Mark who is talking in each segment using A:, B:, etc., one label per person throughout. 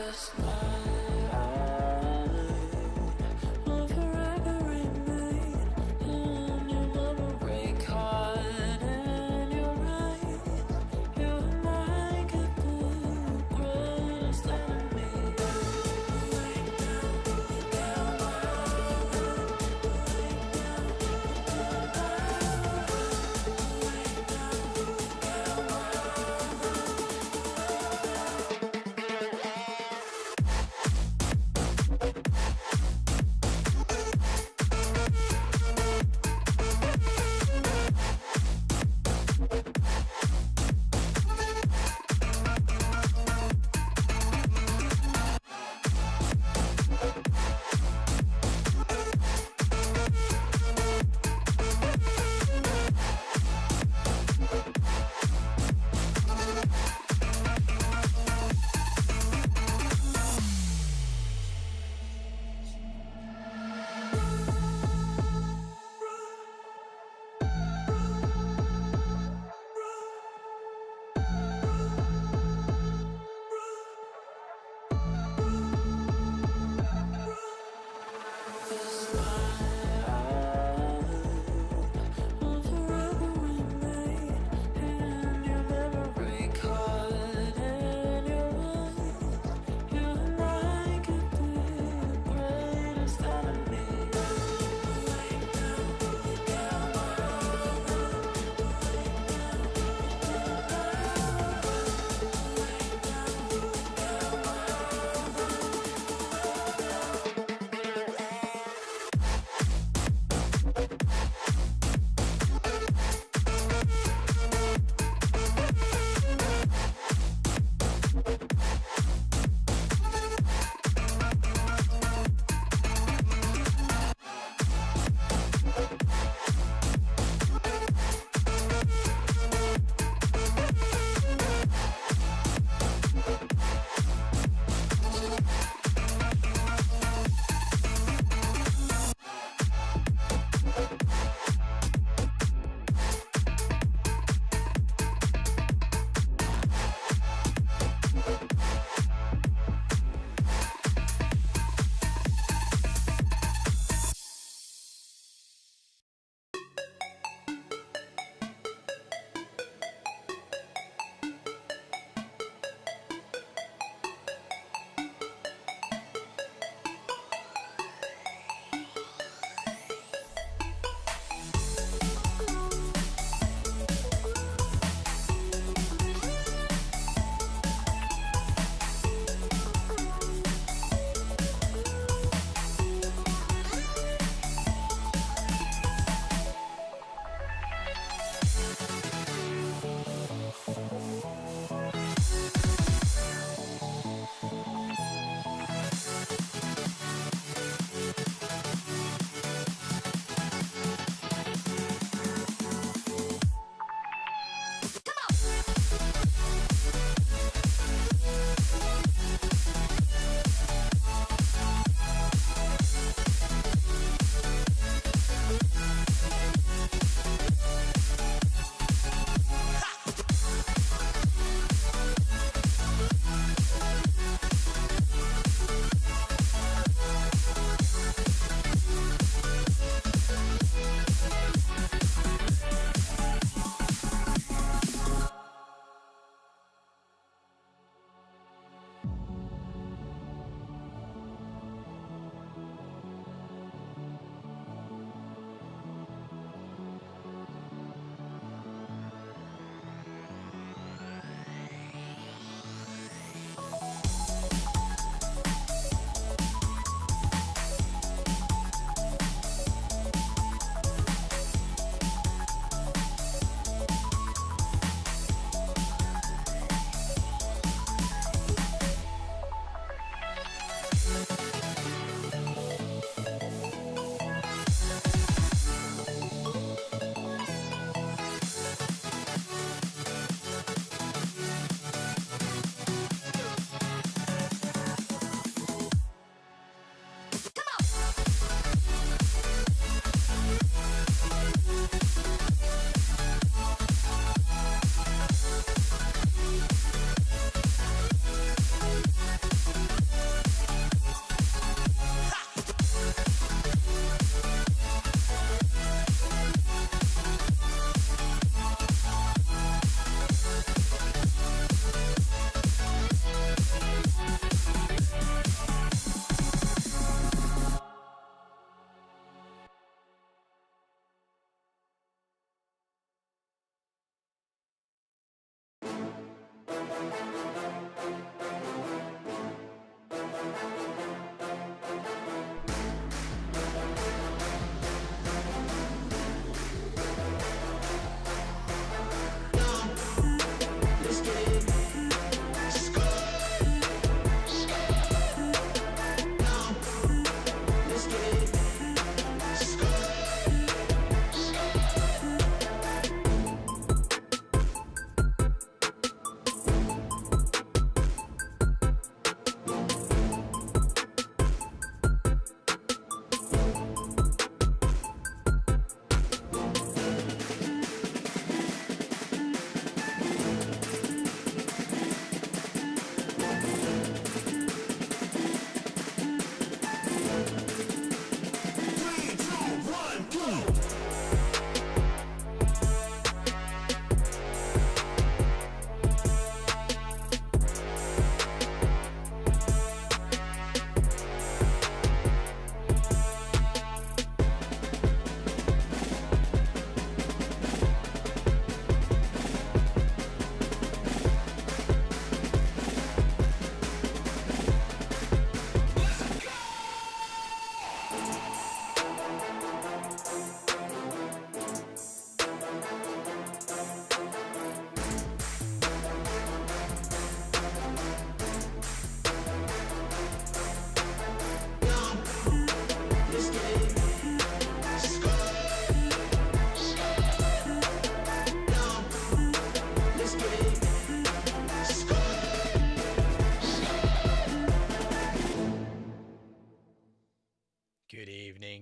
A: this night will forever remain in your memory card and your eyes. You and I could be greatest enemies. Right now,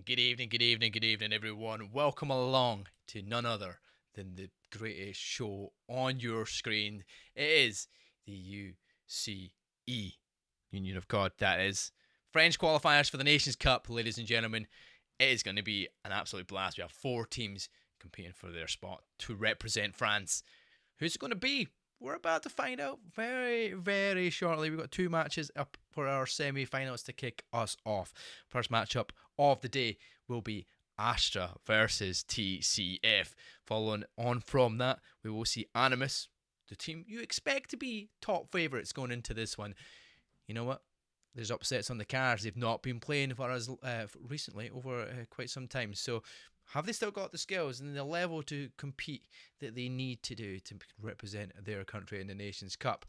B: Good evening, good evening, good evening, everyone. Welcome along to none other than the greatest show on your screen. It is the UCE, Union of God, that is. French qualifiers for the Nations Cup, ladies and gentlemen. It is going to be an absolute blast. We have 4 teams competing for their spot to represent France. Who's it going to be? We're about to find out very, very shortly. We've got 2 matches up for our semi-finals to kick us off. First matchup of the day will be Astra versus TCF. Following on from that, we will see Animus, the team you expect to be top favourites going into this one. You know what? There's upsets on the cards. They've not been playing for us recently over quite some time. So have they still got the skills and the level to compete that they need to do to represent their country in the Nations Cup?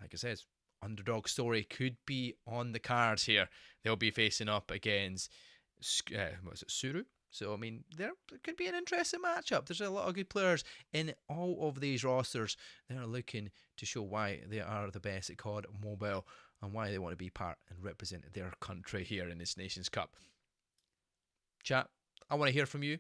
B: Like I said, underdog story could be on the cards here. They'll be facing up against what's it, Suru? So I mean, there could be an interesting matchup. There's a lot of good players in all of these rosters. They're looking to show why they are the best at COD Mobile and why they want to be part and represent their country here in this Nations Cup. Chat, I want to hear from you.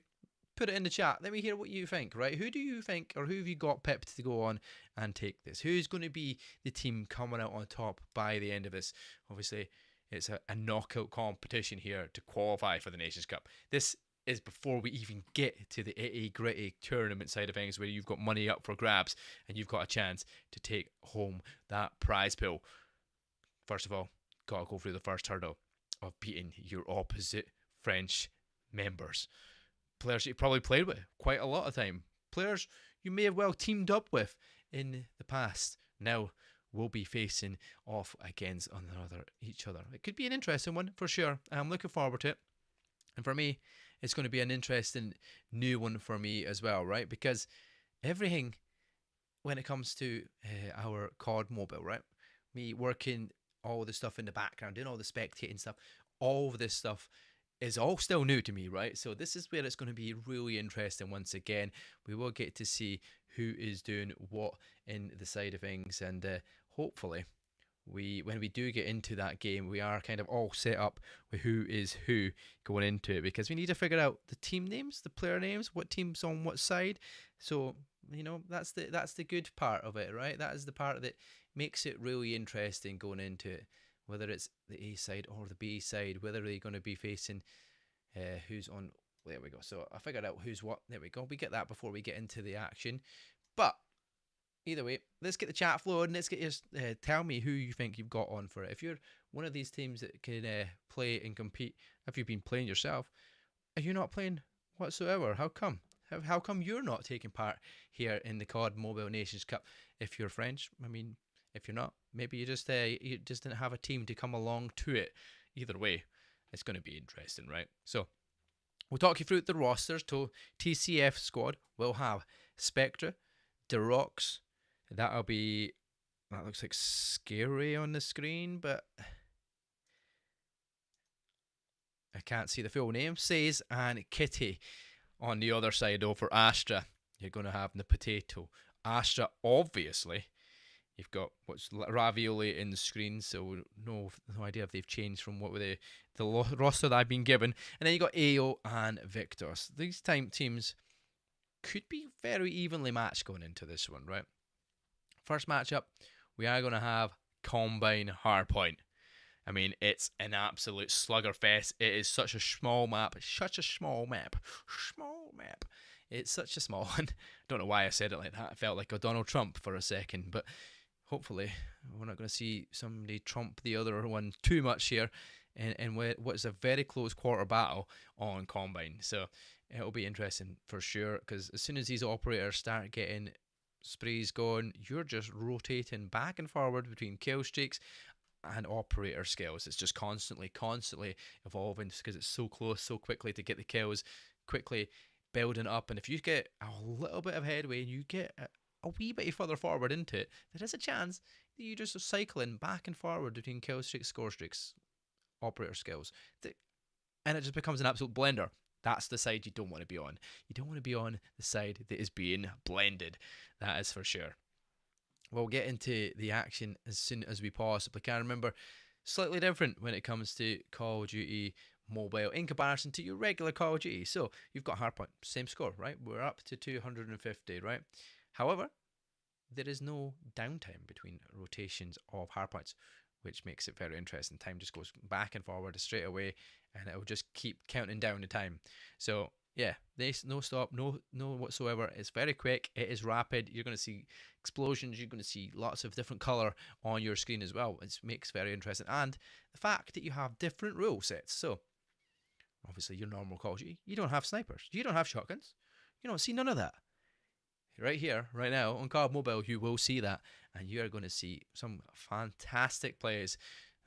B: Put it in the chat. Let me hear what you think, right? Who do you think, or who have you got pipped to go on and take this? Who's going to be the team coming out on top by the end of this? Obviously, it's a knockout competition here to qualify for the Nations Cup. This is before we even get to the itty-gritty tournament side of things where you've got money up for grabs and you've got a chance to take home that prize pool. First of all, got to go through the first hurdle of beating your opposite French members. Players that you probably played with quite a lot of time. Players you may have well teamed up with in the past. Now will be facing off against each other. It could be an interesting one for sure. I'm looking forward to it. And for me, it's going to be an interesting new one for me as well, right? Because everything when it comes to our COD mobile, right? Me working all the stuff in the background, doing all the spectating stuff, all of this stuff is all still new to me, right? So this is where it's going to be really interesting once again. We will get to see who is doing what in the side of things, and hopefully when we do get into that game, we are kind of all set up with who is who going into it, because we need to figure out the team names, the player names, what team's on what side. So you know, that's the good part of it, right? That is the part that makes it really interesting going into it, whether it's the A side or the B side, whether they're going to be facing who's on. There we go. So I figured out who's what. There we go. We get that before we get into the action. But either way, let's get the chat flowing. Let's get you tell me who you think you've got on for it. If you're one of these teams that can play and compete, if you've been playing yourself, are you not playing whatsoever? How come? How come you're not taking part here in the COD Mobile Nations Cup? If you're French, I mean, if you're not, maybe you just didn't have a team to come along to it. Either way, it's going to be interesting, right? So we'll talk you through the rosters. To TCF squad, we'll have Spectre, Derox. That looks like scary on the screen, but I can't see the full name. Says and Kitty. On the other side over Astra, you're going to have the potato. Astra, obviously. You've got what's ravioli in the screen, so no idea if they've changed from what the roster that I've been given. And then you got AO and Victus. These teams could be very evenly matched going into this one, right? First matchup, we are going to have Combine Hardpoint. I mean, it's an absolute slugger fest. It is such a small map. Such a small map. Small map. It's such a small one. Don't know why I said it like that. I felt like a Donald Trump for a second, but hopefully we're not going to see somebody trump the other one too much here in what's a very close quarter battle on Combine. So it'll be interesting for sure, because as soon as these operators start getting sprees going, you're just rotating back and forward between kill streaks and operator skills. It's just constantly evolving because it's so close so quickly to get the kills, quickly building up. And if you get a little bit of headway and you get a wee bit further forward into it, there is a chance that you just cycling back and forward between kill streaks, score streaks, operator skills, and it just becomes an absolute blender. That's the side you don't want to be on. You don't want to be on the side that is being blended. That is for sure. We'll get into the action as soon as we possibly can. Remember, slightly different when it comes to Call of Duty Mobile in comparison to your regular Call of Duty. So you've got Hardpoint, same score, right? We're up to 250, right? However, there is no downtime between rotations of hardpoints, which makes it very interesting. Time just goes back and forward straight away, and it will just keep counting down the time. So yeah, there's no stop, no whatsoever. It's very quick. It is rapid. You're going to see explosions. You're going to see lots of different color on your screen as well. It makes very interesting, and the fact that you have different rule sets. So obviously, your normal Call of Duty, you don't have snipers. You don't have shotguns. You don't see none of that. Right here, right now, on COD Mobile, you will see that, and you are going to see some fantastic plays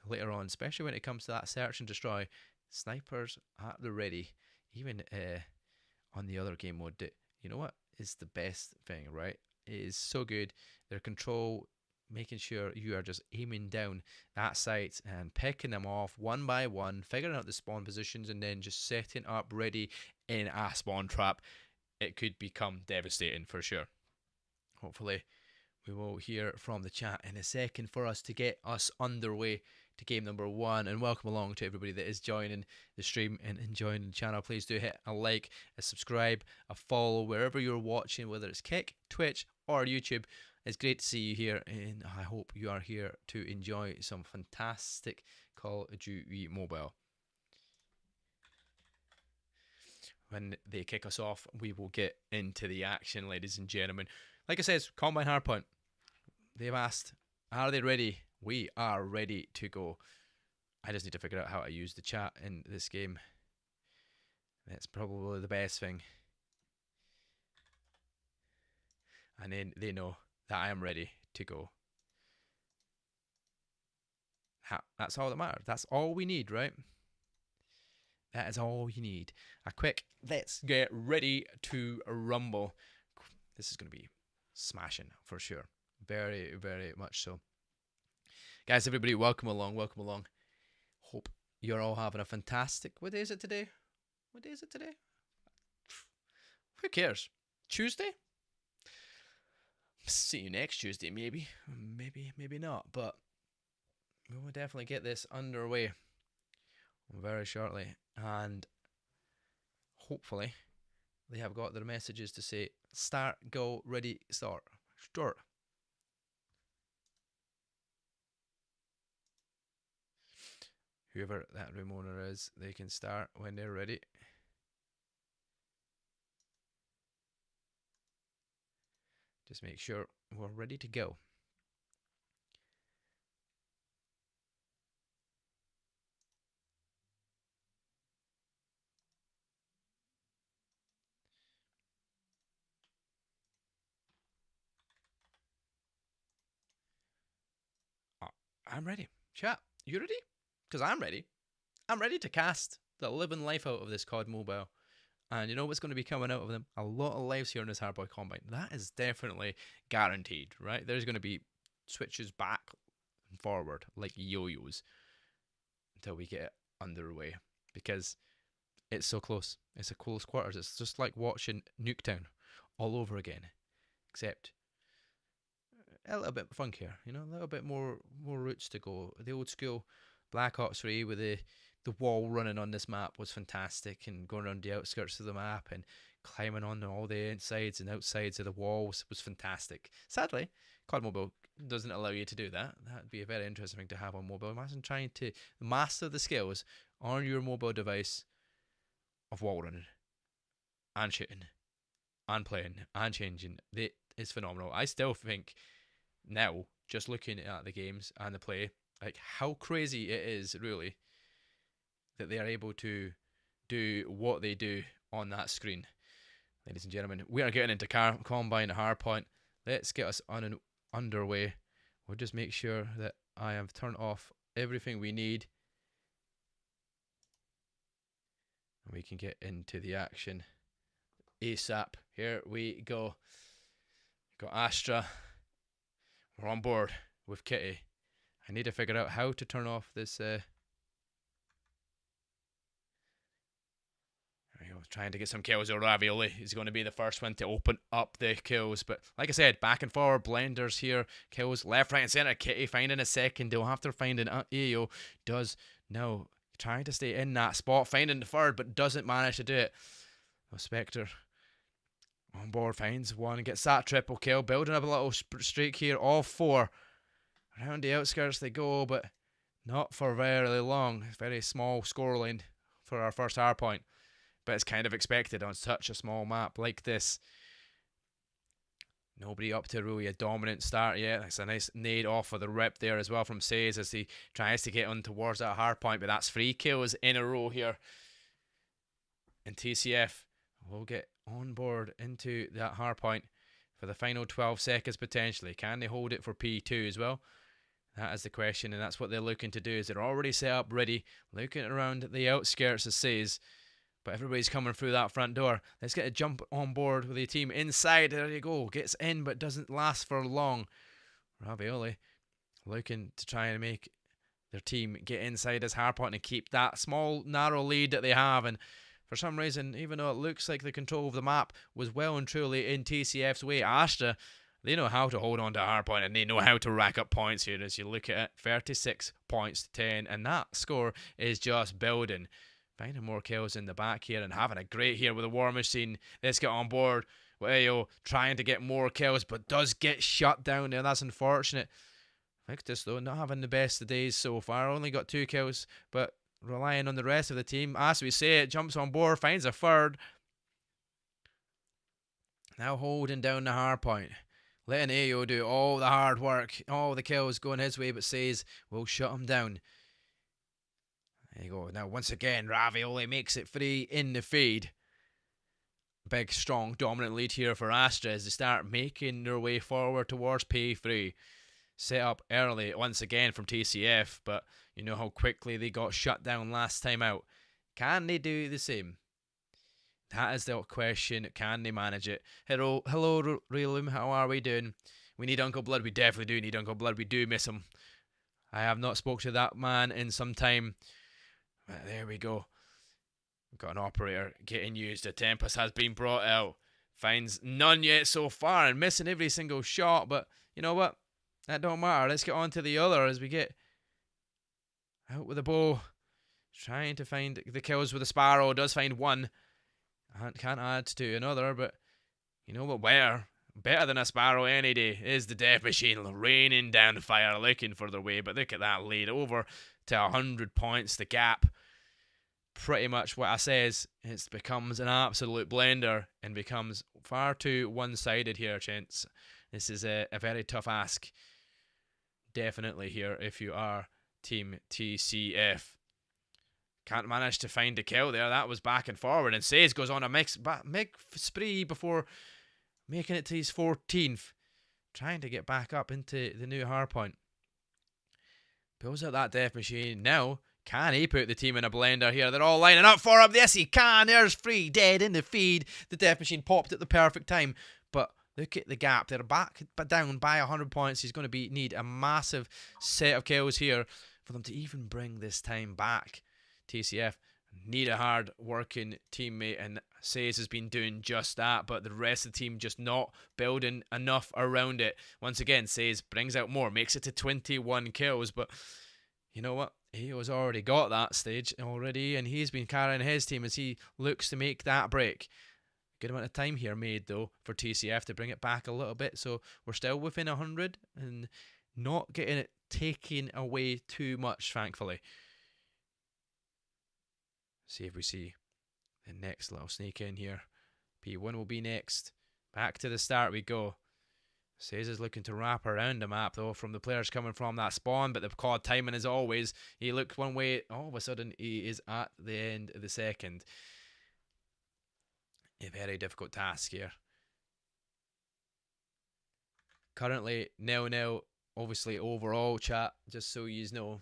B: later on, especially when it comes to that search and destroy. Snipers at the ready, even on the other game mode. You know what is the best thing, right? It is so good. Their control, making sure you are just aiming down that site and picking them off one by one, figuring out the spawn positions, and then just setting up ready in a spawn trap. It could become devastating for sure. Hopefully, we will hear from the chat in a second for us to get us underway to game number 1. And welcome along to everybody that is joining the stream and enjoying the channel. Please do hit a like, a subscribe, a follow wherever you're watching, whether it's Kick, Twitch, or YouTube. It's great to see you here, and I hope you are here to enjoy some fantastic Call of Duty Mobile. When they kick us off, we will get into the action, ladies and gentlemen. Like I said, Combine Hardpoint. They've asked, are they ready? We are ready to go. I just need to figure out how to use the chat in this game. That's probably the best thing. And then they know that I am ready to go. That's all that matters. That's all we need, right? That is all you need. A quick, let's get ready to rumble. This is going to be smashing for sure. Very, very much so. Guys, everybody, welcome along, welcome along. Hope you're all having a fantastic... What day is it today? What day is it today? Who cares? Tuesday? See you next Tuesday, maybe. Maybe not, but we will definitely get this underway very shortly, and hopefully they have got their messages to say start, go, ready, start. Whoever that Ramona is, they can start when they're ready. Just make sure we're ready to go. I'm ready. Chat, you ready? Because I'm ready. I'm ready to cast the living life out of this COD Mobile. And you know what's going to be coming out of them? A lot of lives here in this Hardboy Combine. That is definitely guaranteed, right? There's going to be switches back and forward like yo-yos until we get underway. Because it's so close. It's a close quarters. It's just like watching Nuketown all over again. Except a little bit funkier, you know, a little bit more routes to go. The old school Black Ops 3 with the wall running on this map was fantastic, and going around the outskirts of the map and climbing on all the insides and outsides of the walls was fantastic. Sadly, COD Mobile doesn't allow you to do that. That'd be a very interesting thing to have on mobile. Imagine trying to master the skills on your mobile device of wall running and shooting and playing and changing. It is phenomenal. I still think now, just looking at the games and the play, like how crazy it is really that they are able to do what they do on that screen. Ladies and gentlemen, we are getting into Combine Hardpoint. Let's get us on and underway. We'll just make sure that I have turned off everything we need, and we can get into the action ASAP. Here we go. Got Astra. We're on board with Kitty. I need to figure out how to turn off this. There we go. Trying to get some kills with Ravioli. He's going to be the first one to open up the kills. But like I said, back and forward, blenders here. Kills left, right, and centre. Kitty finding a second. They'll have to find an AO. Does now trying to stay in that spot, finding the third, but doesn't manage to do it. Spectre on board, finds one, gets that triple kill, building up a little streak here. All four around the outskirts they go, but not for very long. Very small scoreline for our first hard point, but it's kind of expected on such a small map like this. Nobody up to really a dominant start yet. It's a nice nade off of the rip there as well from Says as he tries to get on towards that hard point, but that's 3 kills in a row here. And TCF will get on board into that hard point for the final 12 seconds potentially. Can they hold it for P2 as well? That is the question, and that's what they're looking to do. Is they're already set up, ready, looking around the outskirts of Says. But everybody's coming through that front door. Let's get a jump on board with the team inside. There you go. Gets in, but doesn't last for long. Ravioli looking to try and make their team get inside his hardpoint and keep that small, narrow lead that they have. And for some reason, even though it looks like the control of the map was well and truly in TCF's way, Astra, they know how to hold on to hardpoint and they know how to rack up points here. As you look at it, 36 points to 10. And that score is just building. Finding more kills in the back here and having a great here with a War Machine. Let's get on board. Well, trying to get more kills, but does get shut down there. That's unfortunate. Victus, though, not having the best of days so far. Only got 2 kills, but relying on the rest of the team. As we say it, jumps on board, finds a third. Now holding down the hard point. Letting Ayo do all the hard work. All the kills going his way, but Says will shut him down. There you go. Now, once again, Ravioli makes it 3 in the feed. Big, strong, dominant lead here for Astra as they start making their way forward towards P3. Set up early once again from TCF, but you know how quickly they got shut down last time out. Can they do the same? That is the question. Can they manage it? Hello, Realum. How are we doing? We need Uncle Blood. We definitely do need Uncle Blood. We do miss him. I have not spoke to that man in some time. There we go. We've got an operator getting used. The Tempest has been brought out. Finds none yet so far and missing every single shot. But you know what? That don't matter. Let's get on to the other as we get out with the bow. Trying to find the kills with the Sparrow. Does find one. Can't add to another. But you know what? Better than a Sparrow any day is the Death Machine raining down fire looking for their way. But look at that lead over to 100 points. The gap, pretty much what I says, it becomes an absolute blender and becomes far too one-sided here, gents. This is a very tough ask, definitely here if you are Team TCF. Can't manage to find a kill there. That was back and forward, and Says goes on a mix spree before making it to his 14th, trying to get back up into the new hardpoint. Pulls out that Death Machine. Now, can he put the team in a blender here? They're all lining up for him. Yes, he can. There's 3 dead in the feed. The Death Machine popped at the perfect time. But look at the gap. They're back but down by 100 points. He's going to need a massive set of kills here for them to even bring this time back. TCF need a hard working teammate, and Says has been doing just that, but the rest of the team just not building enough around it. Once again, Says brings out more, makes it to 21 kills, but you know what? Ayo's already got that stage already, and he's been carrying his team as he looks to make that break. Good amount of time here made, though, for TCF to bring it back a little bit, so we're still within 100 and not getting it taken away too much, thankfully. See if we see the next little sneak in here. P1 will be next. Back to the start we go. Says is looking to wrap around the map, though, from the players coming from that spawn, but the COD timing as always. He looked one way, all of a sudden he is at the end of the second. A very difficult task here. Currently 0-0, obviously overall, chat, just so you know.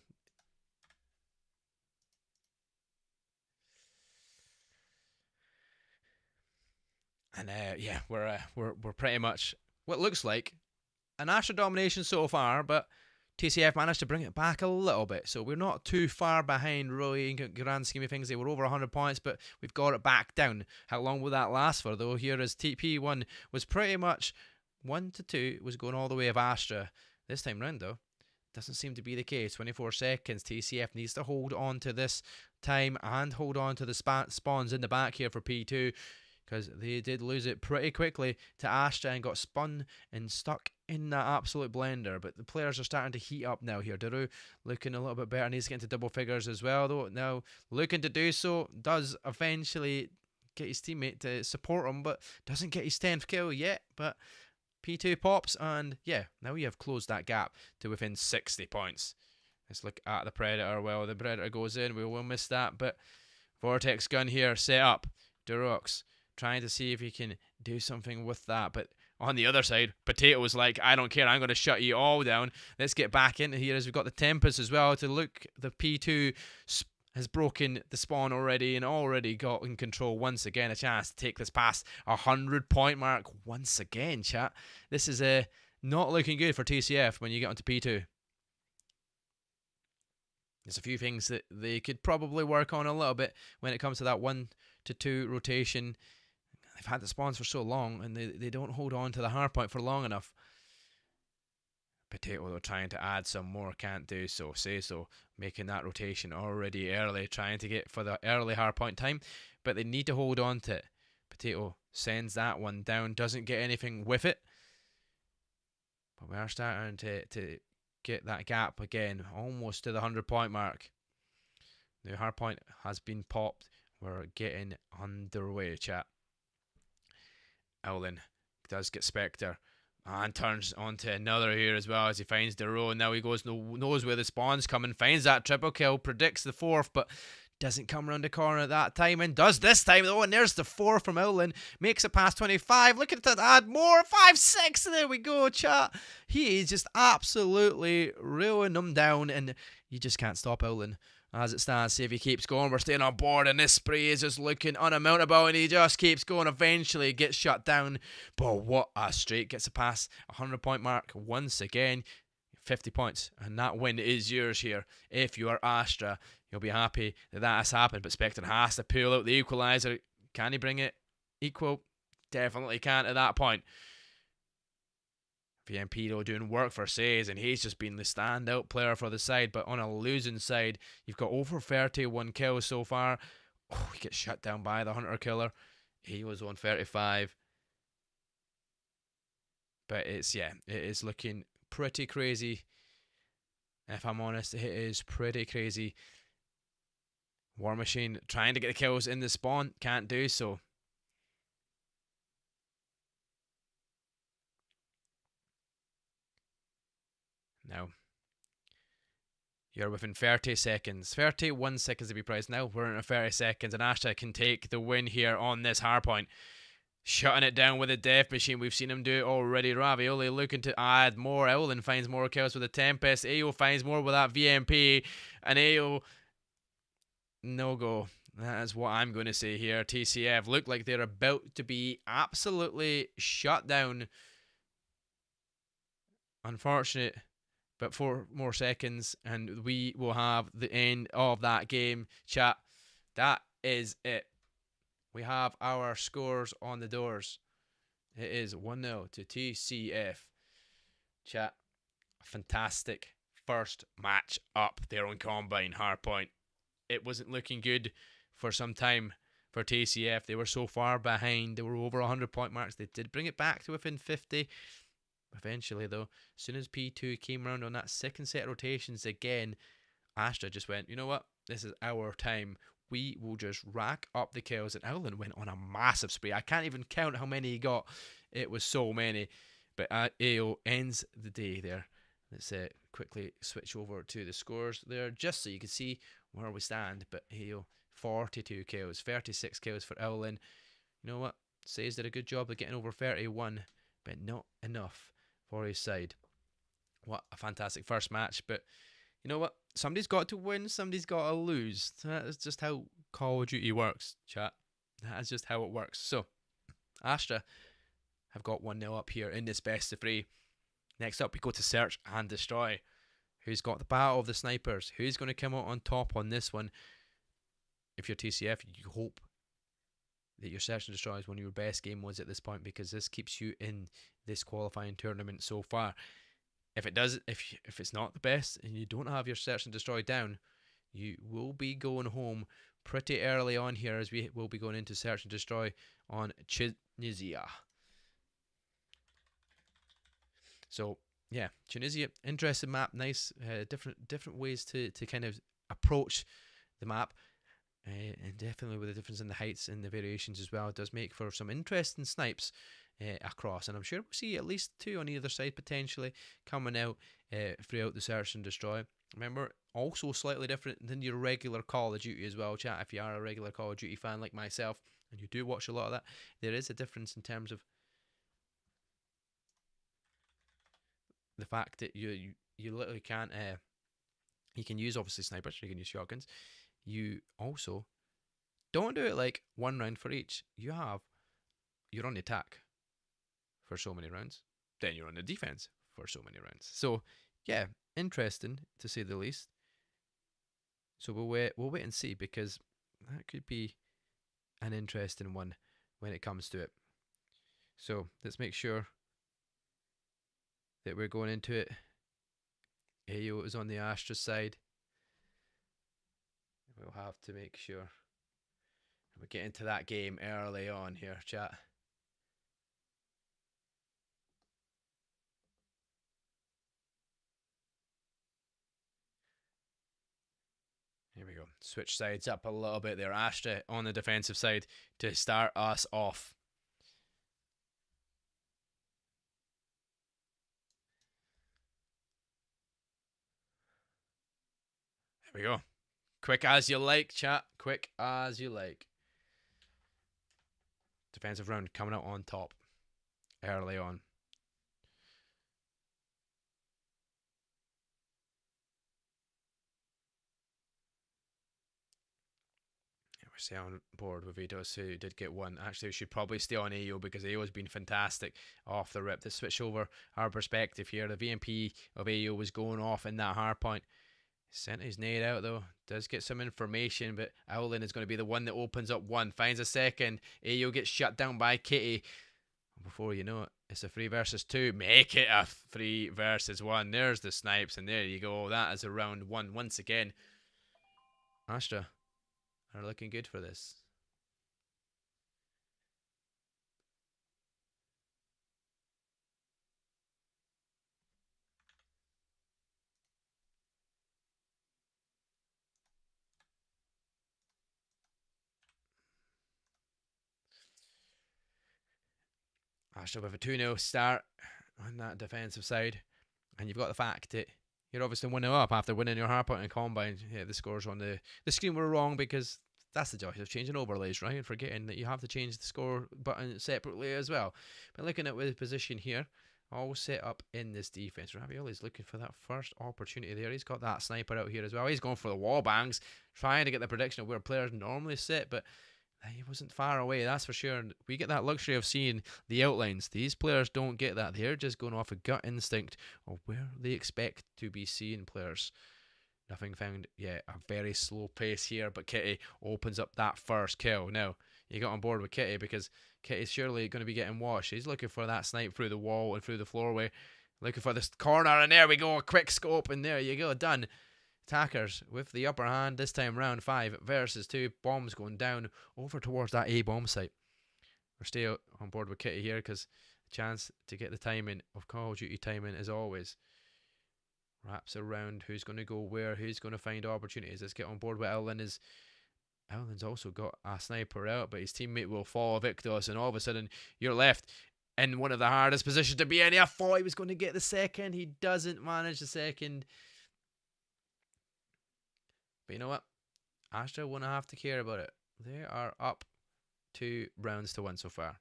B: And yeah, we're pretty much what looks like an Astra domination so far, but TCF managed to bring it back a little bit, so we're not too far behind really in grand scheme of things. They were over 100 points, but we've got it back down. How long will that last for, though? Here as TP1 was pretty much 1-2 was going all the way of Astra this time round, though. doesn't seem to be the case. 24 seconds. TCF needs to hold on to this time and hold on to the spawns in the back here for P2, because they did lose it pretty quickly to Astra and got spun and stuck in that absolute blender. But the players are starting to heat up now here. Daru looking a little bit better, needs to get into double figures as well, though. Now looking to do so, does eventually get his teammate to support him, but doesn't get his 10th kill yet. But P2 pops, and yeah, now we have closed that gap to within 60 points. Let's look at the Predator. Well, the Predator goes in, we will miss that, but Vortex gun here set up. Durox trying to see if he can do something with that, but on the other side, Potato's like, I don't care, I'm going to shut you all down. Let's get back into here as we've got the Tempest as well to look. The P2 has broken the spawn already and already got in control once again. A chance to take this past 100-point mark once again, chat. This is not looking good for TCF when you get onto P2. There's a few things that they could probably work on a little bit when it comes to that 1 to 2 rotation. They've had the spawns for so long, and they don't hold on to the hardpoint for long enough. Potato, though, trying to add some more, can't do so. Say so, making that rotation already early, trying to get for the early hardpoint time, but they need to hold on to it. Potato sends that one down, doesn't get anything with it, but we are starting to get that gap again, almost to the 100-point mark. The hardpoint has been popped. We're getting underway, chat. Owlin does get Spectre and turns onto another here as well as he finds the row. Now he goes, knows where the spawn's coming, finds that triple kill, predicts the 4th, but doesn't come around the corner at that time, and does this time though, and there's the 4 from Owlin, makes it past 25, look at that, add more, 5-6, there we go, chat. He is just absolutely reeling them down, and you just can't stop Owlin. As it stands, see if he keeps going. We're staying on board, and this spree is just looking unamountable, and he just keeps going. Eventually gets shut down, but what a streak. Gets a pass, 100-point mark once again. 50 points, and that win is yours here. If you are Astra, you'll be happy that has happened, but Spectre has to pull out the equalizer. Can he bring it equal? Definitely can't at that point. VMP though doing work for Says, and he's just been the standout player for the side, but on a losing side, you've got over 31 kills so far. Oh, he gets shut down by the Hunter Killer. He was on 35. But it is looking pretty crazy. If I'm honest, it is pretty crazy. War Machine trying to get the kills in the spawn, can't do so. Now, you're within 30 seconds. 31 seconds to be precise. Now we're in 30 seconds, and Astra can take the win here on this hardpoint. Shutting it down with a Death Machine. We've seen him do it already. Ravioli looking to add more. Owlin finds more kills with the Tempest. AO finds more with that VMP. And AO, no go. That is what I'm going to say here. TCF look like they're about to be absolutely shut down. Unfortunate. But 4 more seconds, and we will have the end of that game, chat. That is it. We have our scores on the doors. It is 1-0 to TCF. Chat, fantastic first match up there on Combine Hardpoint. It wasn't looking good for some time for TCF. They were so far behind. They were over 100-point marks. They did bring it back to within 50. Eventually, though, as soon as P2 came around on that second set of rotations again, Astra just went, you know what? This is our time. We will just rack up the kills. And Owlin went on a massive spree. I can't even count how many he got. It was so many. But AO ends the day there. Let's quickly switch over to the scores there, just so you can see where we stand. But AO, 42 kills, 36 kills for Owlin. You know what? Says did a good job of getting over 31, but not enough for his side. What a fantastic first match. But you know what? Somebody's got to win, somebody's got to lose. That is just how Call of Duty works, chat. That is just how it works. So, Astra have got 1-0 up here in this best of 3. Next up, we go to Search and Destroy. Who's got the battle of the snipers? Who's going to come out on top on this one? If you're TCF, you hope that your Search and Destroy is one of your best game modes at this point, because this keeps you in this qualifying tournament so far. If it does, if it's not the best and you don't have your search and destroy down, you will be going home pretty early on here, as we will be going into search and destroy on Tunisia. So yeah, Tunisia, interesting map, nice, different ways to kind of approach the map. And definitely with the difference in the heights and the variations as well, it does make for some interesting snipes across. And I'm sure we'll see at least 2 on either side potentially coming out throughout the search and destroy. Remember, also slightly different than your regular Call of Duty as well, chat. If you are a regular Call of Duty fan like myself, and you do watch a lot of that, there is a difference in terms of the fact that you literally can't. You can use obviously snipers, you can use shotguns. You also don't do it like 1 round for each. You're on the attack for so many rounds, then you're on the defense for so many rounds. So yeah, interesting to say the least. So we'll wait and see, because that could be an interesting one when it comes to it. So let's make sure that we're going into it. Ayo is on the Astra side. We'll have to make sure we get into that game early on here, chat. Here we go. Switch sides up a little bit there. Astra on the defensive side to start us off. There we go. Quick as you like, chat. Quick as you like. Defensive round coming out on top early on. We're stay on board with Vitos, who did get one. Actually, we should probably stay on AO, because AO has been fantastic off the rip. To switch over our perspective here, the VMP of AO was going off in that hard point. Sent his nade out though. Does get some information, but Owlin is going to be the one that opens up one. Finds a second. AO gets shut down by Kitty. Before you know it, it's a 3 versus 2. Make it a 3 versus 1. There's the snipes, and there you go. That is a round 1 once again. Astra are looking good for this. Astra with a 2-0 start on that defensive side. And you've got the fact that you're obviously 1-0 up after winning your hardpoint and combine. Yeah, the scores on the screen were wrong, because that's the joy of changing overlays, right? And forgetting that you have to change the score button separately as well. But looking at the position here, all set up in this defense. Ravioli's looking for that first opportunity there. He's got that sniper out here as well. He's going for the wall bangs, trying to get the prediction of where players normally sit, but he wasn't far away, that's for sure. And we get that luxury of seeing the outlines. These players don't get that. They're just going off a gut instinct of where they expect to be seeing players. Nothing found yet. A very slow pace here, but Kitty opens up that first kill. Now, you got on board with Kitty, because Kitty's surely going to be getting washed. He's looking for that snipe through the wall and through the floorway. Looking for this corner, and there we go. A quick scope, and there you go. Done. Attackers with the upper hand this time round. 5 versus 2. Bombs going down over towards that A bomb site. We're still on board with Kitty here, because the chance to get the timing of Call of Duty timing, as always, wraps around who's going to go where, who's going to find opportunities. Let's get on board with Owlin. Owlin's also got a sniper out, but his teammate will follow Victos, and all of a sudden you're left in one of the hardest positions to be in. I thought he was going to get the second. He doesn't manage the second. But you know what? Astra won't have to care about it. They are up 2 rounds to 1 so far.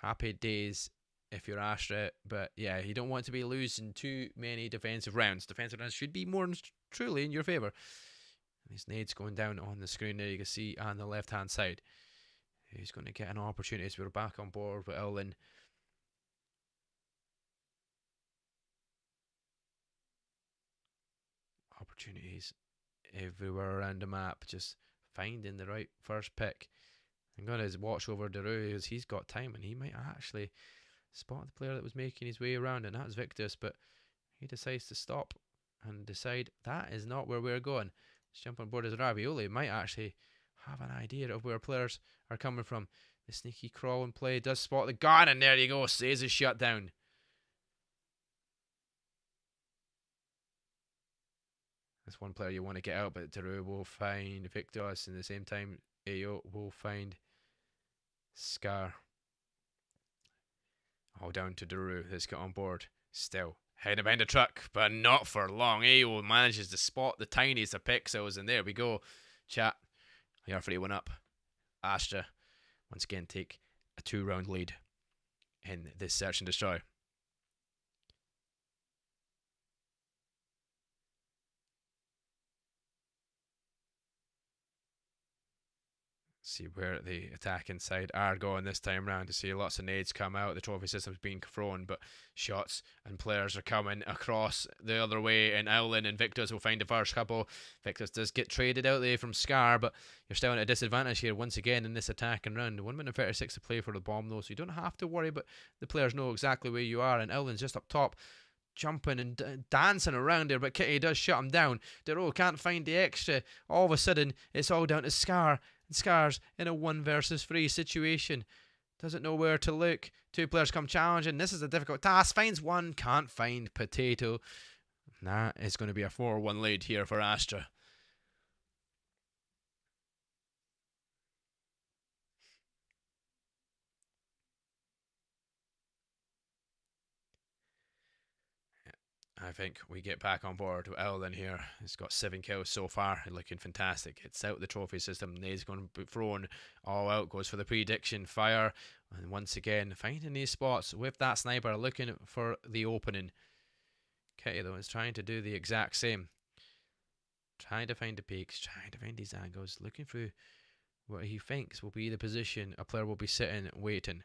B: Happy days if you're Astra, but yeah, you don't want to be losing too many defensive rounds. Defensive rounds should be more truly in your favour. These nades going down on the screen there, you can see on the left hand side. He's going to get an opportunity, so we're back on board with Owlin. Opportunities everywhere around the map, just finding the right first pick. I'm going to watch over Daru, because he's got time, and he might actually spot the player that was making his way around, and that's Victus. But he decides to stop and decide that is not where we're going. Let's jump on board as Ravioli. Might actually have an idea of where players are coming from. The sneaky crawl and play does spot the gun, and there you go. Says is shut down. That's one player you want to get out, but Daru will find Victos, and at the same time, Ayo will find Scar. All down to Daru. Let's get on board. Still heading behind the truck, but not for long. Ayo manages to spot the tiniest of pixels, and there we go. Chat. We are 3-1 up. Astra once again take a 2-round lead in this search and destroy. See where the attacking side are going this time round. To see lots of nades come out. The trophy system's being thrown, but shots and players are coming across the other way. And Owlin and Victus will find the first couple. Victus does get traded out there from Scar, but you're still at a disadvantage here once again in this attacking round. 1 minute 36 to play for the bomb though, so you don't have to worry, but the players know exactly where you are. And Owlin's just up top, jumping and dancing around there, but Kitty does shut him down. Dero can't find the extra. All of a sudden, it's all down to Scar. And Scar's in a 1 versus 3 situation. Doesn't know where to look. 2 players come challenging. This is a difficult task. Finds one, can't find Potato. That is going to be a 4-1 lead here for Astra. I think we get back on board with Owlin here. He's got 7 kills so far, looking fantastic. It's out the trophy system. Nade's going to be thrown all out, goes for the prediction fire, and once again finding these spots with that sniper, looking for the opening. Kitty though is trying to do the exact same, trying to find the peaks, trying to find these angles, looking through what he thinks will be the position a player will be sitting waiting.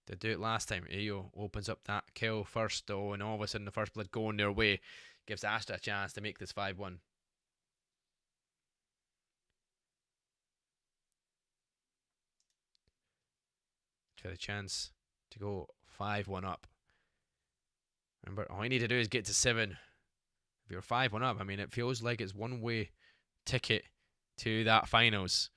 B: They do it last time. Ayo opens up that kill first though, and all of a sudden the first blood going their way gives Astra a chance to make this 5-1. To the chance to go 5-1 up. Remember, all you need to do is get to 7. If you're 5-1 up, I mean, it feels like it's one-way ticket to that finals.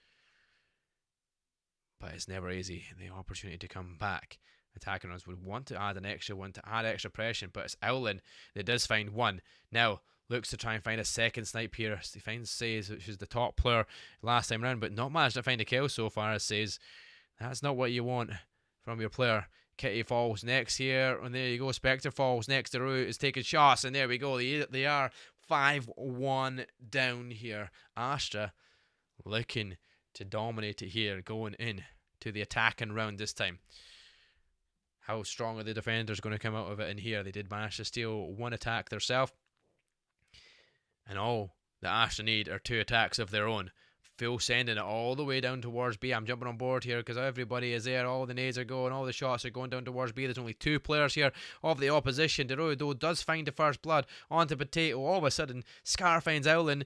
B: But it's never easy. The opportunity to come back. Attacking runs would want to add an extra one to add extra pressure, but it's Owlin that does find one. Now looks to try and find a second snipe here. He finds Says, which is the top player last time round, but not managed to find a kill so far. As Says, that's not what you want from your player. Kitty falls next here, and there you go. Spectre falls next. The root is taking shots, and there we go. They are 5-1 down here. Astra looking to dominate it here, going in to the attacking round this time. How strong are the defenders going to come out of it in here? They did manage to steal 1 attack themselves, and all that Astra need are 2 attacks of their own. Full sending it all the way down towards B. I'm jumping on board here because everybody is there. All the nades are going, all the shots are going down towards B. There's only 2 players here of the opposition. Dero though does find the first blood onto Potato. All of a sudden, Scar finds Owlin,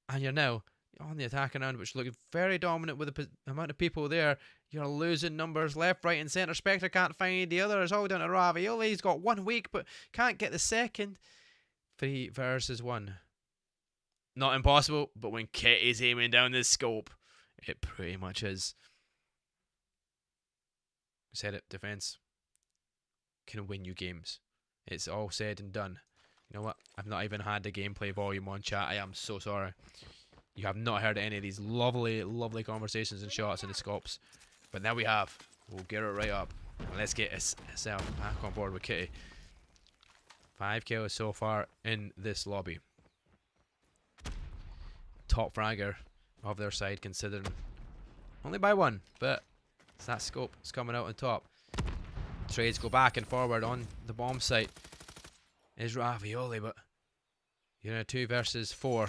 B: and you're now on the attacking round, which looks very dominant with the amount of people there. You're losing numbers left, right, and centre. Spectre can't find the other. It's all down to Ravioli. He's got 1 week, but can't get the second. 3 versus 1. Not impossible, but when Kitty's aiming down the scope, it pretty much is. Said it, defence can win you games. It's all said and done. You know what? I've not even had the gameplay volume on, chat. I am so sorry. You have not heard any of these lovely, lovely conversations and shots in the scopes. But now we have. We'll get it right up. And let's get ourselves back on board with Kitty. 5 kills so far in this lobby. Top fragger of their side, considering only by 1, but it's that scope. It's coming out on top. Trades go back and forward on the bomb site. Is Ravioli, but you're in a 2 versus 4.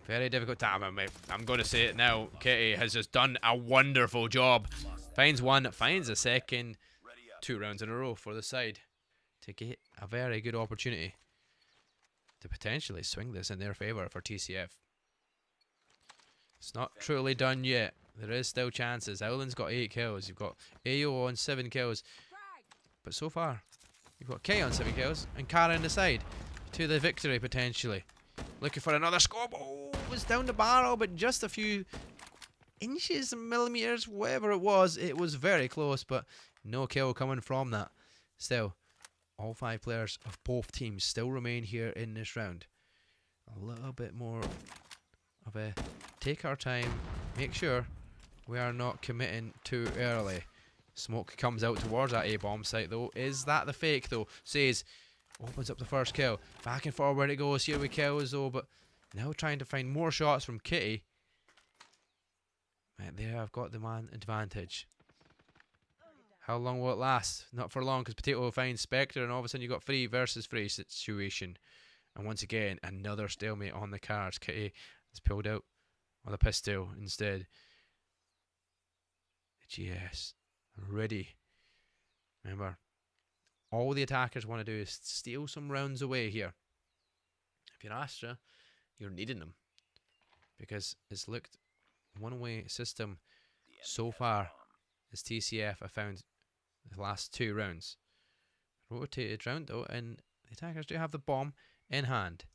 B: Very difficult time. I'm going to say it now. Kitty has just done a wonderful job. Finds 1, finds a second. 2 rounds in a row for the side to get a very good opportunity to potentially swing this in their favour for TCF. It's not truly done yet. There is still chances. Owlin's got 8 kills. You've got Ayo on 7 kills. But so far, You've got K on 7 kills and Kara in the side to the victory potentially. Looking for another score. Oh, it was down the barrel, but just a few inches, millimeters, whatever it was very close, but no kill coming from that. Still, all 5 players of both teams still remain here in this round. A little bit more of a take our time, make sure we are not committing too early. Smoke comes out towards that A-bomb site though. Is that the fake though? Says, opens up the first kill. Back and forward it goes. Here we kills though, but now trying to find more shots from Kitty. Right there, I've got the man advantage. How long will it last? Not for long, because Potato will find Spectre, and all of a sudden you've got 3 versus 3 situation. And once again, another stalemate on the cards. Kitty has pulled out on the pistol instead. The GS ready. Remember, all the attackers want to do is steal some rounds away here. If you're Astra, you're needing them, because it's looked one-way system so far as TCF have found the last 2 rounds. Rotated round though, and the attackers do have the bomb in hand.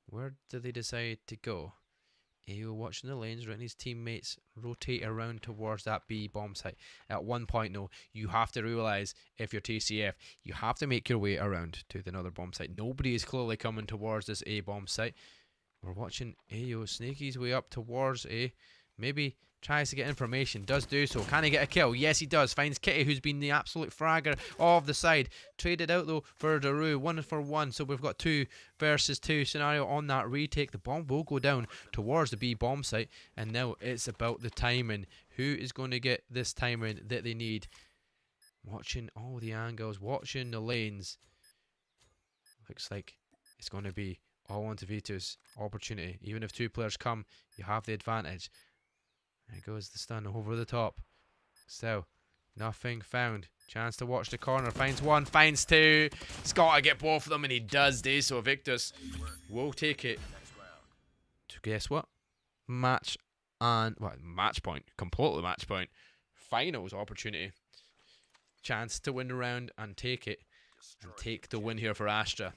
B: Where do they decide to go? AO watching the lanes, letting his teammates rotate around towards that B bomb site. At one point though, you have to realise, if you're TCF, you have to make your way around to another bomb site. Nobody is clearly coming towards this A bomb site. We're watching AO snake his way up towards A. Maybe tries to get information, does do so. Can he get a kill? Yes, he does. Finds Kitty, who's been the absolute fragger of the side. Traded out though for Daru, 1 for 1. So we've got 2 versus 2 scenario on that retake. The bomb will go down towards the B bomb site, and now it's about the timing. Who is going to get this timing that they need? Watching all the angles, watching the lanes. Looks like it's going to be all onto Vito's opportunity. Even if 2 players come, you have the advantage. There goes the stun over the top. Still, nothing found. Chance to watch the corner. Finds 1, finds 2. He's got to get both of them, and he does do so. Victus will take it to, guess what? Match and, well, match point. Completely match point. Finals opportunity. Chance to win the round and take it. And take the win here for Astra.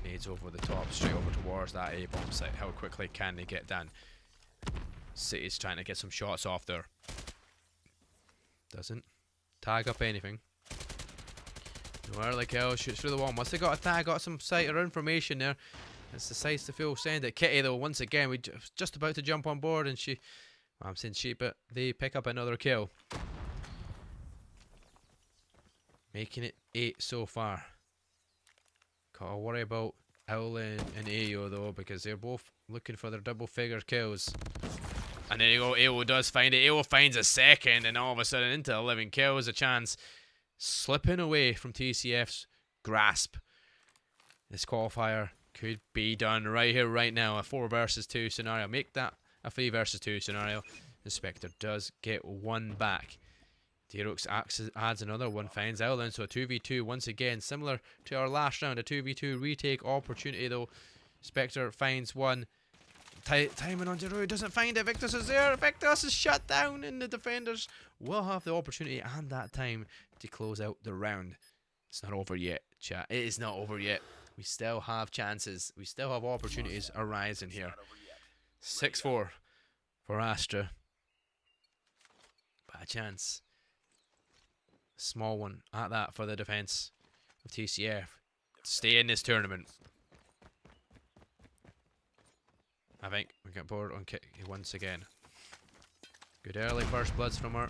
B: Nades over the top, straight over towards that A-bomb site. How quickly can they get down? City's trying to get some shots off there. Doesn't tag up anything. No early kill, shoots through the wall. Must have got a tag, got some sight or information there. It's decides to full send it. Kitty though, once again, we just about to jump on board, and she, well, I'm saying she, but they pick up another kill. Making it 8 so far. Gotta worry about Owlin and AO though, because they're both looking for their double figure kills. And there you go, AO does find it. AO finds a second, and all of a sudden into 11 kills. A chance slipping away from TCF's grasp. This qualifier could be done right here, right now. A 4 versus 2 scenario. Make that a 3 versus 2 scenario. The Spectre does get 1 back. Derox adds another one, finds Owlin, so a 2v2 once again, similar to our last round, a 2v2 retake opportunity though. Spectre finds 1, timing on Deru, doesn't find it, Victus is there, Victus is shut down, and the defenders will have the opportunity and that time to close out the round. It's not over yet, chat, it is not over yet. We still have chances, we still have opportunities arising here. 6-4 for Astra. Bad chance. Small one at that for the defense of TCF to stay in this tournament. I think we get bored on Kitty once again. Good early first bloods from her.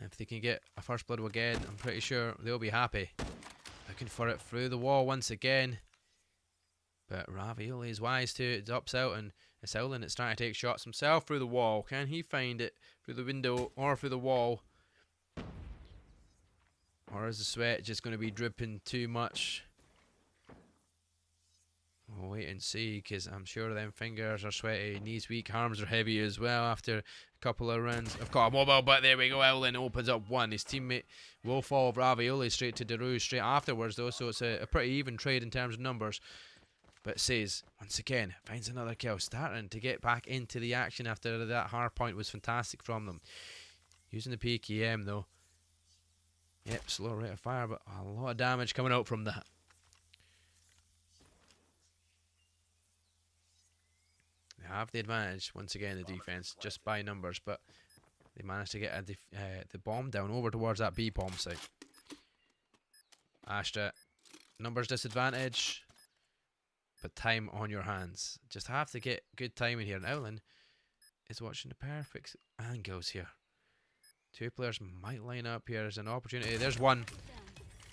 B: If they can get a first blood again, I'm pretty sure they'll be happy. Looking for it through the wall once again. But Ravioli is wise to it. It ups out, and it's Owlin that's trying to take shots himself through the wall. Can he find it through the window or through the wall? Or is the sweat just going to be dripping too much? We'll wait and see, because I'm sure them fingers are sweaty, knees weak, arms are heavy as well after a couple of rounds. I've got a mobile, but there we go. Owlin opens up 1. His teammate will follow Ravioli straight to Daru straight afterwards though, so it's a pretty even trade in terms of numbers.
C: But Says, once again, finds another kill, starting to get back into the action after that hard point was fantastic from them. Using the PKM though. Yep, slow rate of fire, but a lot of damage coming out from that. They have the advantage, once again, the defense, just by numbers, but they managed to get the bomb down over towards that B bomb site. Astra, numbers disadvantage, but time on your hands. Just have to get good timing here. And Owlin is watching the perfect angles here. Two players might line up here as an opportunity. There's one,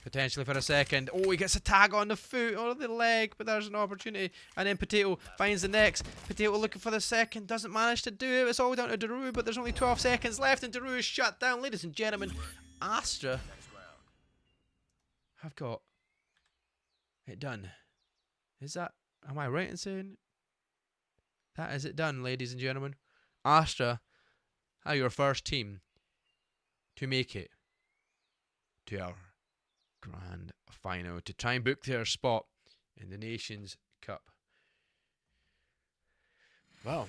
C: potentially for a second. Oh, he gets a tag on the foot or the leg, but there's an opportunity. And then Potato finds the next. Potato looking for the second, doesn't manage to do it. It's all down to Daru, but there's only 12 seconds left, and Daru is shut down. Ladies and gentlemen, Astra have got it done. Is that, am I right in saying that is it done, ladies and gentlemen? Astra are your first team to make it to our grand final to try and book their spot in the Nations Cup. Well,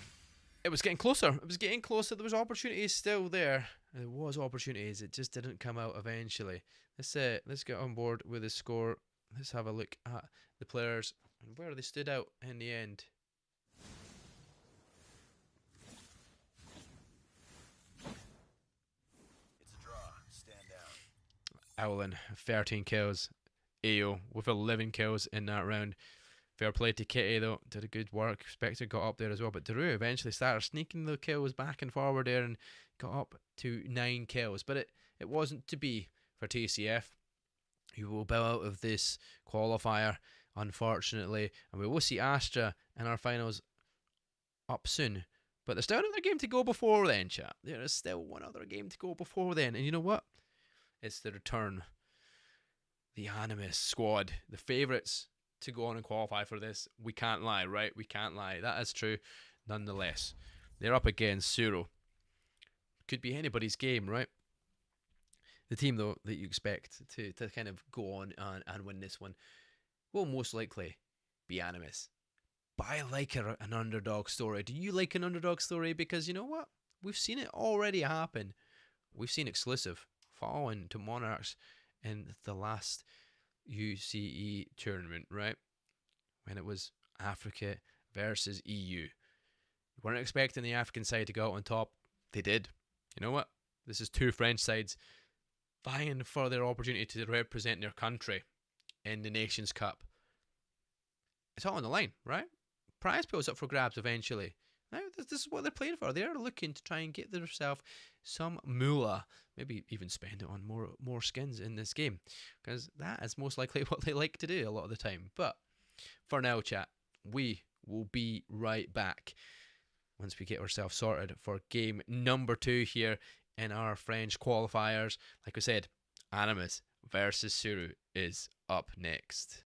C: it was getting closer. It was getting closer. There was opportunities still there. There was opportunities. It just didn't come out eventually. Let's get on board with the score. Let's have a look at the players and where they stood out in the end. Owlin, 13 kills. Ayo with 11 kills in that round. Fair play to Kitty though, did a good work. Spectre got up there as well, but Daru eventually started sneaking the kills back and forward there and got up to 9 kills. But it wasn't to be for TCF. You will bow out of this qualifier, unfortunately, and we will see Astra in our finals up soon. But there's still another game to go before then, chat. There is still one other game to go before then, and you know what? It's the return. The Animus squad, the favourites to go on and qualify for this. We can't lie, right? We can't lie. That is true. Nonetheless, they're up against Suro. Could be anybody's game, right? The team, though, that you expect to kind of go on and win this one will most likely be Animus. But I like an underdog story. Do you like an underdog story? Because you know what? We've seen it already happen. We've seen exclusive falling to Monarchs in the last UCE tournament, right? When it was Africa versus EU. We weren't expecting the African side to go out on top. They did. You know what? This is two French sides vying for their opportunity to represent their country in the Nations Cup. It's all on the line, right? Prize pool's up for grabs eventually. Now, this is what they're playing for. They're looking to try and get themselves some moolah. Maybe even spend it on more skins in this game. Because that is most likely what they like to do a lot of the time. But for now, chat, we will be right back once we get ourselves sorted for game number 2 here in our French qualifiers. Like we said, Animus versus Suru is up next.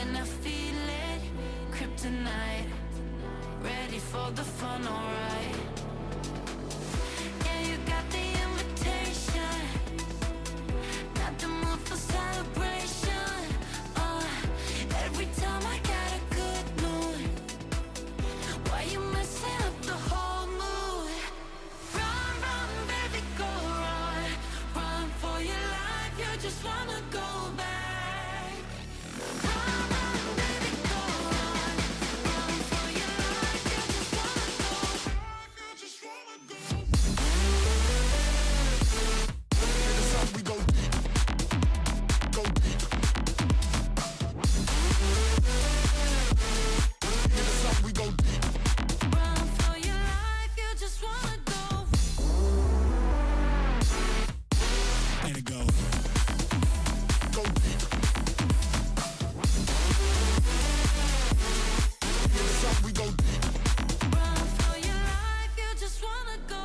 A: when I feel it, kryptonite. Ready for the fun, alright. Yeah, you got the invitation, got the mood for celebration. Every time I got a good mood, why you messing up the whole mood? Run, run, baby, go run. Run for your life, you just wanna go back. Run, run, baby, go run. Run for your life, you just wanna go back. You just wanna go
D: We go deep, go deep. In the sun, we go deep.
A: run for your life, you just wanna go.
D: Let it go. Go deep. In the sun, we go deep.
A: Run for your life, you just wanna go.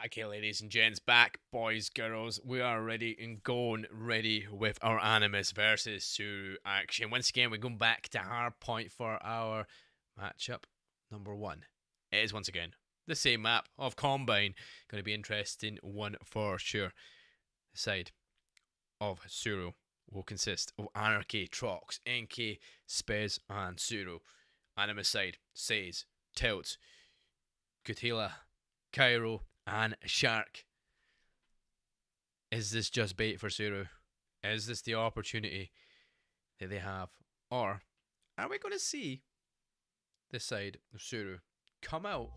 C: Okay, ladies and gents, back, boys, girls. We are ready and going ready with our Animus versus Suru action. Once again, we're going back to Hardpoint for our matchup number 1. It is once again the same map of Combine. Going to be interesting one for sure. The side of Suru will consist of Anarchy, Trox, NK, Spez, and Suru. Animus side, Says, Tilt, Kutila, Cairo, and Shark. Is this just bait for Suru? Is this the opportunity that they have? Or are we going to see this side of Suru come out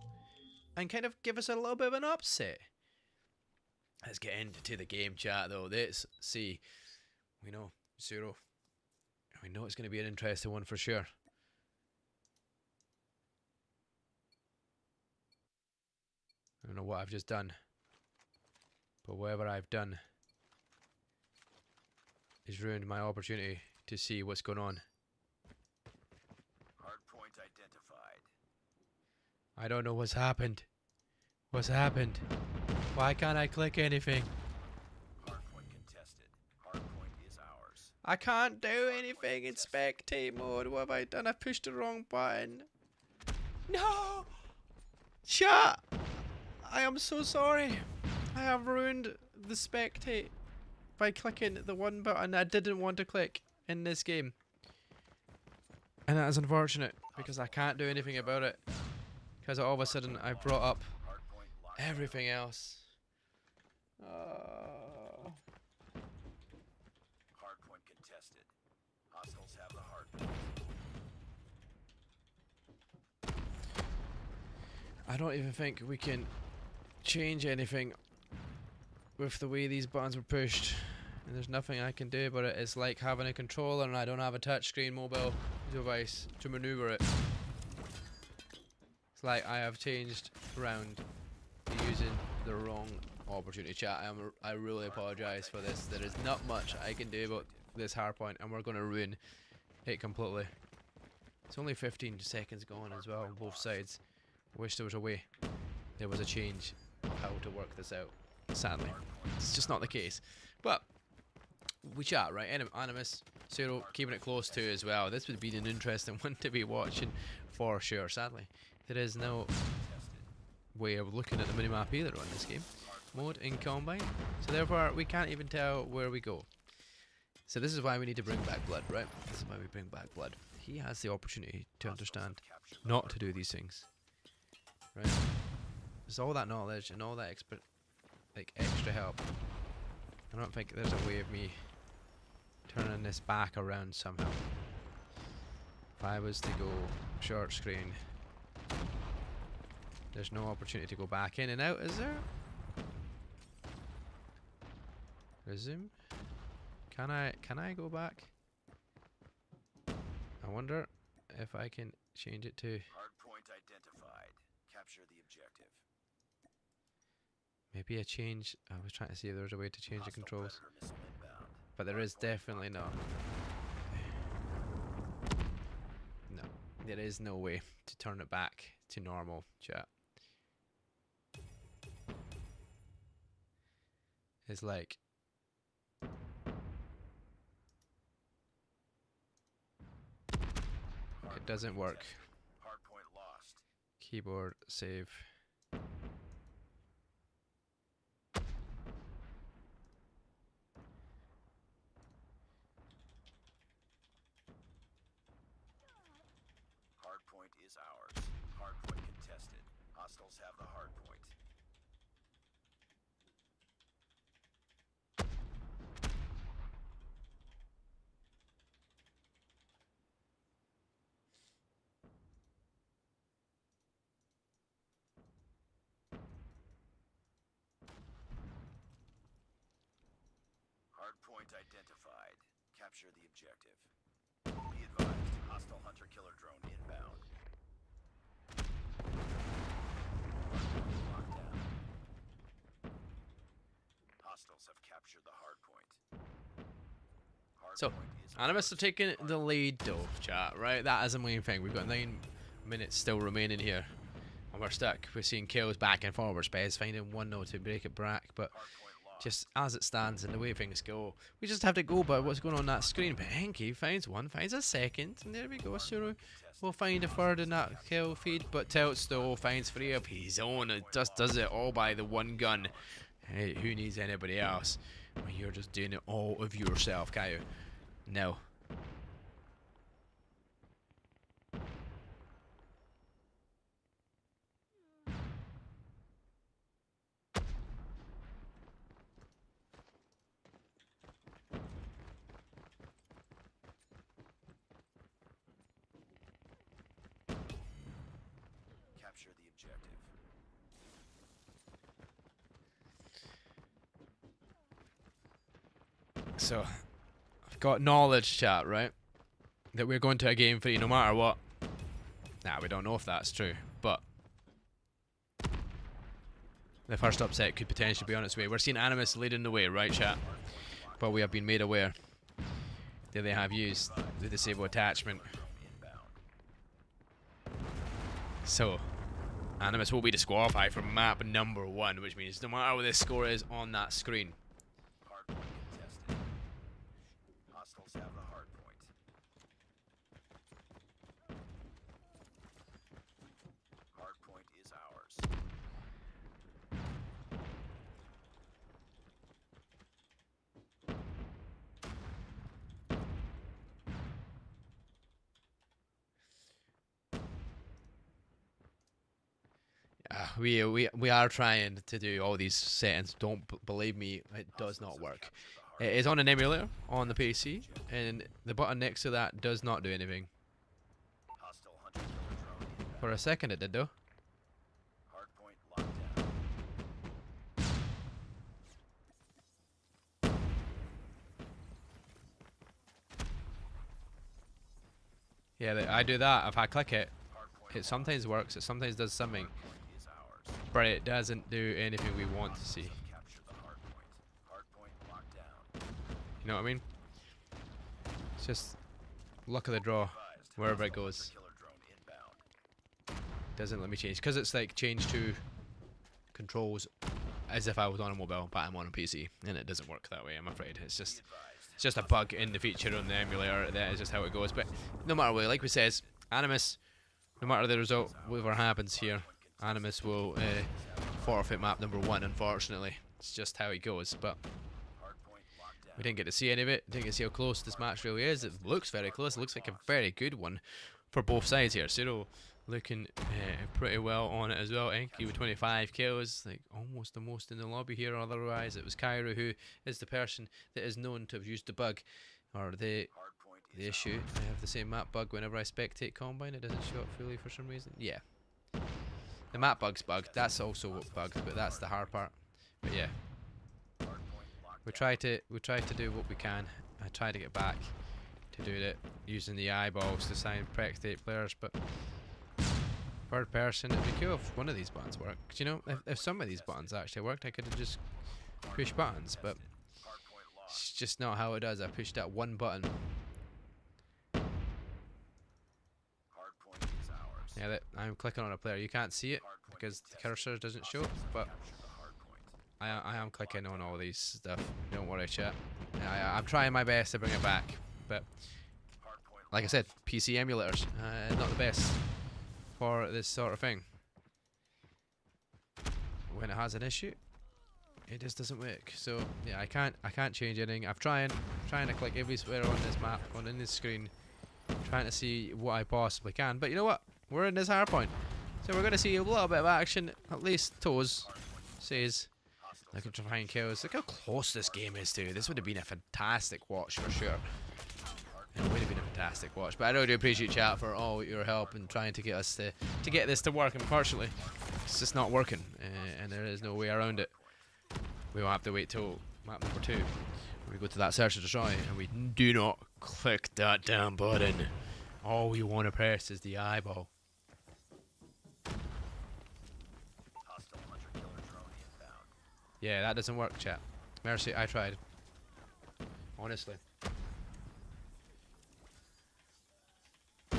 C: and kind of give us a little bit of an upset? Let's get into the game chat though. Let's see. We know Suru. We know it's going to be an interesting one for sure. I don't know what I've just done, but whatever I've done has ruined my opportunity to see what's going on.
D: Hardpoint identified.
C: I don't know what's happened. What's happened? Why can't I click anything?
D: Hardpoint contested. Hardpoint is ours.
C: I can't do anything in spectate mode. What have I done? I pushed the wrong button. No! Chat! I am so sorry. I have ruined the spectate by clicking the one button I didn't want to click in this game. And that is unfortunate because I can't do anything about it. Because all of a sudden I brought up everything else.
D: Hardpoint contested. Hostiles have the hardpoint.
C: I don't even think we can change anything with the way these buttons were pushed, and there's nothing I can do about it. It's like having a controller and I don't have a touchscreen mobile device to maneuver it. It's like I have changed around using the wrong opportunity. Chat, I really apologise for this. There is not much I can do about this hardpoint, and we're going to ruin it completely. It's only 15 seconds gone as well on both sides. I wish there was a way. There was a change of how to work this out. Sadly, it's just not the case. But we chat, right? Animus, Suru, keeping it close to as well. This would be an interesting one to be watching for sure. Sadly, there is no way of looking at the minimap either on this game mode in Combine, so therefore we can't even tell where we go. So this is why we need to bring back Blood, right? This is why we bring back Blood. He has the opportunity to understand not to do these things, right? There's all that knowledge and all that extra help. I don't think there's a way of me turning this back around somehow. If I was to go short screen, there's no opportunity to go back in and out, is there? Resume. Can I go back? I wonder if I can change it to
D: Hardpoint identified. Capture the objective.
C: maybe a change. I was trying to see if there was a way to change the
D: Hostile
C: controls,
D: Predator missile inbound.
C: but there is
D: Hardpoint
C: definitely
D: locked
C: not. No, there is no way to turn it back to normal, chat. It's like it doesn't work.
D: Hardpoint lost.
C: Keyboard save.
D: Hardpoint is ours. Hardpoint contested. Hostiles have the hardpoint. Hardpoint identified. Capture the objective. Be advised, hostile hunter-killer drone inbound. Hardpoint locked down. Hostiles have captured the hardpoint.
C: So,
D: Hardpoint is
C: Animus are
D: ours.
C: taking the lead though, chat, right? That is the main thing. We've got 9 minutes still remaining here. And we're stuck. We're seeing kills back and forward. Spez finding 1-0 to break it back, but
D: Hardpoint lost.
C: just as it stands and the way things go, we just have to go by what's going on that screen. But Henke finds one, finds a second, and there we go. Suru will find a third in that kill feed, but Tilts though finds 3 of his own. It just does it all by the one gun. Hey, who needs anybody else when you're just doing it all of yourself, Caillou? No.
D: Capture the objective.
C: So, I've got knowledge, chat, right? That we're going to a game 3 no matter what. Nah, we don't know if that's true, but the first upset could potentially be on its way. We're seeing Animus leading the way, right, chat? But we have been made aware that they have used the disable attachment. So, Animus will be disqualified from map number 1, which means no matter what the score is on that screen,
D: Hardpoint contested. Hostiles have the hardpoint. Hardpoint is ours.
C: we are trying to do all these settings. Don't believe me, it does not work. It is on an emulator on the PC, and the button next to that does not do anything.
D: Hostile hunter-killer drone inbound.
C: For a second it did though.
D: Hardpoint locked down.
C: Yeah, I do that. If I click it,
D: Hardpoint
C: it sometimes works, it sometimes does something,
D: Hardpoint is ours.
C: but it doesn't do anything we want to see.
D: Hostiles have captured the hardpoint. Hardpoint locked down.
C: You know what I mean? It's just luck of the draw.
D: Advised,
C: Wherever it
D: hostile
C: goes.
D: hunter-killer drone inbound.
C: Doesn't let me change, because it's like change to controls as if I was on a mobile, but I'm on a PC, and it doesn't work that way, I'm afraid. It's
D: Be
C: just
D: advised.
C: a bug in the feature on the emulator. That is just how it goes. But no matter what, like we says, Animus, no matter the result, whatever happens here, Animus will forfeit map number 1. Unfortunately, it's just how it goes. But
D: Hardpoint locked down.
C: we didn't get to see any of it. Didn't get to see how close this match really is. It looks very close. It looks like a very good one for both sides here. Ciro looking pretty well on it as well. Enki with 25 kills, like almost the most in the lobby here. Otherwise, it was Cairo who is the person that is known to have used the bug, or the
D: Hardpoint is
C: issue. I have the same map bug whenever I spectate Combine. It doesn't show up fully for some reason. Yeah, the map bug's bugged. That's also bugged, but that's the hard part. But yeah,
D: Hardpoint locked
C: We try to do what we can. I try to get back to do it using the eyeballs to sign spectate players, but third person, it'd be cool if one of these buttons worked. You know, if some of these buttons actually worked, I could have just pushed buttons, but it's just not how it does. I pushed that one button.
D: Hardpoint is ours.
C: Yeah, that I'm clicking on a player. You can't see it because the cursor doesn't show, but
D: Capture the hardpoint.
C: I am clicking on all these stuff. Don't worry, chat. I'm trying my best to bring it back, but
D: Hardpoint
C: like I said, PC emulators, not the best for this sort of thing. When it has an issue, it just doesn't work. So yeah, I can't change anything. I'm trying to click everywhere on this map, on this screen, trying to see what I possibly can. But you know what? We're in this hard point, so we're gonna see a little bit of action. At least Toes says looking to find kills. Look how close this game is to. This would have been a fantastic watch for sure. It would have been a fantastic watch. But I really do appreciate chat for all your help in trying to get us to get this to work. Unfortunately, it's just not working, and there is no way around it. We will have to wait till map number 2. We go to that search and destroy, and we do not click that damn button. All we want to press is the eyeball.
D: hostile hunter-killer drone inbound.
C: Yeah, that doesn't work, chat. Mercy, I tried. Honestly.
D: Be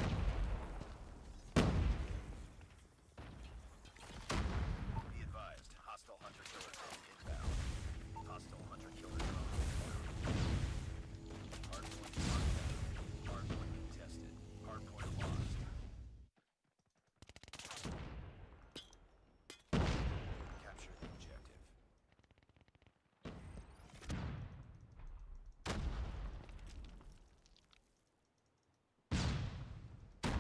D: advised, hostile hunter-killer drone inbound. Hostile hunter-killer drone inbound. Hardpoint locked. Hardpoint contested. Hardpoint lost. Capture the objective.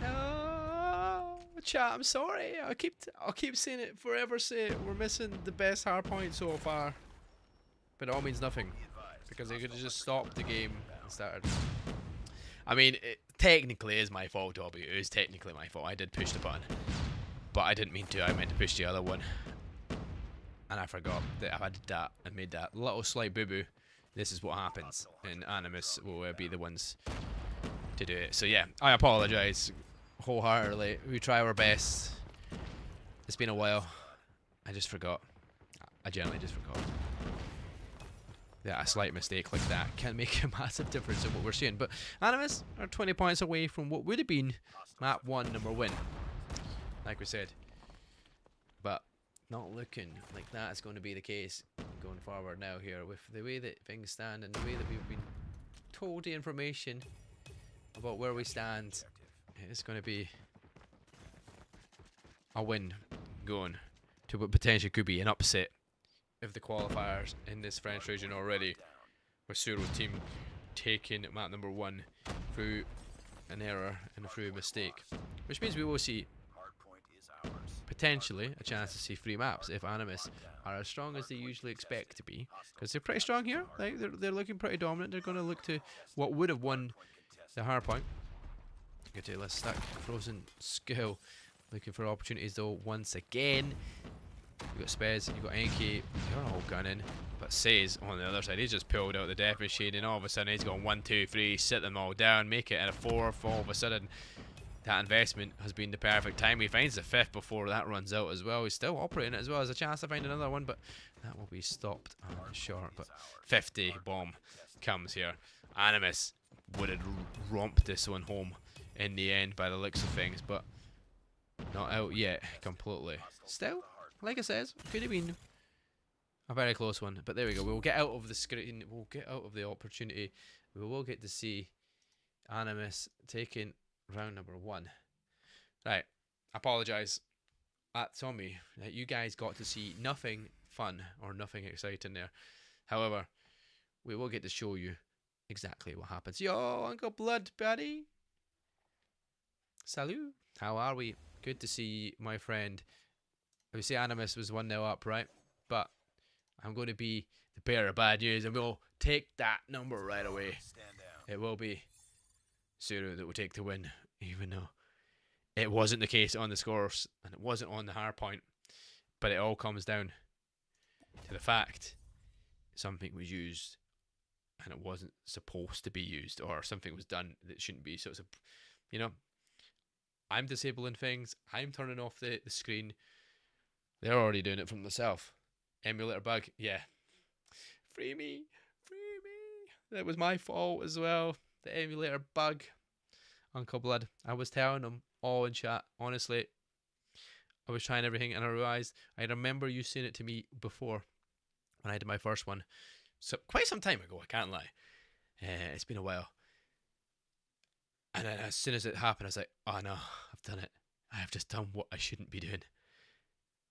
C: No, chat. I'm sorry. I'll keep saying it forever. Say we're missing the best hard point so far, but it all means nothing
D: Be advised.
C: because they could have just stopped the game and started. I mean, it technically is my fault, Dobby. It is technically my fault. I did push the button, but I didn't mean to. I meant to push the other one, and I forgot that if I did that and made that little slight boo boo, this is what happens, and Animus will be the ones to do it. So yeah, I apologise wholeheartedly. We try our best. It's been a while. I just forgot. I generally just forgot. Yeah, a slight mistake like that can make a massive difference in what we're seeing. But Animus are 20 points away from what would have been map 1 number win, like we said. But not looking like that's going to be the case going forward now here with the way that things stand and the way that we've been told the information about where we stand. It's going to be a win going to what potentially could be an upset of the qualifiers in this French region already, with Suro's team taking map number 1 through an error and through a mistake, which means we will see
D: Hardpoint is ours.
C: potentially a chance to see 3 maps if Animus are as strong as they usually expect to be, because they're pretty strong here. Like they're looking pretty dominant. They're going to look to what would have won the hard point. Good to let's stack Frozen Skill, looking for opportunities though once again. You got Spez, you got Enki, you're all gunning, but Says on the other side, he's just pulled out the death machine, and all of a sudden he's gone 1, 2, 3, sit them all down, make it in a 4th. All of a sudden, that investment has been the perfect time. He finds the 5th before that runs out as well. He's still operating it as well as a chance to find another one, but that will be stopped short. But 50 bomb comes here. Animus would have romped this one home in the end by the looks of things, but not out yet completely. Still, like I said, could have been a very close one, but there we go. We'll get out of the screen. We'll get out of the opportunity. We will get to see Animus taking round number 1. Right, apologise. That's on me. That you guys got to see nothing fun or nothing exciting there. However, we will get to show you exactly what happens. Yo, Uncle Blood, buddy. Salut. How are we? Good to see my friend. We say Animus was 1-0 up, right? But I'm going to be the bearer of bad news, and we'll take that number right away.
D: Stand down.
C: It will be Suru that will take the win, even though it wasn't the case on the scores, and it wasn't on the hard point. But it all comes down to the fact something was used and it wasn't supposed to be used, or something was done that shouldn't be. So it's I'm disabling things. I'm turning off the screen. They're already doing it from themselves. Emulator bug, yeah. Free me, free me. That was my fault as well. The emulator bug. Uncle Blood. I was telling them all in chat. Honestly, I was trying everything, and I realized I remember you saying it to me before when I did my first one. So quite some time ago, I can't lie. It's been a while. And then as soon as it happened, I was like, oh no, I've done it. I have just done what I shouldn't be doing.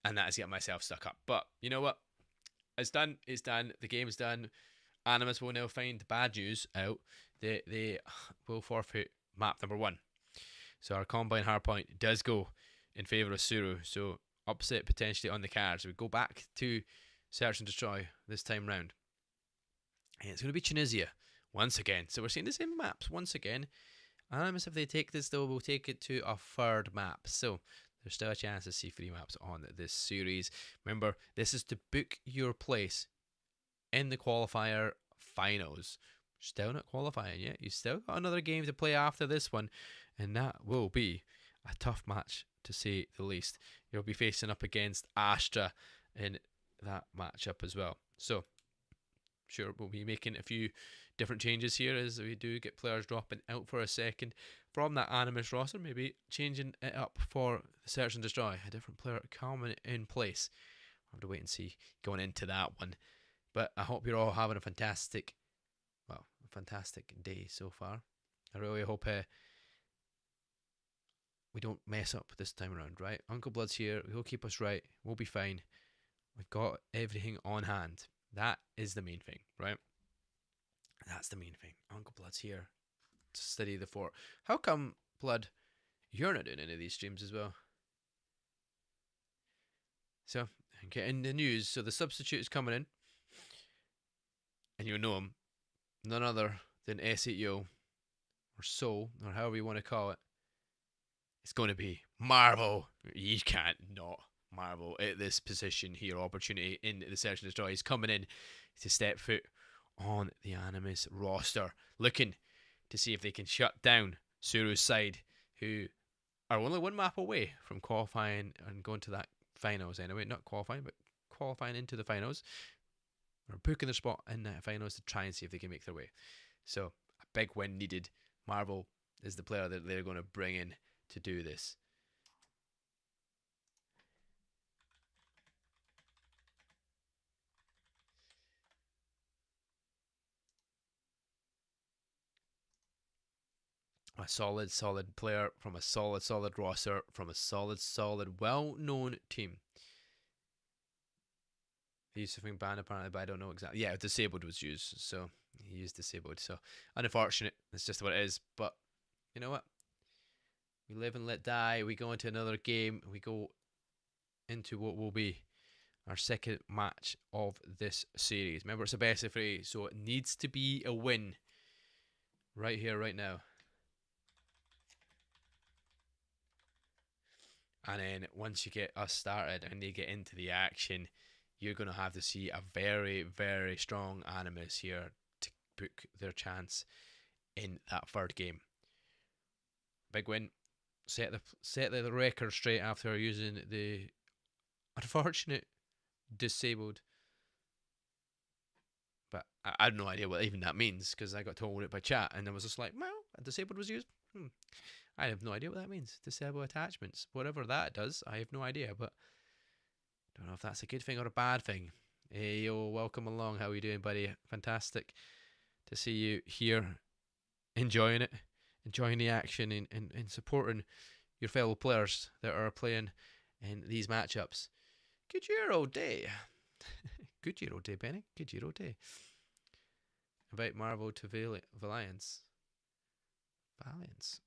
C: And that has got myself stuck up. But you know what? It's done. It's done. The game is done. Animus will now find bad news out. They will forfeit map number 1. So our Combine Hardpoint does go in favour of Suru. So upset potentially on the cards. We go back to Search and Destroy this time round. And it's going to be Tunisia once again. So we're seeing the same maps once again. Animus, if they take this though, will take it to a 3rd map. So there's still a chance to see 3 maps on this series. Remember, this is to book your place in the qualifier finals. Still not qualifying yet. You still got another game to play after this one, and that will be a tough match to say the least. You'll be facing up against Astra in that matchup as well. So, sure, we'll be making a few different changes here as we do get players dropping out for a second from that Animus roster, maybe changing it up for the Search and Destroy, a different player coming in place. I'll have to wait and see going into that one. But I hope you're all having a fantastic day so far. I really hope we don't mess up this time around, right? Uncle Blood's here. He'll keep us right. We'll be fine. We've got everything on hand. That is the main thing, right? That's the main thing. Uncle Blood's here to steady the fort. How come, Blood, you're not doing any of these streams as well? So, getting the news. So the substitute is coming in. And you know him. None other than SEO or Soul, or however you want to call it. It's going to be Marvel. You can't not marvel at this position here. Opportunity in the Search and Destroy. He's coming in to step foot on the Animus roster, looking to see if they can shut down Suru's side, who are only 1 map away from qualifying and going to that finals anyway. Not qualifying, but qualifying into the finals. Or booking their spot in the finals to try and see if they can make their way. So, a big win needed. Marvel is the player that they're going to bring in to do this. A solid player from a solid roster, from a solid, well-known team. He used something banned apparently, but I don't know exactly. Yeah, disabled was used, so he used disabled. So unfortunate. That's just what it is. But you know what? We live and let die. We go into another game. We go into what will be our 2nd match of this series. Remember, it's a best of 3, so it needs to be a win right here, right now. And then once you get us started and they get into the action, you're going to have to see a very, very strong Animus here to book their chance in that 3rd game. Big win. Set the record straight after using the unfortunate disabled. But I had no idea what even that means, because I got told it by chat and I was just like, well, a disabled was used. I have no idea what that means. Disable attachments. Whatever that does, I have no idea, but don't know if that's a good thing or a bad thing. Hey, yo, welcome along. How are you doing, buddy? Fantastic to see you here, enjoying it, enjoying the action and supporting your fellow players that are playing in these matchups. Good year all day. Good year all day, Benny. Good year all day. Invite Marvel to Valiance. Valiance.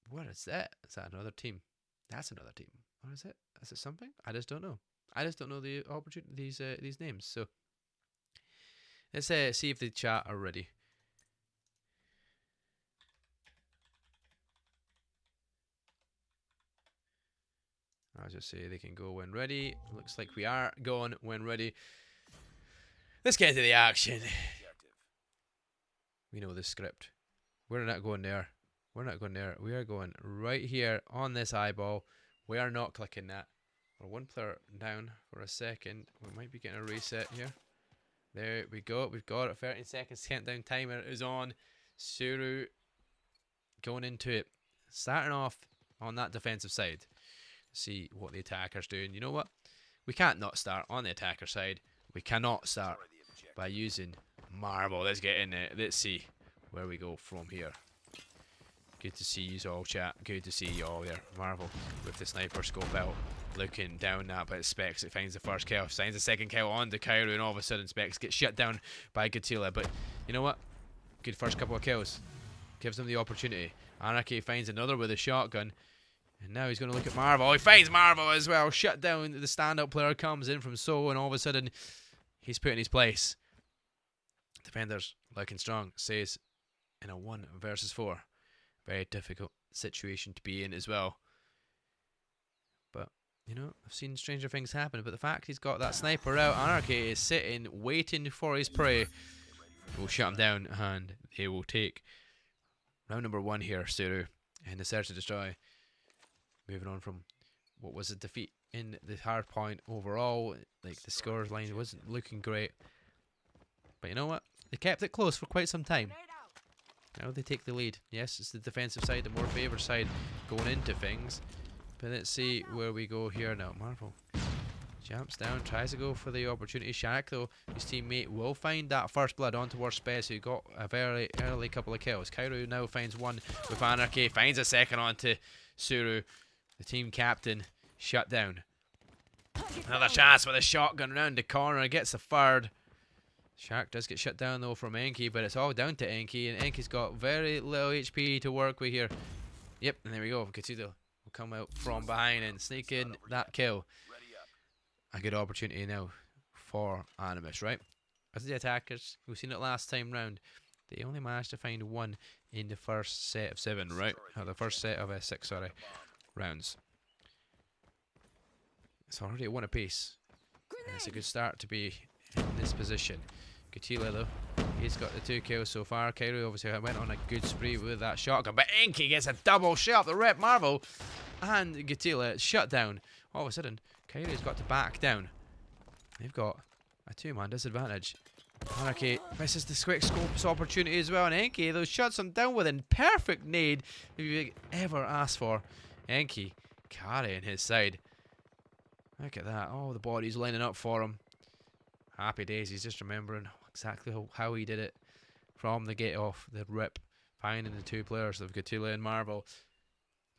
C: What is that? Is that another team? That's another team. What is it? Is it something? I just don't know. I just don't know the opportunity these names. So let's see if the chat are ready. I'll just say they can go when ready. Looks like we are going when ready. Let's get into the action.
D: Objective.
C: We know the script. We're not going there. We're not going there. We are going right here on this eyeball. We are not clicking that. We're one player down for a second. We might be getting a reset here. There we go. We've got it. 13 seconds. Countdown timer is on. Suru going into it. Starting off on that defensive side. See what the attacker's doing. You know what? We can't not start on the attacker side. We cannot start
D: Destroy the objective.
C: by using Marble. Let's get in it. Let's see where we go from here. Good to see you all, chat. Good to see you all there. Marvel with the sniper scope out, looking down that, but Specs, it finds the first kill, finds the second kill on the Cairo, and all of a sudden Specs gets shut down by Gatila. But you know what? Good first couple of kills. Gives him the opportunity. Anarchy finds another with a shotgun. And now he's going to look at Marvel. He finds Marvel as well. Shut down. The standout player comes in from So, and all of a sudden he's put in his place. Defenders looking strong. Says in a 1 versus 4. Very difficult situation to be in as well. But, you know, I've seen stranger things happen. But the fact he's got that sniper out, Anarchy is sitting, waiting for his prey. Will shut him down, and they will take round number 1 here, Suru, in the search and destroy. Moving on from what was a defeat in the hard point overall. Like, the scores line wasn't looking great. But you know what? They kept it close for quite some time. Now they take the lead. Yes, it's the defensive side, the more favoured side going into things. But let's see where we go here now. Marvel jumps down, tries to go for the opportunity. Shaq, though, his teammate will find that first blood on towards Spez, who got a very early couple of kills. Kairo now finds one with Anarchy, finds a second onto Suru. The team captain shut down. Another chance with a shotgun round the corner, gets the third. Shark does get shut down though from Enki, but it's all down to Enki, and Enki's got very little HP to work with here. Yep, and there we go. Katsudo will come out from behind and sneak in that kill.
D: Ready up.
C: A good opportunity now for Animus, right? As the attackers, we've seen it last time round, they only managed to find 1 in the first set of 7, right? The first set of 6, sorry, rounds. It's already a 1 apiece. And it's a good start to be in this position. Kutila, though, he's got the 2 kills so far. Kairo obviously went on a good spree with that shotgun, but Enki gets a double shot. The rep Marvel and Gatila shut down. All of a sudden, Kairo's got to back down. They've got a 2-man disadvantage. Anarchy misses the quick scopes opportunity as well, and Enki, though, shuts him down with a perfect nade if you ever asked for. Enki carrying his side. Look at that. Oh, the body's lining up for him. Happy days. He's just remembering exactly how he did it from the get off, the rip, finding the 2 players of Gatula and Marvel.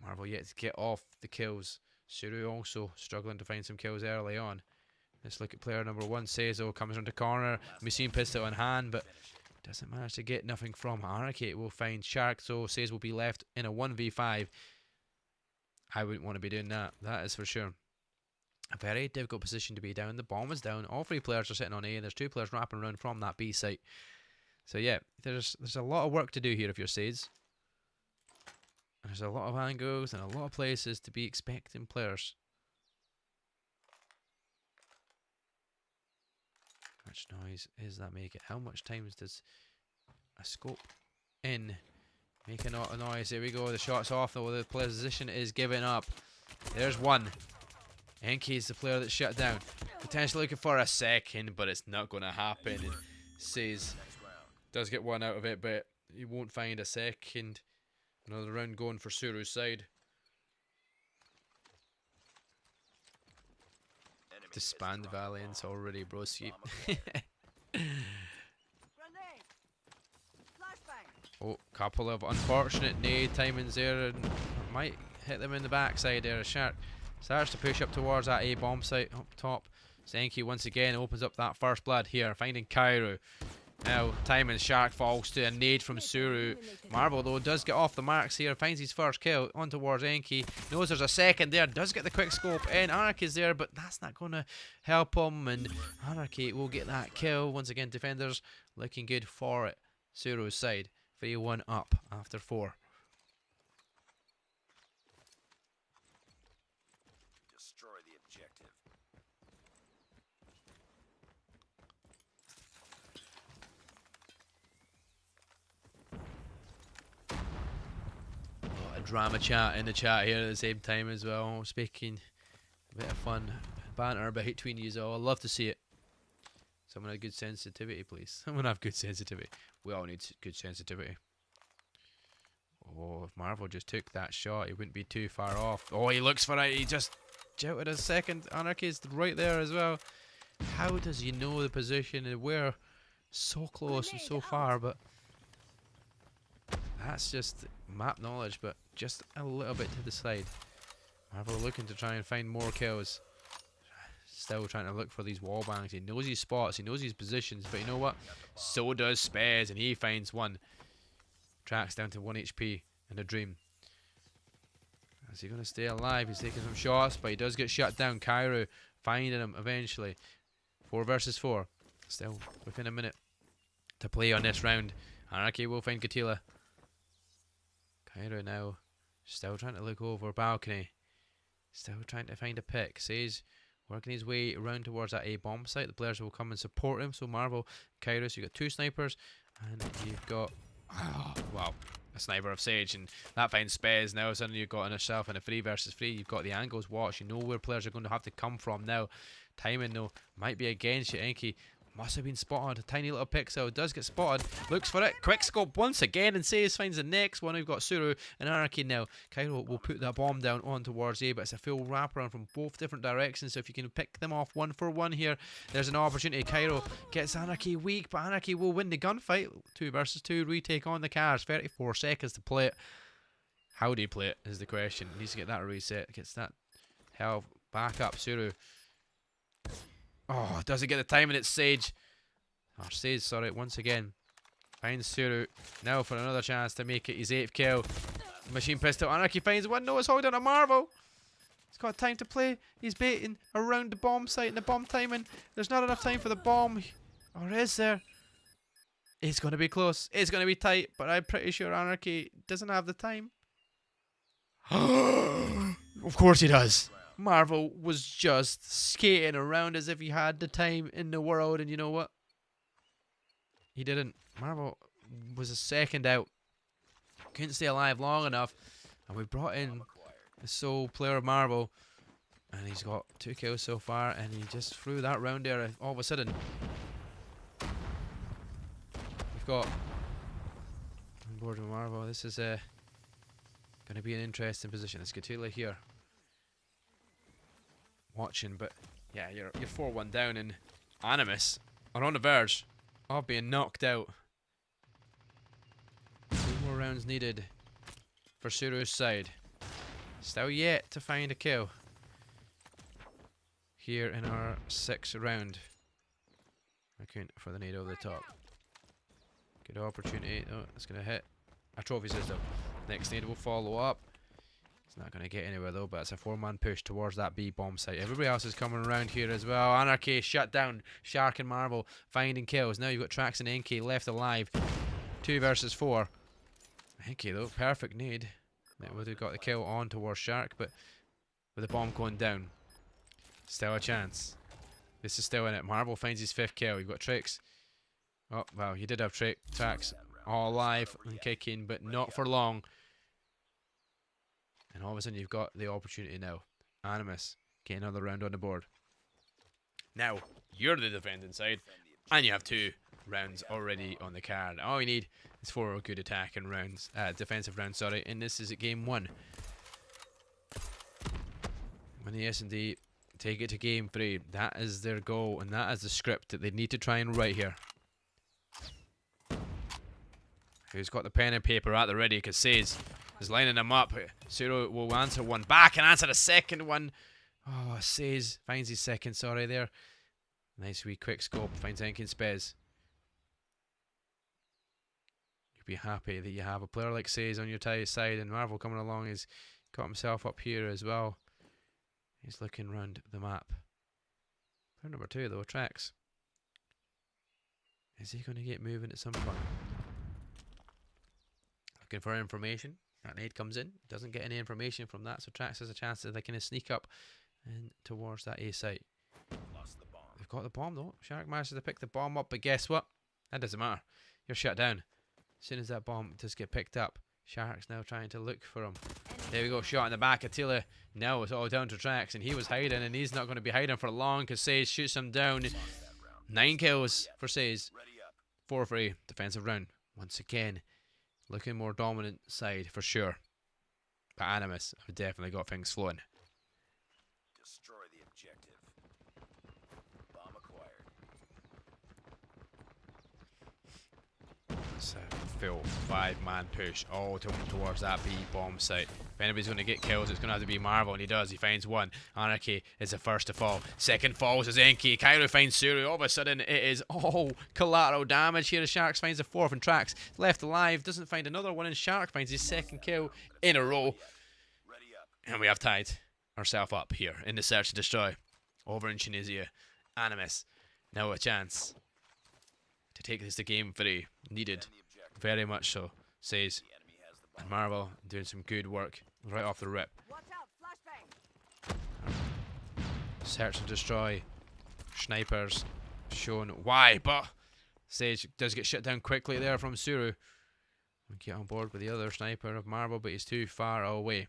C: Marvel yet to get off the kills. Suru also struggling to find some kills early on. Let's look at player number 1. Seizo comes around the corner. Machine pistol in hand, but doesn't manage to get nothing from Anarchy. Will find Shark, so Seizo will be left in a 1v5. I wouldn't want to be doing that. That is for sure. A very difficult position to be down. The bomb is down. All 3 players are sitting on A, and there's 2 players wrapping around from that B site. So yeah, there's a lot of work to do here if you're Sades. There's a lot of angles and a lot of places to be expecting players. How much noise is that making? How much times does a scope in make a noise? There we go. The shot's off, though. The position is giving up. There's one. Enki is the player that's shut down. Potentially looking for a second, but it's not going to happen. And Says does get one out of it, but he won't find a second. Another round going for Suru's side. Disband Valiance already, broski. Oh, couple of unfortunate nade timings there, and might hit them in the backside there. A Shark starts to push up towards that A bomb site up top. Zenki once again opens up that first blood here, finding Kairo. Now, timing Shark falls to a nade from Suru. Marble, though, does get off the marks here, finds his first kill on towards Enki. Knows there's a second there, does get the quick scope in. Anarchy's there, but that's not going to help him, and Anarchy will get that kill. Once again, defenders looking good for it. Suru's side, 3-1 up after 4.
D: Destroy the objective.
C: of drama chat in the chat here at the same time as well. Speaking a bit of fun banter between you all. I love to see it. Someone have good sensitivity, please. Someone have good sensitivity. We all need good sensitivity. Oh, if Marvel just took that shot, he wouldn't be too far off. Oh, he looks for it. He just jolted a second. Anarchy's right there as well. How does he know the position and where? So close and so far, but that's just map knowledge, but just a little bit to the side. Marvel looking to try and find more kills. Still trying to look for these wall bangs. He knows his spots, he knows his positions, but you know what? So does Spez, and he finds one. Tracks down to 1 HP in a dream. Is he going to stay alive? He's taking some shots, but he does get shut down. Cairo finding him eventually. 4 versus 4. Still within a minute to play on this round. Anarchy will find Katila. Cairo now still trying to look over balcony. Still trying to find a pick. Says working his way around towards that A bomb site. The players will come and support him. So Marvel, Cairo, so you've got 2 snipers. And you've got, oh, wow, a sniper of Sage. And that finds Spez. Now suddenly you've got yourself in a 3 versus 3. You've got the angles watch. You know where players are going to have to come from now. Timing though might be against you. Enki must have been spotted. A tiny little pixel does get spotted. Looks for it. Quick scope once again and says finds the next one. We've got Suru and Anarchy now. Cairo will put that bomb down on towards A, but it's a full wraparound from both different directions. So if you can pick them off 1 for 1 here, there's an opportunity. Cairo gets Anarchy weak, but Anarchy will win the gunfight. 2 versus 2 retake on the cars. 34 seconds to play it. How do you play it is the question. Needs to get that reset. Gets that health back up. Suru. Oh, doesn't get the time, and it's Sage. Oh, Sage, sorry, once again. Finds Suru. Now for another chance to make it his 8th kill. Machine pistol. Anarchy finds one. No, it's holding on a Marvel. He's got time to play. He's baiting around the bomb site and the bomb timing. There's not enough time for the bomb. Or is there? It's going to be close. It's going to be tight, but I'm pretty sure Anarchy doesn't have the time. Of course he does. Marvel was just skating around as if he had the time in the world, and you know what? He didn't. Marvel was a second out. Couldn't stay alive long enough, and we brought in the sole player of Marvel, and he's got 2 kills so far, and he just threw that round there. All of a sudden, we've got on board with Marvel. This is going to be an interesting position. It's Katila here. Watching, but yeah, you're 4-1 down, and Animus are on the verge of being knocked out. 2 more rounds needed for Suru's side. Still yet to find a kill here in our 6th round. Looking for the nade over the top. Good opportunity. Oh, it's gonna hit a trophy system. Next nade will follow up. It's not going to get anywhere though, but it's a 4-man push towards that B bomb site. Everybody else is coming around here as well. Anarchy shut down. Shark and Marvel finding kills. Now you've got Trax and Enki left alive. 2 versus 4. Enki though, perfect nade. That would have got the kill on towards Shark, but with the bomb going down, still a chance. This is still in it. Marvel finds his 5th kill. You've got Trix. Oh, well, you did have Trax all alive and kicking, but not for long. And all of a sudden you've got the opportunity now. Animus, get another round on the board. Now, you're the defending side, and you have 2 rounds already on the card. All you need is 4 good attacking rounds, defensive rounds, sorry, and this is at game 1. When the S&D take it to game 3, that is their goal, and that is the script that they need to try and write here. Who's got the pen and paper at the ready, because Says is lining them up. Suru will answer one back and answer the second one. Oh, Says finds his 2nd, sorry there. Nice wee quick scope, finds Enki and Spez. You'll be happy that you have a player like Says on your side, and Marvel coming along. He's got himself up here as well. He's looking around the map. Player number 2 though, Trax. Is he going to get moving at some point? Looking for information. That nade comes in, doesn't get any information from that, so Trax has a chance that they can sneak up and towards that A site. They've got the bomb though. Shark manages to pick the bomb up, but guess what? That doesn't matter. You're shut down. As soon as that bomb does get picked up, Shark's now trying to look for him. There we go, shot in the back. Attila, now it's all down to Trax, and he was hiding, and he's not going to be hiding for long because Says shoots him down. 9 kills for Says. 4-3 defensive round. Once again, looking more dominant side for sure. But Animus have definitely got things flowing.
D: Destroy the objective. Bomb acquired.
C: It's a full 5-man push all towards that B bomb site. If anybody's going to get kills, it's going to have to be Marvel, and he does. He finds one. Anarchy is the first to fall. Second falls is Enki. Cairo finds Suru. All of a sudden, it is all collateral damage here. Sharks finds the 4th, and Trax left alive. Doesn't find another one, and Shark finds his 2nd kill in a row. And we have tied ourselves up here in the search and destroy over in Tunisia. Animus now a chance to take this to game 3. Needed very much so, Says. And Marvel doing some good work right off the rip. Search and destroy. Snipers shown why, but Sage does get shut down quickly there from Suru. We get on board with the other sniper of Marvel, but he's too far away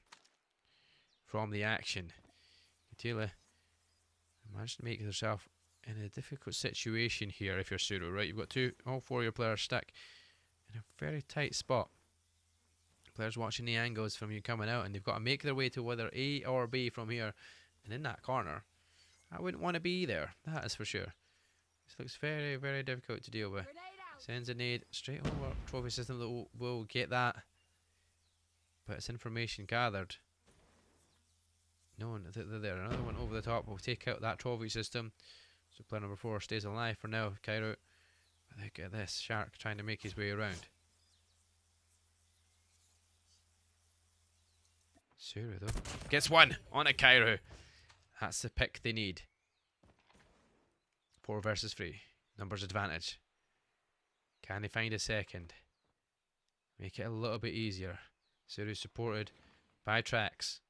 C: from the action. Katila managed to make yourself in a difficult situation here if you're Suru, right? You've got all 4 of your players stuck in a very tight spot. Players watching the angles from you coming out, and they've got to make their way to whether A or B from here. And in that corner, I wouldn't want to be there, that is for sure. This looks very, very difficult to deal with. Sends a nade straight over. Trophy system that will get that, but it's information gathered. No one, they're there. Another one over the top will take out that trophy system. So player number 4 stays alive for now. Cairo. Look at this. Shark trying to make his way around. Suru though. Gets one on a Cairo. That's the pick they need. 4 versus 3. Numbers advantage. Can they find a second? Make it a little bit easier. Suru supported by Trax.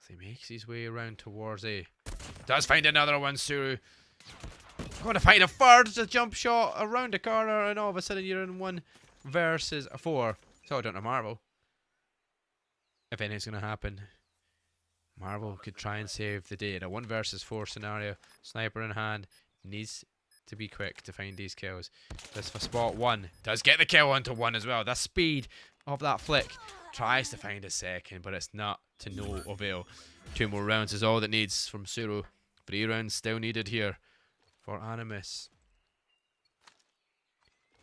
C: He makes his way around towards A. Does find another one, Suru. Going to find a third. It's a jump shot around the corner, and all of a sudden you're in 1 versus 4. It's all down to Marvel. If anything's going to happen, Marvel could try and save the day in a 1 versus 4 scenario. Sniper in hand. Needs to be quick to find these kills. This for spot 1. Does get the kill onto 1 as well. The speed of that flick. Tries to find a second, but it's not to no avail. 2 more rounds is all that needs from Suru. 3 rounds still needed here for Animus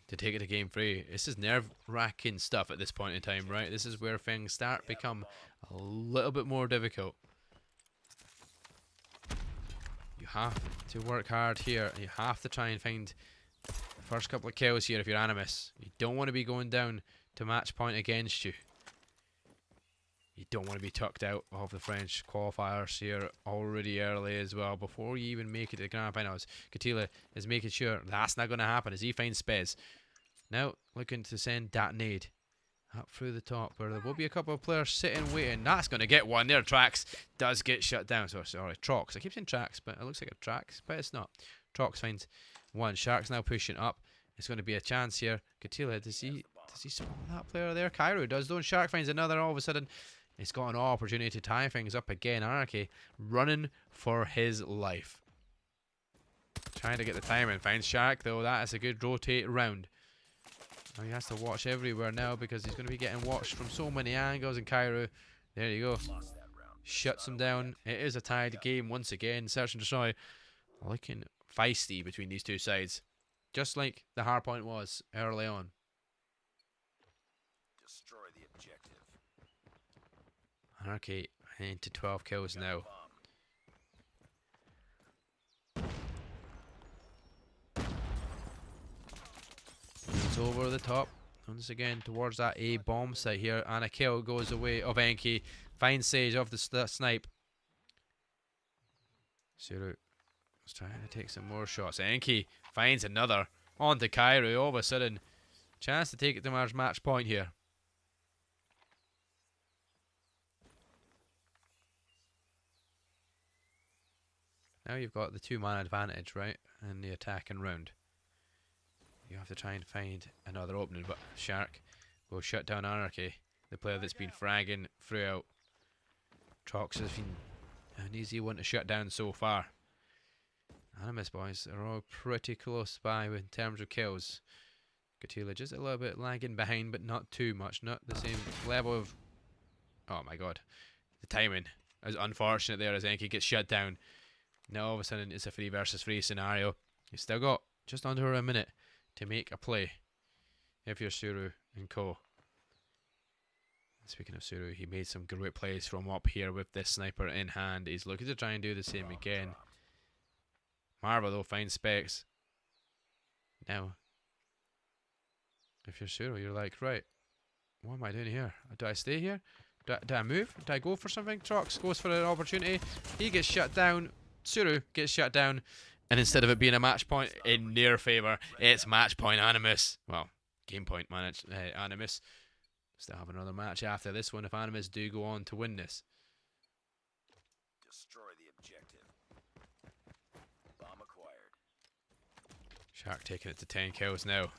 C: to take it to game 3. This is nerve-wracking stuff at this point in time, right? This is where things start to become a little bit more difficult. You have to work hard here. You have to try and find the first couple of kills here if you're Animus. You don't want to be going down to match point against you. You don't want to be tucked out of the French qualifiers here already early as well before you even make it to the grand finals. Katila is making sure that's not going to happen as he finds Spez. Now looking to send that nade up through the top where there will be a couple of players sitting waiting. That's going to get one there. Trax does get shut down. So sorry, Trox. I keep saying Trax, but it looks like a Trax, but it's not. Trox finds one. Shark's now pushing up. It's going to be a chance here. Katila, does he spot that player there? Cairo does though. Shark finds another. All of a sudden, he's got an opportunity to tie things up again. Anarchy running for his life. Trying to get the time in. Finds Shark though. That is a good rotate round. Now he has to watch everywhere now because he's going to be getting watched from so many angles. And Cairo, there you go. Shuts him down. It is a tied game once again. Search and destroy. Looking feisty between these 2 sides. Just like the hardpoint was early on.
D: Destroy the objective.
C: Anarchy into 12 kills now. He's over the top once again towards that A bomb site here, and a kill goes away of Enki. Finds Sage off the snipe. Suru is trying to take some more shots. Enki finds another onto Cairo. All of a sudden, chance to take it to Mars match point here. Now you've got the 2-man advantage, right? In the attacking round. You have to try and find another opening, but Shark will shut down Anarchy. the player that's been fragging throughout. Trox has been an easy one to shut down so far. Animus boys are all pretty close by in terms of kills. Gatila just a little bit lagging behind, but not too much. Not the same level of... Oh my god. The timing is unfortunate there as Enki gets shut down. Now all of a sudden it's a 3 versus 3 scenario. You've still got just under a minute to make a play if you're Suru and co. Speaking of Suru, he made some great plays from up here with this sniper in hand. He's looking to try and do the same again. Marva though finds Specs. Now, if you're Suru, you're like, right, what am I doing here? Do I stay here? Do I move? Do I go for something? Trox goes for an opportunity. He gets shut down. Suru gets shut down. And instead of it being a match point in their favour, it's match point Animus. Well, game point Animus. Still have another match after this one if Animus do go on to win this.
D: Destroy the objective. Bomb acquired.
C: Shark taking it to 10 kills now.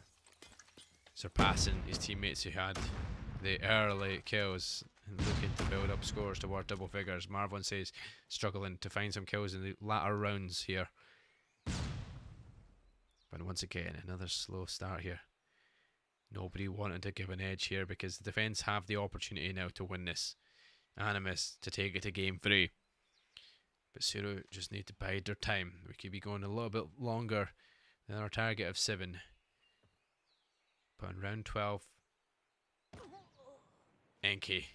C: Surpassing his teammates who had the early kills and looking to build up scores toward double figures. Marvin says struggling to find some kills in the latter rounds here. But once again, another slow start here. Nobody wanted to give an edge here because the defence have the opportunity now to win this. Animus to take it to game 3. But Suru just need to bide their time. We could be going a little bit longer than our target of 7. But in round 12, Enki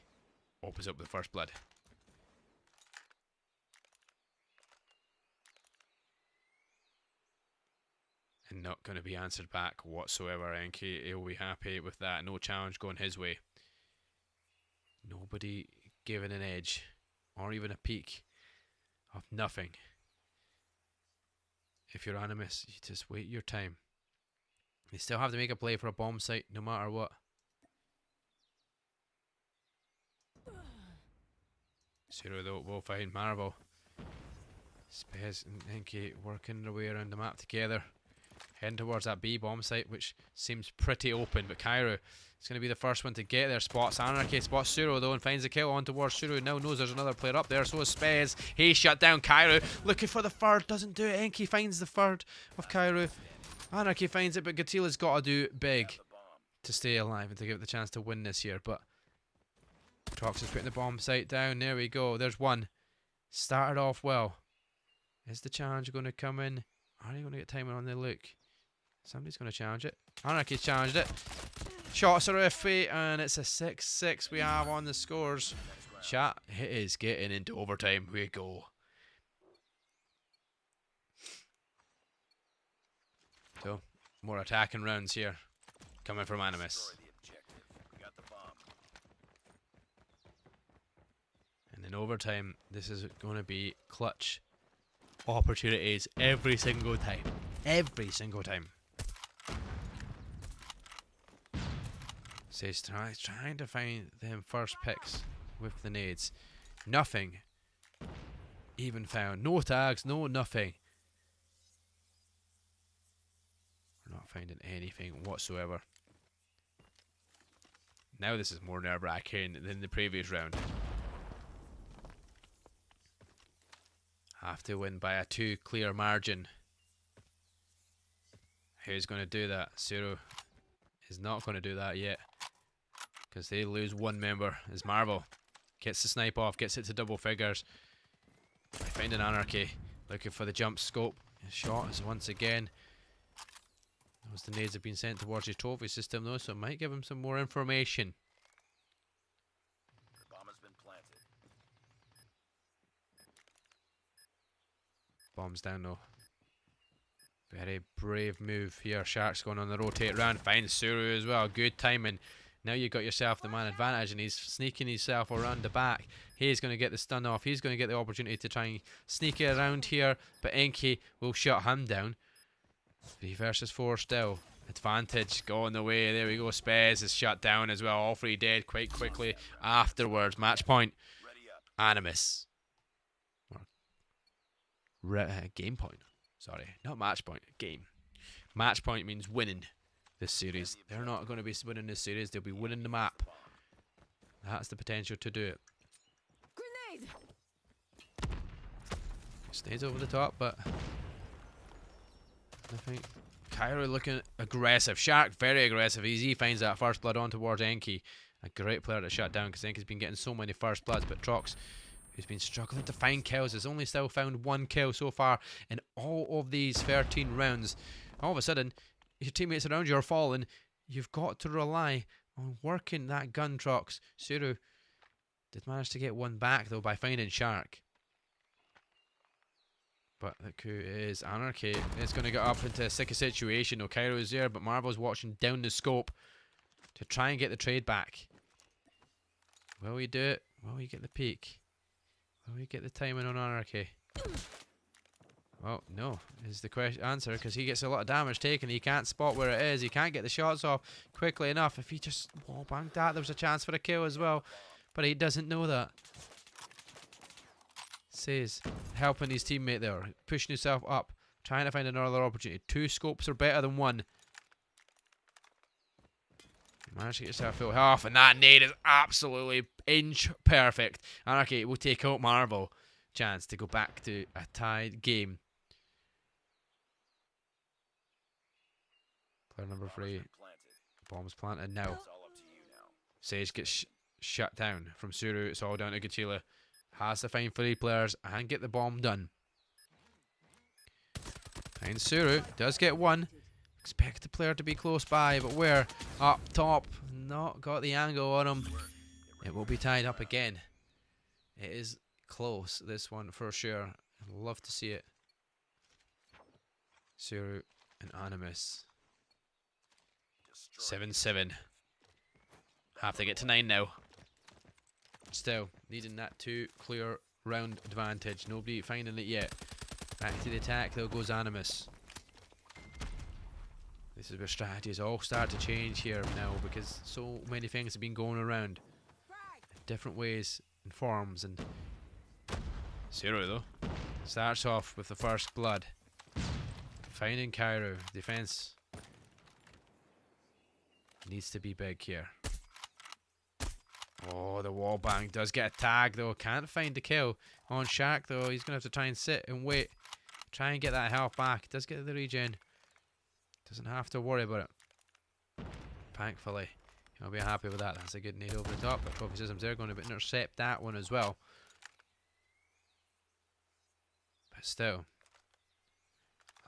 C: opens up with first blood. And not going to be answered back whatsoever. Enki, he'll be happy with that. No challenge going his way. Nobody given an edge or even a peek of nothing. If you're Animus, you just wait your time. You still have to make a play for a bomb site no matter what. Suru though will find Marvel. Spez and Enki working their way around the map together. Heading towards that B bomb site, which seems pretty open. But Cairo is going to be the first one to get there. Spots Anarchy, spots Suru though, and finds the kill on towards Suru. Now knows there's another player up there, so is Spez. He shut down Cairo, looking for the third, doesn't do it. Enki finds the third of Cairo. Anarchy finds it, but Gatila's got to do big to stay alive and to give it the chance to win this year. But Trox is putting the bomb site down. There we go. There's one. Started off well. Is the challenge going to come in? Are they going to get timing on the look? Somebody's going to challenge it. Anarchy's challenged it. Shots are iffy, and it's a 6-6 we have on the scores. Chat, it is getting into overtime. We go. So, more attacking rounds here. Coming from Animus.
D: Destroy the objective. We got the bomb.
C: And in overtime, this is going to be clutch opportunities every single time. Every single time. Says trying to find them first picks with the nades. Nothing even found. No tags, no nothing. We're not finding anything whatsoever. Now this is more nerve-wracking than the previous round. Have to win by a 2 clear margin. Who's going to do that? Suru is not going to do that yet. Because they lose one member. As Marvel gets the snipe off, gets it to double figures. Finding Anarchy. Looking for the jump scope. His shot is once again. Those the nades have been sent towards his trophy system though, so it might give him some more information.
D: The bomb has been planted.
C: Bombs down though. Very brave move here. Shark's going on the rotate round. Finds Suru as well. Good timing. Now you got yourself the man advantage, and he's sneaking himself around the back. He's going to get the stun off. He's going to get the opportunity to try and sneak it around here, but Enki will shut him down. 3 versus 4 still. Advantage going the way. There we go. Spez is shut down as well. All 3 dead quite quickly afterwards. Match point.
D: Ready up.
C: Animus. Game point. Sorry, not match point. Game. Match point means winning this series. They're not going to be winning this series. They'll be winning the map. That's the potential to do it.
A: Grenade!
C: Stays over the top, but I think Cairo looking aggressive. Shark very aggressive. He finds that first blood on towards Enki. A great player to shut down because Enki's been getting so many first bloods, but Trox, who's been struggling to find kills, has only still found 1 kill so far in all of these 13 rounds. All of a sudden, your teammates around you are falling. You've got to rely on working that gun, Trox. Suru did manage to get 1 back though by finding Shark. But the coup is Anarchy. It's going to get up into a sticky situation. No, Cairo is there, but Marvel's watching down the scope to try and get the trade back. Will we do it? Will we get the peak? Will we get the timing on Anarchy? Well, no, is the answer, because he gets a lot of damage taken. He can't spot where it is. He can't get the shots off quickly enough. If he just wall banged that, there was a chance for a kill as well. But he doesn't know that. Says helping his teammate there, pushing himself up, trying to find another opportunity. 2 scopes are better than 1. You manage to get yourself full health, and that nade is absolutely inch perfect. Anarchy will take out Marvel. Chance to go back to a tied game. Player number 3. Bomb's planted now. Sage gets shut down from Suru. It's all down to Gachila. Has to find 3 players and get the bomb done. Finds Suru. Does get 1. Expect the player to be close by, but where? Up top. Not got the angle on him. It will be tied up again. It is close, this one, for sure. I'd love to see it. Suru and Animus. 7-7. Have to get to 9 now. Still, needing that 2 clear round advantage. Nobody finding it yet. Back to the attack, though, goes Animus. This is where strategies all start to change here now, because so many things have been going around. Different ways and forms, and Zero, though, starts off with the first blood. Finding Cairo. Defense needs to be big here. Oh, the wall bang does get a tag though. Can't find the kill on Shark though. He's going to have to try and sit and wait. Try and get that health back. Does get the regen. Doesn't have to worry about it. Thankfully. I'll be happy with that. That's a good nade over the top. But Trophy Systems they're going to intercept that one as well. But still.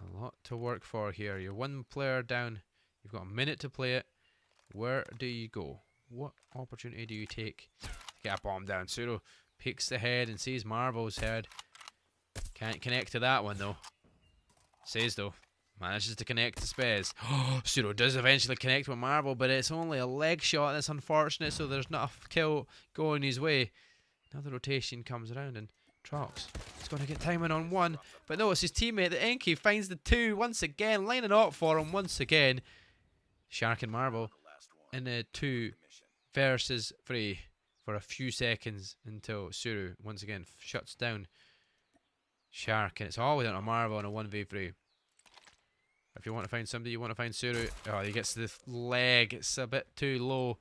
C: A lot to work for here. You're 1 player down. You've got a minute to play it. Where do you go? What opportunity do you take? Get a bomb down. Suro peeks the head and sees Marvel's head. Can't connect to that one though. Says though. Manages to connect to Spez. Oh, Suro does eventually connect with Marvel, but it's only a leg shot. That's unfortunate, so there's not a kill going his way. Another rotation comes around and Trox is going to get timing on 1. But no, it's his teammate, the Enki, finds the 2 once again. Lining up for him once again. Shark and Marvel in a 2 versus 3 for a few seconds until Suru once again shuts down Shark. And it's all down to Marvel in a 1v3. If you want to find somebody, you want to find Suru. Oh, he gets the leg. It's a bit too low.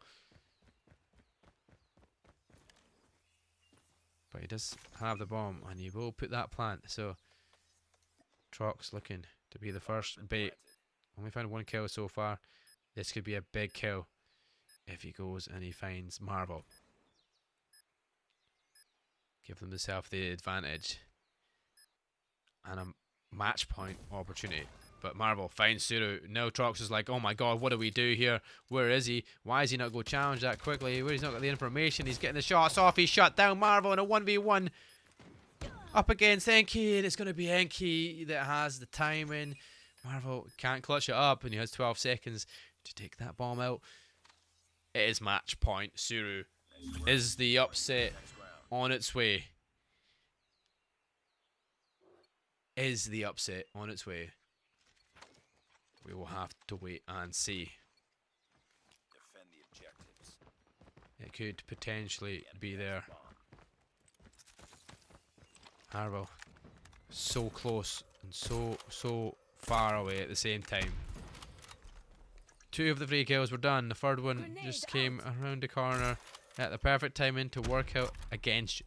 C: But he does have the bomb, and he will put that plant. So, Trox looking to be the first bait. Only found 1 kill so far. This could be a big kill if he goes and he finds Marvel. Give themselves the advantage. And a match point opportunity. But Marvel finds Suru. Now Trox is like, oh my god, what do we do here? Where is he? Why is he not go challenge that quickly? Where he's not got the information. He's getting the shots off. He's shut down Marvel in a 1v1. Up against Enki. And it's going to be Enki that has the timing. Marvel can't clutch it up. And he has 12 seconds to take that bomb out. It is match point. Suru is the upset on its way. Is the upset on its way. We will have to wait and see.
D: Defend the objectives.
C: It could potentially be there. Marvel, so close and so far away at the same time. 2 of the 3 kills were done. The third one just came around the corner. at the perfect timing to work out against you.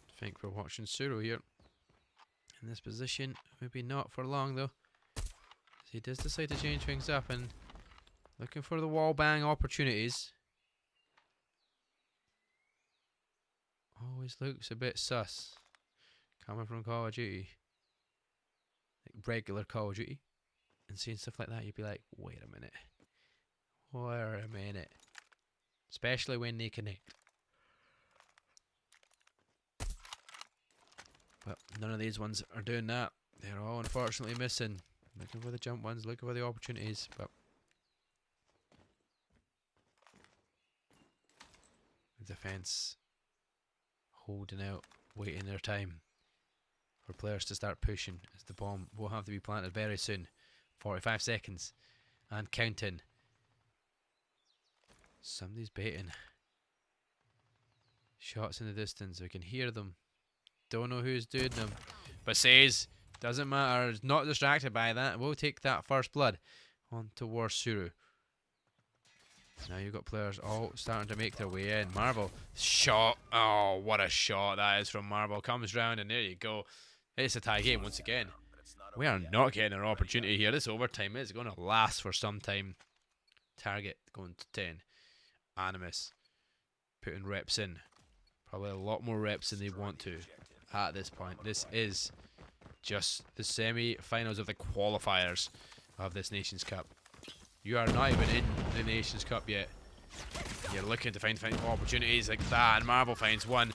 C: I think we're watching Suro here in this position. Maybe not for long though. He does decide to change things up and looking for the wall bang opportunities. Always looks a bit sus. Coming from Call of Duty. Like regular Call of Duty. And seeing stuff like that, you'd be like, wait a minute. Wait a minute. Especially when they connect. But none of these ones are doing that. They're all unfortunately missing. Looking for the jump ones, looking for the opportunities, but the defense holding out, waiting their time for players to start pushing as the bomb will have to be planted very soon. 45 seconds and counting. Somebody's baiting. Shots in the distance, we can hear them. Don't know who's doing them, but says doesn't matter, is not distracted by that. We'll take that first blood on towards Suru. Now you've got players all starting to make their way in. Marvel shot. Oh, what a shot that is from Marvel. Comes round and there you go. It's a tie game once again. We are not getting an opportunity here. This overtime is going to last for some time. Target going to 10. Animus putting reps in. Probably a lot more reps than they want to at this point. This is just the semi-finals of the qualifiers of this Nations Cup. You are not even in the Nations Cup yet. You're looking to find opportunities like that, and Marvel finds one.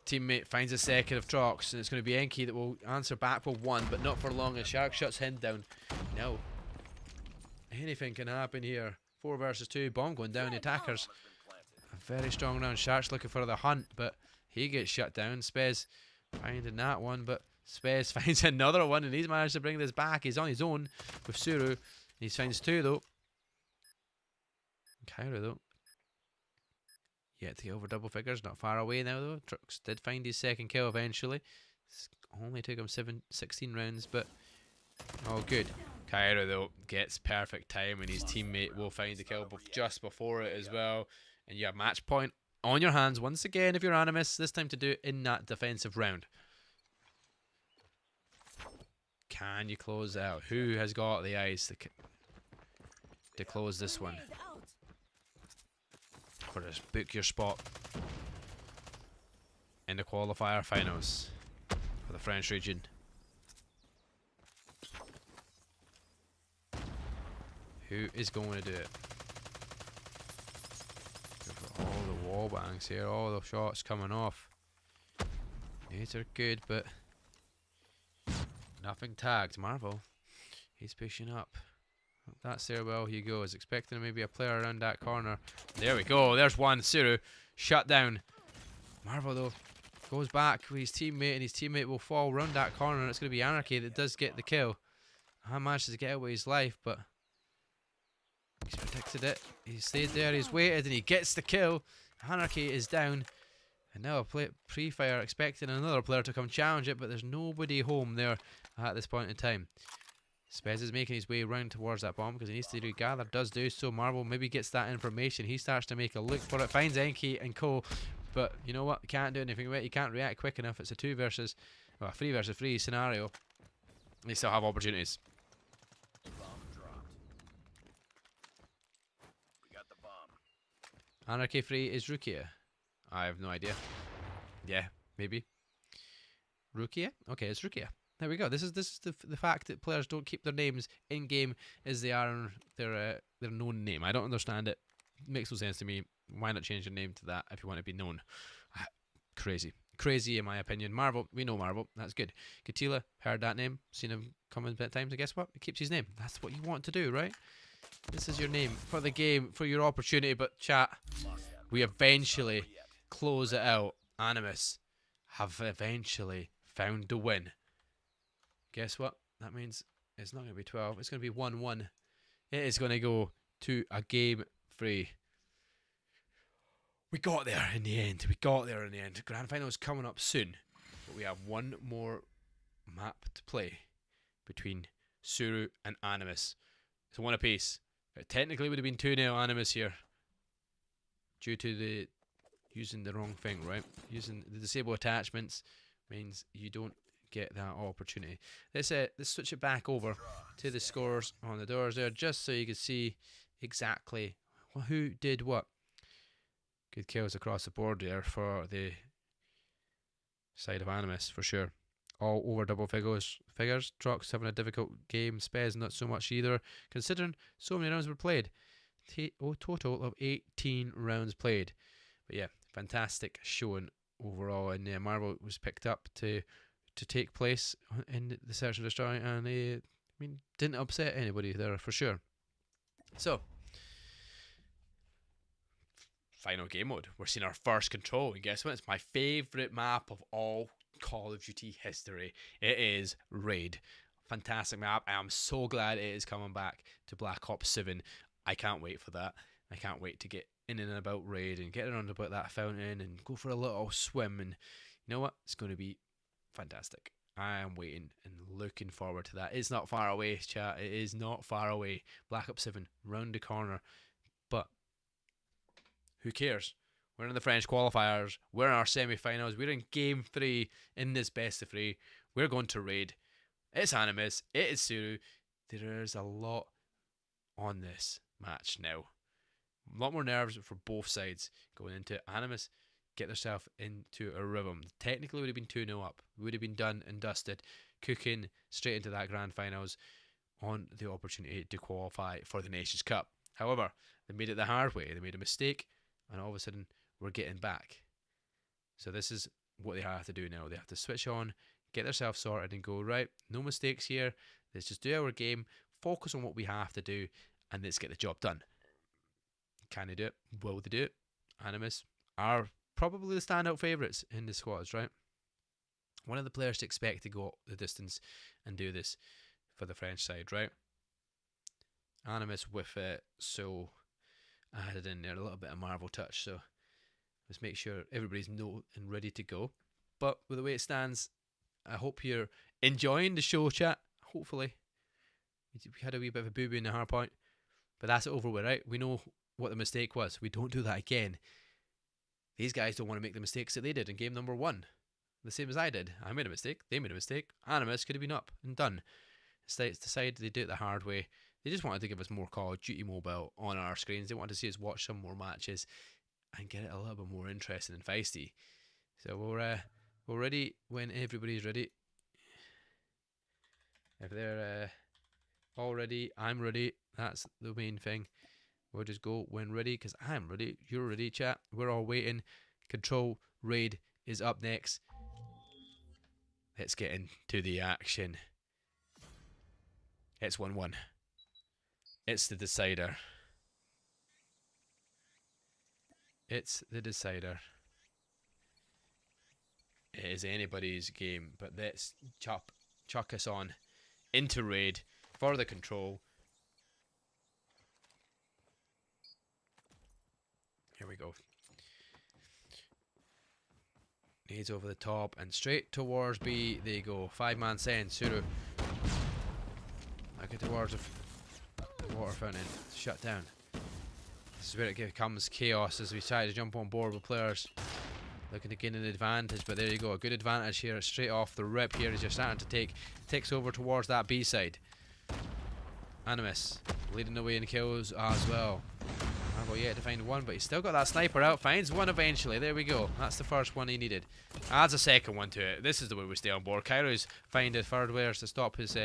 C: Teammate finds a second of Trox, and it's going to be Enki that will answer back for one, but not for long as Shark shuts him down. No. Anything can happen here. 4 versus 2, bomb going down, the attackers. A very strong round. Shark's looking for the hunt, but he gets shut down. Spez finding that one, but Spez finds another one, and he's managed to bring this back. He's on his own with Suru. He finds 2 though. Kyra though. Yet to get over double figures, not far away now though. Trux did find his second kill eventually. Only took him 16 rounds, but all good. Kyra though gets perfect time, and his teammate will find the kill just before it as well. And you have match point on your hands once again if you're Animus, this time to do it in that defensive round. Can you close out? Who has got the eyes to close this one? For this, book your spot in the qualifier finals for the French region. Who is going to do it? All the wall bangs here, all the shots coming off. These are good, but nothing tagged. Marvel, he's pushing up. That's there. Well, he goes. Expecting maybe a player around that corner. There we go. There's one. Suru shut down. Marvel though goes back with his teammate, and his teammate will fall around that corner, and it's going to be Anarchy that does get the kill. I manages to get away his life, but he's protected it. He stayed there. He's waited, and he gets the kill. Anarchy is down, and now a pre-fire expecting another player to come challenge it, but there's nobody home there at this point in time. Spez is making his way round towards that bomb because he needs to regather. Does do so. Marvel maybe gets that information. He starts to make a look for it. Finds Enki and Co. But you know what? He can't do anything with it. He can't react quick enough. It's a 3 versus 3 scenario. They still have opportunities.
D: Bomb dropped. We got the bomb.
C: Anarchy free is Rukia. I have no idea. Yeah, maybe. Rukia? Okay, it's Rukia. There we go. This is the fact that players don't keep their names in game as they are their known name. I don't understand it. Makes no sense to me. Why not change your name to that if you want to be known? Crazy in my opinion. Marvel, we know Marvel. That's good. Katila, heard that name, seen him come in at times. And guess what? He keeps his name. That's what you want to do, right? This is your name for the game, for your opportunity. But chat, we eventually close it out. Animus have eventually found the win. Guess what? That means it's not going to be 12. It's going to be 1-1. It is going to go to a game 3. We got there in the end. Grand final is coming up soon. But we have one more map to play between Suru and Animus. So 1 apiece. It technically would have been 2-0 Animus here. Due to the using the wrong thing, right? Using the disable attachments means you don't get that opportunity. Let's switch it back over to the scores on the doors there, just so you can see exactly who did what. Good kills across the board there for the side of Animus, for sure. All over double figures. Trox having a difficult game. Spez not so much either, considering so many rounds were played. Total of 18 rounds played. But yeah, fantastic showing overall. And Marvel was picked up to take place in the Search and Destroy, and didn't upset anybody there for sure. So, final game mode. We're seeing our first control, and guess what? It's my favourite map of all Call of Duty history. It is Raid. Fantastic map. I am so glad it is coming back to Black Ops 7. I can't wait for that. I can't wait to get in and about Raid and get around about that fountain and go for a little swim. And you know what? It's going to be fantastic. I am waiting and looking forward to that. It's not far away, chat. It is not far away. Black Ops 7, round the corner. But who cares? We're in the French qualifiers. We're in our semi-finals. We're in Game 3 in this best of 3. We're going to Raid. It's Animus. It is Suru. There's a lot on this match now. A lot more nerves for both sides going into Animus. Get themselves into a rhythm. Technically, would have been 2-0 up. Would have been done and dusted. Cooking straight into that grand finals on the opportunity to qualify for the Nations Cup. However, they made it the hard way. They made a mistake, and all of a sudden, we're getting back. So this is what they have to do now. They have to switch on, get themselves sorted, and go, right, no mistakes here. Let's just do our game, focus on what we have to do, and let's get the job done. Can they do it? Will they do it? Animus are probably the standout favourites in the squads, right? One of the players to expect to go the distance and do this for the French side, right? Animus with it, so added in there a little bit of Marvel touch, so let's make sure everybody's know and ready to go. But with the way it stands, I hope you're enjoying the show, chat. Hopefully. We had a wee bit of a boo-boo in the hard point, but that's it over with, right? We know what the mistake was. We don't do that again. These guys don't want to make the mistakes that they did in game number 1. The same as I did. I made a mistake. They made a mistake. Animus could have been up and done. Instead, decided they do it the hard way. They just wanted to give us more Call of Duty Mobile on our screens. They wanted to see us watch some more matches and get it a little bit more interesting and feisty. So we're ready when everybody's ready. If they're all ready, I'm ready. That's the main thing. We'll just go when ready, because I'm ready. You're ready, chat. We're all waiting. Control Raid is up next. Let's get into the action. It's 1-1. It's the decider. It's the decider. It is anybody's game, but let's chuck us on into Raid for the control. Here we go. Nades over the top and straight towards B. They go. 5-man send. Suru. I get towards the water fountain. Shut down. This is where it becomes chaos as we try to jump on board with players looking to gain an advantage. But there you go. A good advantage here straight off the rip here as you're starting to take ticks over towards that B side. Animus leading the way in kills as well. Marvel yet to find one, but he's still got that sniper out. Finds one eventually. There we go. That's the first one he needed. Adds a second one to it. This is the way we stay on board. Kairo's finding third wares to stop his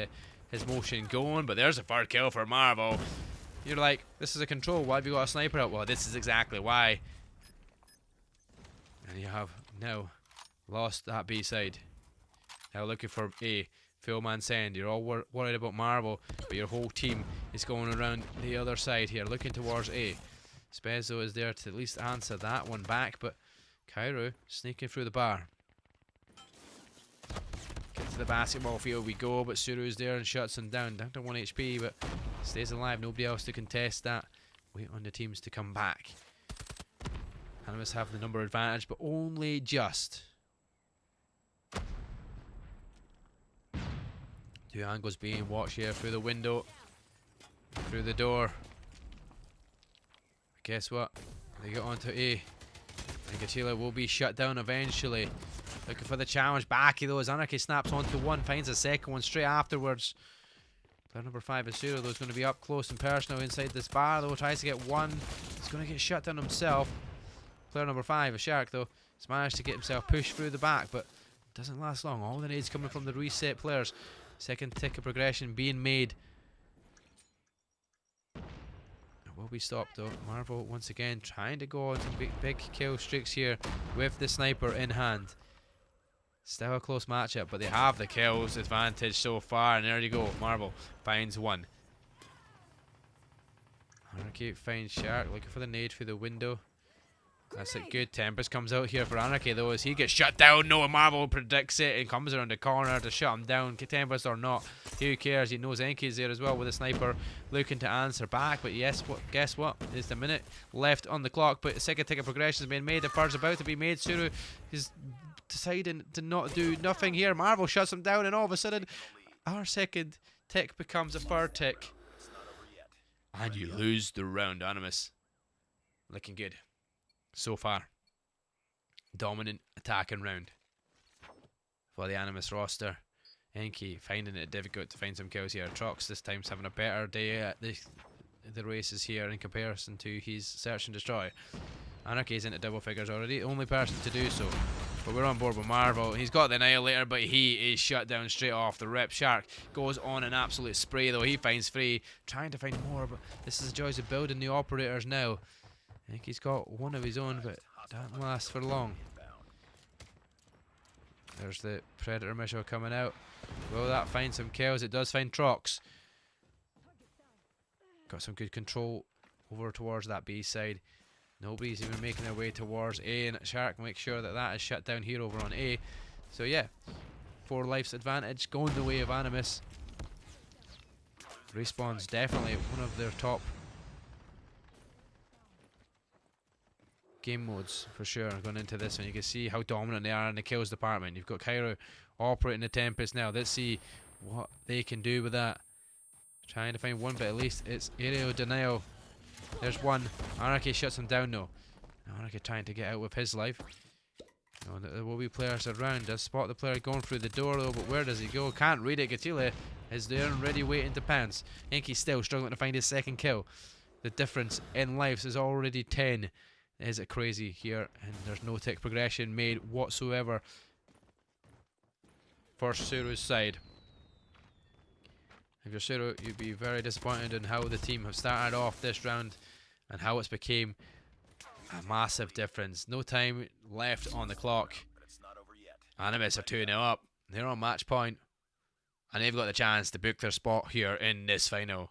C: motion going, but there's a third kill for Marvel. You're like, this is a control. Why have you got a sniper out? Well, this is exactly why. And you have now lost that B side. Now looking for A. Full man send. You're all worried about Marvel, but your whole team is going around the other side here, looking towards A. Spezzo is there to at least answer that one back, but Cairo sneaking through the bar. Get to the basketball field we go, but Suru's there and shuts him down. Down to 1 HP, but stays alive. Nobody else to contest that. Wait on the teams to come back. Animus have the number advantage, but only just. Two angles being watched here through the window. through the door. Guess what? They get onto A. And Gatila will be shut down eventually. Looking for the challenge. Back he though as Anarchy snaps onto one. Finds a second one straight afterwards. Player number 5 is Zero though is going to be up close and personal inside this bar though. Tries to get one. He's going to get shut down himself. Player number 5, a Shark though, has managed to get himself pushed through the back, but it doesn't last long. All the nades coming from the reset players. Second tick of progression being made. It will be stopped though. Marvel once again trying to go on some big kill streaks here with the sniper in hand. Still a close matchup, but they have the kills advantage so far, and there you go. Marvel finds one. Anarchy finds Shark, looking for the nade through the window. That's a good. Tempest comes out here for Anarchy though as he gets shut down. No, Marvel predicts it and comes around the corner to shut him down. Tempest or not, who cares? He knows Enki's there as well with a sniper looking to answer back. But yes, guess what? There's the minute left on the clock, but the second tick of progression has been made. The first about to be made. Suru is deciding to not do nothing here. Marvel shuts him down, and all of a sudden our second tick becomes a third tick. And you lose the round, Animus. Looking good so far. Dominant attacking round for the Animus roster. Enki finding it difficult to find some kills here. Trox this time's having a better day at the races here in comparison to his search and destroy. Anarchy's into double figures already, only person to do so. But we're on board with Marvel. He's got the Annihilator, but he is shut down straight off the rip. Shark goes on an absolute spray though. He finds free, trying to find more, but this is the joys of building the operators now. I think he's got one of his own, but doesn't last for long. There's the Predator missile coming out. Will that find some kills? It does find Trox. Got some good control over towards that B side. Nobody's even making their way towards A, and Shark makes sure that that is shut down here over on A. So yeah, 4 lives advantage going the way of Animus. Respawn's definitely one of their top game modes for sure going into this one. You can see how dominant they are in the kills department. You've got Cairo operating the Tempest now. Let's see what they can do with that. Trying to find one, but at least it's aerial denial. There's one. Anarchy shuts him down though. Anarchy trying to get out with his life. No, there will be players around. Does spot the player going through the door though, but where does he go? Can't read it. Gatile is there and ready waiting to pounce. Enki's still struggling to find his second kill. The difference in lives is already 10. Is it crazy here? And there's no tick progression made whatsoever for Suru's side. If you're Suru, you'd be very disappointed in how the team have started off this round and how it's became a massive difference. No time left on the clock. Animus are 2-0 up. They're on match point, and they've got the chance to book their spot here in this final.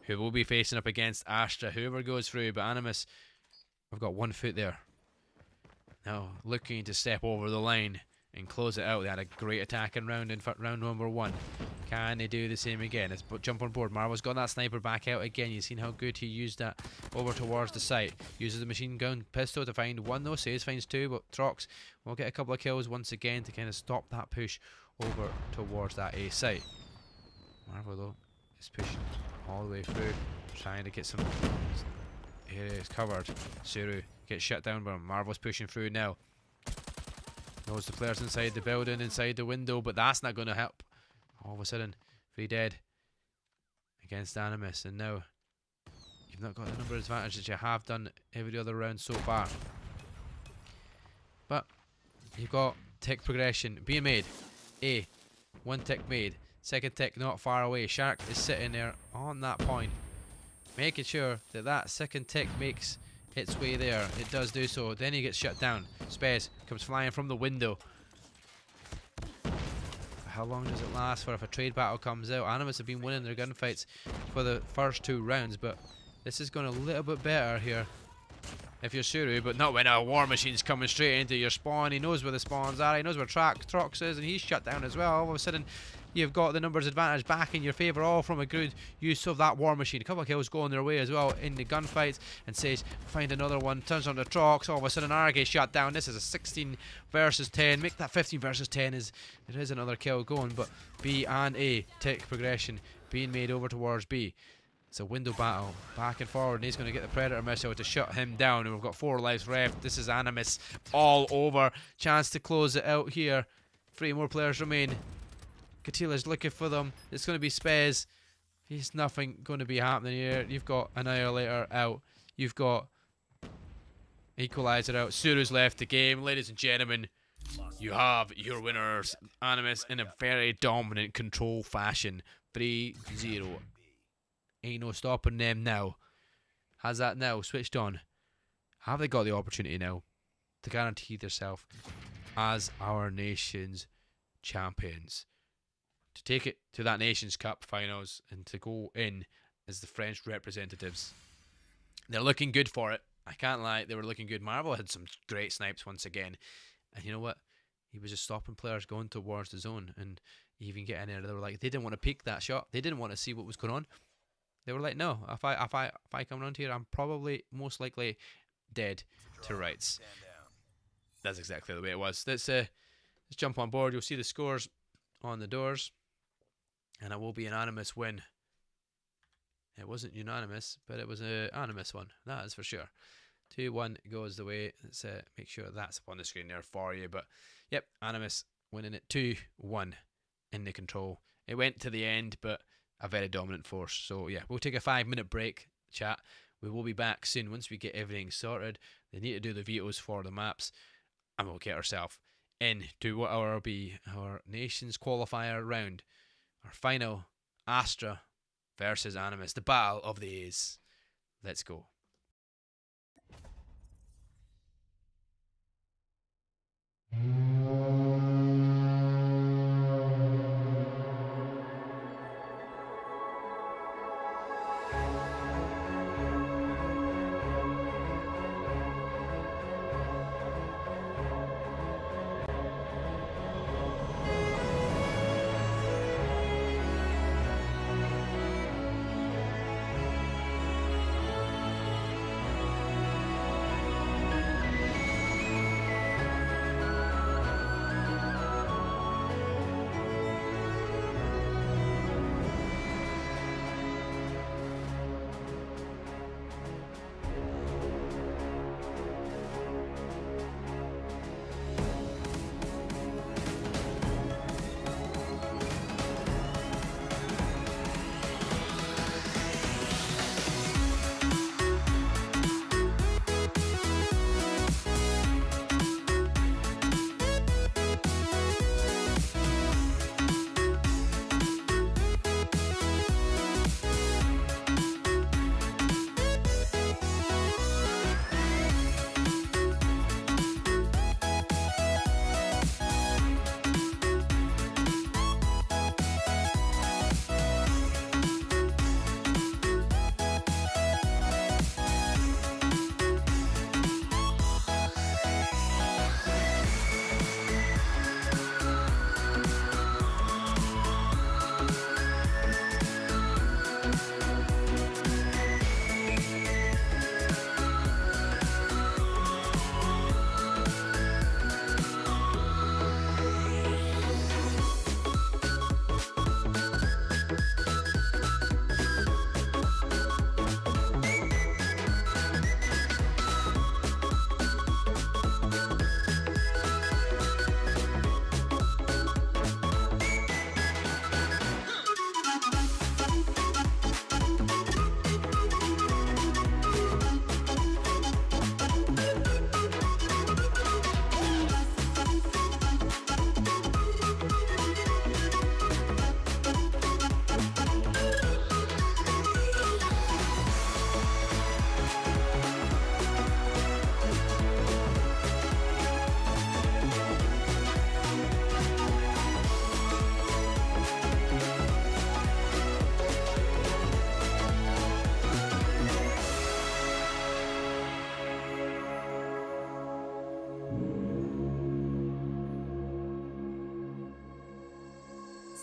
C: Who will be facing up against Astra, whoever goes through, but Animus have got 1 foot there. Now looking to step over the line and close it out. They had a great attacking round in round number 1. Can they do the same again? Let's jump on board. Marvel's got that sniper back out again. You've seen how good he used that over towards the site. Uses the machine gun pistol to find 1 though. Says finds 2, but Trox will get a couple of kills once again to kind of stop that push over towards that A site. Marvel though is pushing all the way through, trying to get some areas covered. Suru gets shut down, but Marvel's pushing through now. Knows the players inside the building, inside the window, but that's not going to help. All of a sudden, 3 dead against Animus, and now you've not got the number of advantage that you have done every other round so far. But you've got tick progression being made. A, 1 tick made. Second tick not far away. Shark is sitting there on that point, making sure that that second tick makes its way there. It does do so. Then he gets shut down. Spez comes flying from the window. How long does it last for if a trade battle comes out? Animus have been winning their gunfights for the first 2 rounds, but this is going a little bit better here if you're Suru, but not when a war machine's coming straight into your spawn. He knows where the spawns are. He knows where Trox is, and he's shut down as well. All of a sudden, you've got the numbers advantage back in your favour, all from a good use of that war machine. A couple of kills going their way as well in the gunfights, and says find another one, turns on the Trox. All of a sudden Arge shut down. This is a 16 versus 10. Make that 15 versus 10. There is another kill going, but B and A tick progression being made over towards B. It's a window battle, back and forward, and he's going to get the Predator missile to shut him down, and we've got 4 lives left. This is Animus all over. Chance to close it out here. 3 more players remain. Katila's looking for them. It's going to be Spez. There's nothing going to be happening here. You've got Annihilator out. You've got Equalizer out. Suru's left the game. Ladies and gentlemen, you have your winners. Animus in a very dominant control fashion. 3-0. Ain't no stopping them now. Has that now switched on? Have they got the opportunity now to guarantee themselves as our nation's champions? To take it to that Nations Cup finals and to go in as the French representatives. They're looking good for it. I can't lie, they were looking good. Marvel had some great snipes once again. And you know what? He was just stopping players going towards the zone and even getting in there. They were like, they didn't want to peek that shot. They didn't want to see what was going on. They were like, no, if I come around here, I'm probably most likely dead to rights. That's exactly the way it was. Let's jump on board. You'll see the scores on the doors. And it will be an Animus win. It wasn't unanimous, but it was an Animus one. That is for sure. 2-1 goes the way. Let's make sure that's up on the screen there for you. But, yep, Animus winning it 2-1 in the control. It went to the end, but a very dominant force. So, yeah, we'll take a 5-minute break, chat. We will be back soon once we get everything sorted. They need to do the vetoes for the maps. And we'll get ourselves into what will be our nation's qualifier round. Our final Astra versus Animus, the battle of the A's. Let's go.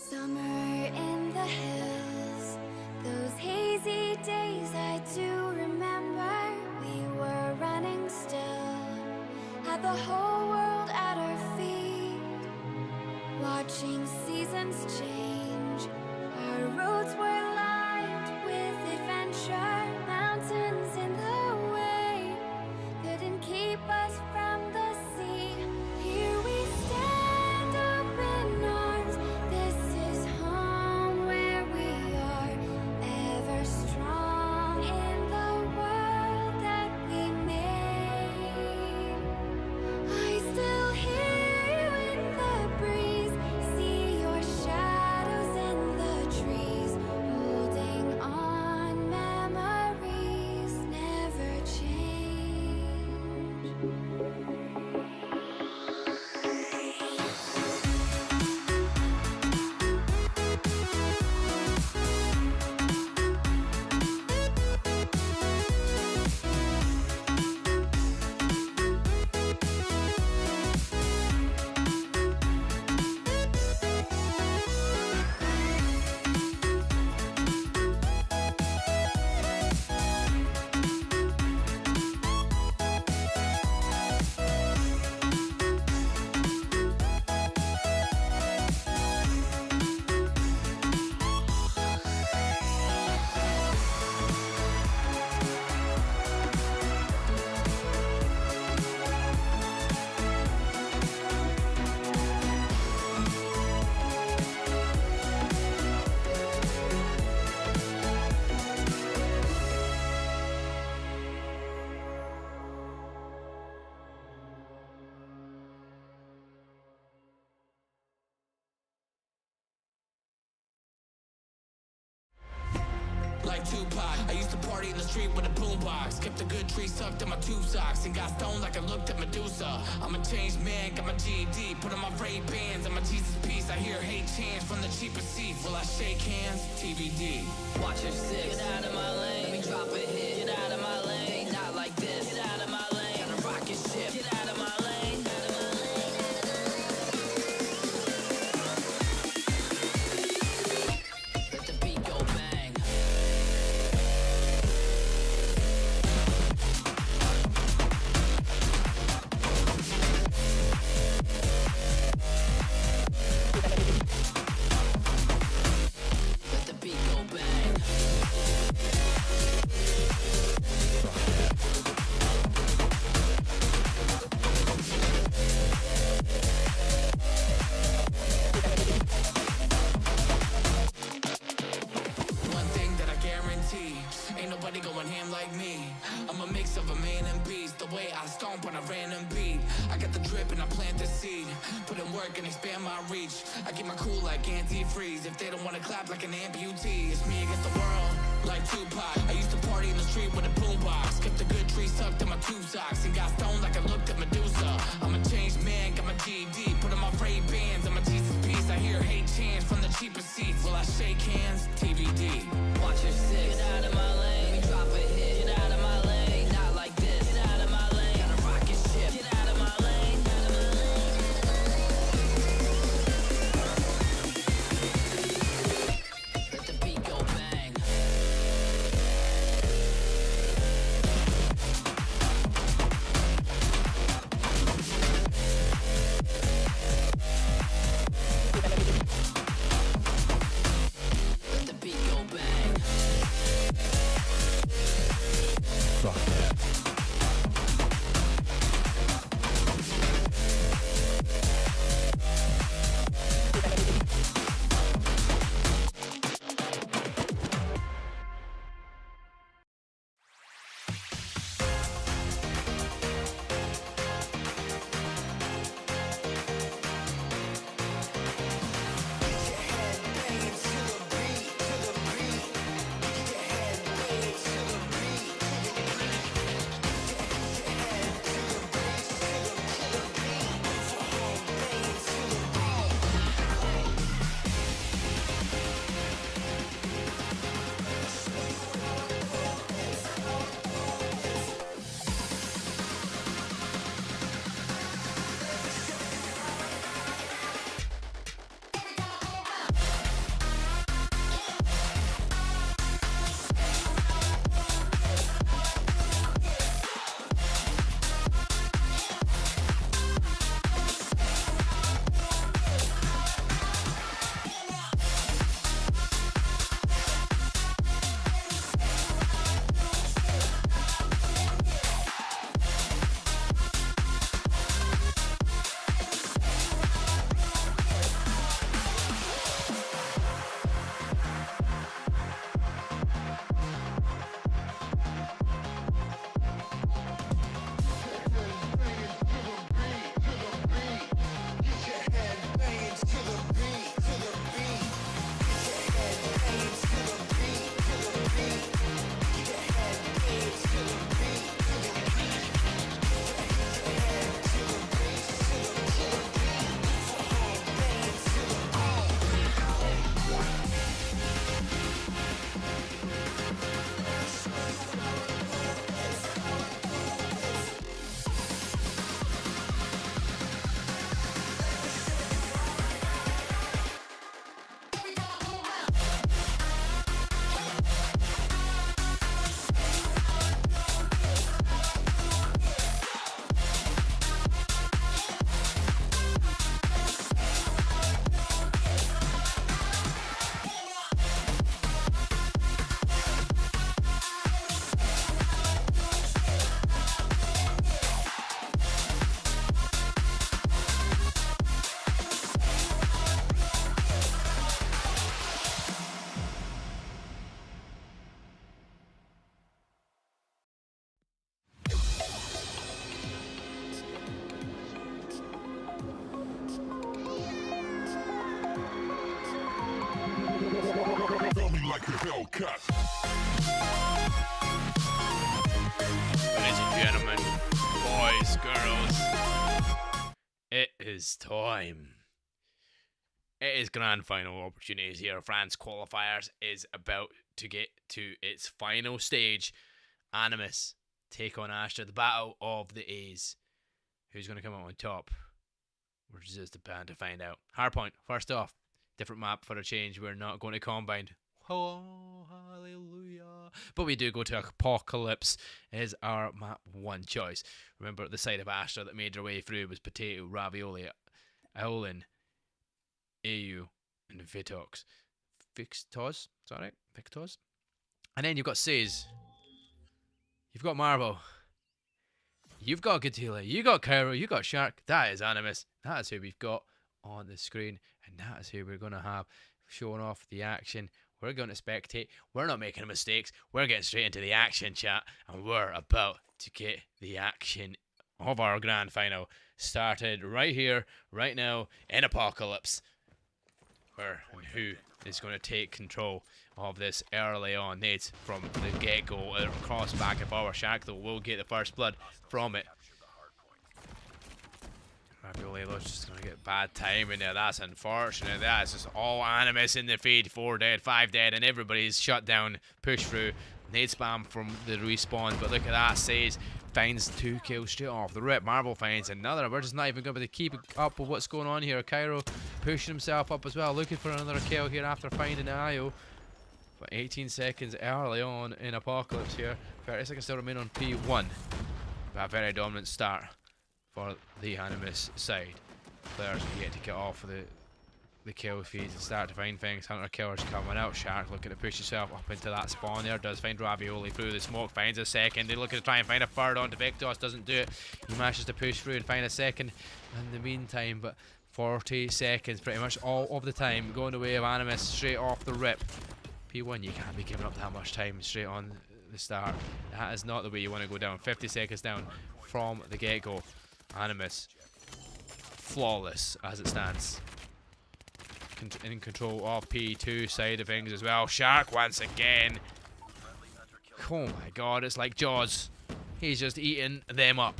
A: Summer in the hills, those hazy days I do remember. We were running still, had the whole world at our feet, watching seasons change. Our roads were lined with adventure.
E: Tupac. I used to party in the street with a boombox. Kept a good tree sucked in my tube socks. And got stoned like I looked at Medusa. I'm a changed man, got my GED. Put on my Ray-Bans, I'm a Jesus piece. I hear hate chants from the cheapest seats. Will I shake hands? TBD. Watch your six. Get out of my lane. Let me drop a hit. Get out of my lane. Not like this. Get out of my lane. Got a rocket ship. Get out of my lane. Let the beat go bang. Let the beat go bang. One thing that I guarantee, ain't nobody going ham like me. I'm a mix of a man and beast, the way I stomp on a random beat. I got the drip and I plant the seed, put in work and expand my reach. I keep my cool like antifreeze, if they don't wanna clap like an amputee. It's me against the world, like Tupac. I used to party in the street with a boombox. Kept a good tree tucked in my tube socks. And got stoned like I looked at Medusa. I'm a changed man, got my GED. Put on my Ray-Bans, I'm a Jesus piece. I hear hate chants from the cheapest seats. Will I shake hands? TBD. Watch your six. Get out of my lane. Let me drop a hit. Get out of my lane. Not like this. Get out of my lane. Got a rocket ship. Get out of my lane. Let the beat go bang.
F: like a Hellcat.
C: Ladies and gentlemen, boys, girls, it is time. It is grand final opportunities here. France Qualifiers is about to get to its final stage. Animus take on Astra, the battle of the A's. Who's going to come out on top? We're just about to find out. Hardpoint, first off, different map for a change. We're not going to Combine. Oh, hallelujah. But we do go to Apocalypse is our map one choice. Remember, the side of Astra that made their way through was Potato, Ravioli, Owlin, AU, and Vitox. Victos? Sorry, Victos. And then you've got Says. You've got Marvel. You've got Gatila. You got Cairo. You got Shark. That is Animus. That is who we've got on the screen. And that is who we're going to have showing off the action. We're going to spectate. We're not making mistakes. We're getting straight into the action, chat. And we're about to get the action of our grand final started right here, right now, in Apocalypse. Where and who is going to take control of this early on. Nades from the get-go across back and forward. Shaq though will get the first blood from it. Ravioli's just going to get bad timing there. That's unfortunate. That's just all Animus in the feed. 4 dead, 5 dead, and everybody's shut down. Push through. Nade spam from the respawn, but look at that. Says finds 2 kills straight off the rip. Marvel finds another. We're just not even going to be able to keep up with what's going on here. Cairo pushing himself up as well, looking for another kill here after finding Io. But 18 seconds early on in Apocalypse here. 30 seconds still remain on P1. But a very dominant start for the Animus side. Players are yet to get off of the kill feeds and start to find things. Hunter Killer's coming out. Shark looking to push himself up into that spawn there. Does find Ravioli through the smoke. Finds a second. They looking to try and find a third onto Victos. Doesn't do it. He manages to push through and find a second in the meantime. But 40 seconds pretty much all of the time going the way of Animus straight off the rip. P1, you can't be giving up that much time straight on the start. That is not the way you want to go down. 50 seconds down from the get-go. Animus flawless as it stands. In control of P2 side of things as well. Shark once again. Oh my god, it's like Jaws. He's just eating them up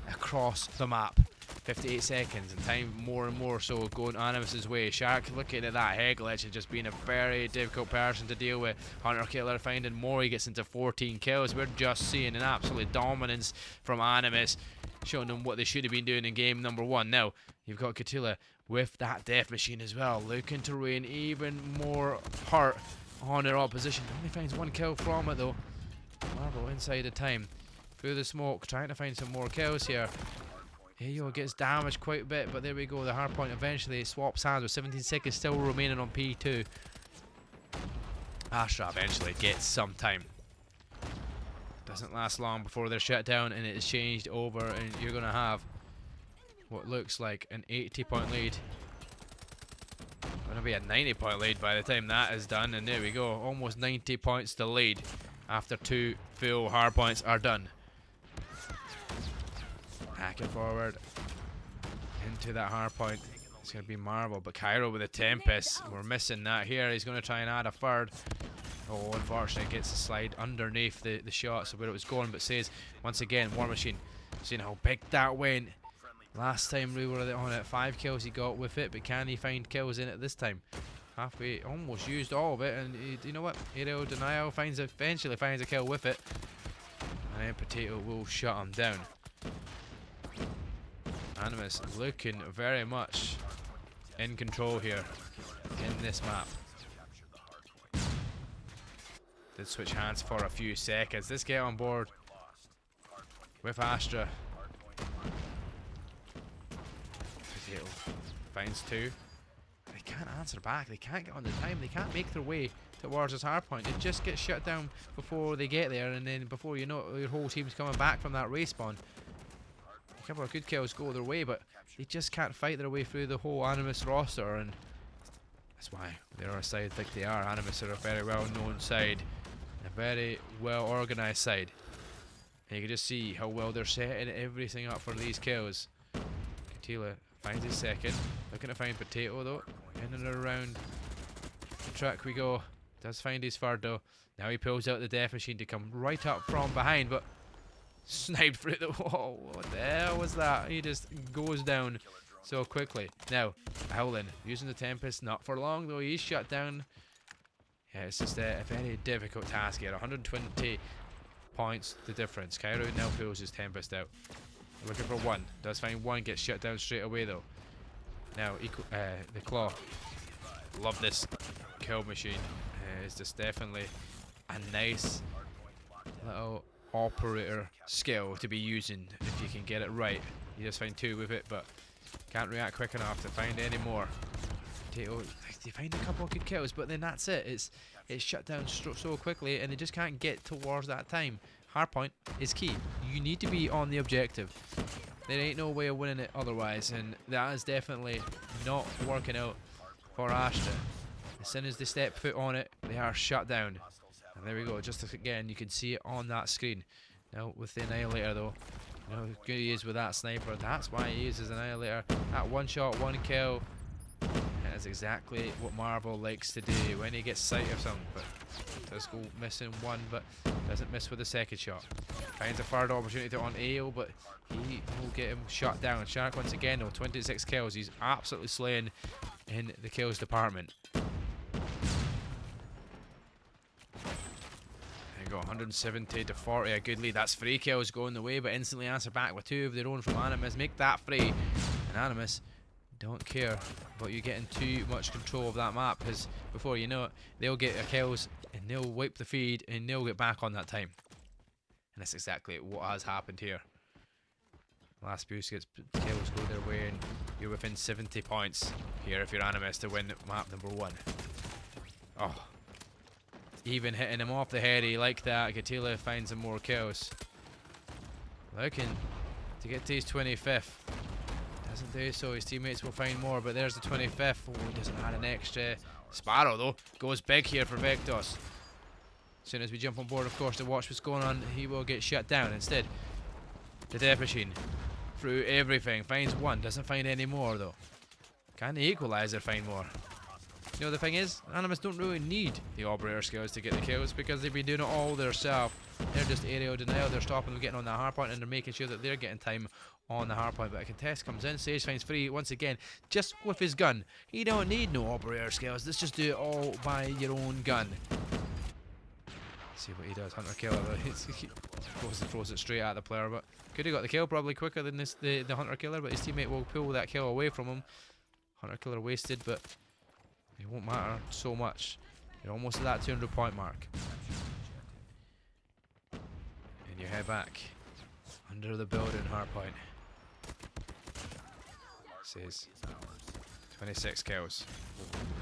C: across the map. 58 seconds and time more and more so going Animus's way. Shark looking at that head glitch and just being a very difficult person to deal with. Hunter Killer finding more. He gets into 14 kills. We're just seeing an absolute dominance from Animus, showing them what they should have been doing in game number 1. Now, you've got Katula with that death machine as well, looking to rain even more hurt on their opposition. Only finds 1 kill from it though. Marvel inside the time. Through the smoke, trying to find some more kills here. Ayo gets damaged quite a bit, but there we go. The hardpoint eventually swaps hands with 17 seconds still remaining on P2. Astra eventually gets some time. Doesn't last long before they're shut down and it is changed over, and you're going to have what looks like an 80-point lead. Going to be a 90-point lead by the time that is done, and there we go. Almost 90 points to lead after 2 full hardpoints are done. Hacking forward into that hard point. It's going to be Marvel, but Cairo with a Tempest. We're missing that here. He's going to try and add a third. Oh, unfortunately, gets the slide underneath the shot, so where it was going, but says once again, War Machine. Seeing how big that went. Last time we were on it, 5 kills he got with it, but can he find kills in it this time? Halfway, almost used all of it, and you know what? Aerial Denial eventually finds a kill with it, and then Potato will shut him down. Animus looking very much in control here in this map. Did switch hands for a few seconds. Let's get on board with Astra. Potato finds 2. They can't answer back. They can't get on the time. They can't make their way towards this hardpoint. They just get shut down before they get there, and then before you know it, your whole team's coming back from that respawn. A couple of good kills go their way, but they just can't fight their way through the whole Animus roster, and that's why they're a side like they are. Animus are a very well-known side, a very well-organised side. And you can just see how well they're setting everything up for these kills. Katila finds his second, looking to find Potato though. In and around the track we go. Does find his third though. Now he pulls out the death machine to come right up from behind, but sniped through the wall. What the hell was that? He just goes down so quickly. Now, Howlin using the Tempest, not for long though. He's shut down. Yeah, it's just a very difficult task here. 120 points the difference. Cairo now pulls his Tempest out. Looking for one. Does find one, gets shut down straight away though. Now, the Claw. Love this kill machine. It's just definitely a nice little operator skill to be using if you can get it right. You just find two with it, but can't react quick enough to find any more. Potato, they find a couple of good kills, but then that's it. It's shut down so quickly, and they just can't get towards that time. Hardpoint is key. You need to be on the objective. There ain't no way of winning it otherwise, and that is definitely not working out for Astra. As soon as they step foot on it, they are shut down. And there we go, just again, you can see it on that screen. Now with the Annihilator though, you know how good he is with that sniper. That's why he uses Annihilator. That one shot, one kill. That is exactly what Marvel likes to do when he gets sight of something. But does go missing one, but doesn't miss with the second shot. Finds a third opportunity on AO, but he will get him shut down. Shark once again though, 26 kills. He's absolutely slaying in the kills department. Go 170 to 40, a good lead. That's 3 kills going the way, but instantly answer back with 2 of their own from Animus. Make that 3. And Animus don't care about you getting too much control of that map, because before you know it, they'll get their kills and they'll wipe the feed and they'll get back on that time. And that's exactly what has happened here. Last boost gets kills go their way, and you're within 70 points here if you're Animus to win map number 1. Oh. Even hitting him off the head, he like that. Gatila finds some more kills. Looking to get to his 25th. Doesn't do so, his teammates will find more, but there's the 25th. Oh, he doesn't add an extra. Sparrow, though, goes big here for Vectos. As soon as we jump on board, of course, to watch what's going on, he will get shut down. Instead, the Death Machine, through everything, finds one. Doesn't find any more, though. Can the Equalizer find more? You know, the thing is, Animus don't really need the operator skills to get the kills, because they've been doing it all themselves. They're just aerial denial, they're stopping them getting on that hardpoint, and they're making sure that they're getting time on the hardpoint. But a contest comes in, Sage finds 3 once again, just with his gun. He don't need no operator skills, let's just do it all by your own gun. See what he does, Hunter Killer. He throws it straight at the player, but could have got the kill probably quicker than the Hunter Killer, but his teammate will pull that kill away from him. Hunter Killer wasted, but it won't matter so much. You're almost at that 200 point mark. And you head back under the building, hardpoint. Says 26 kills.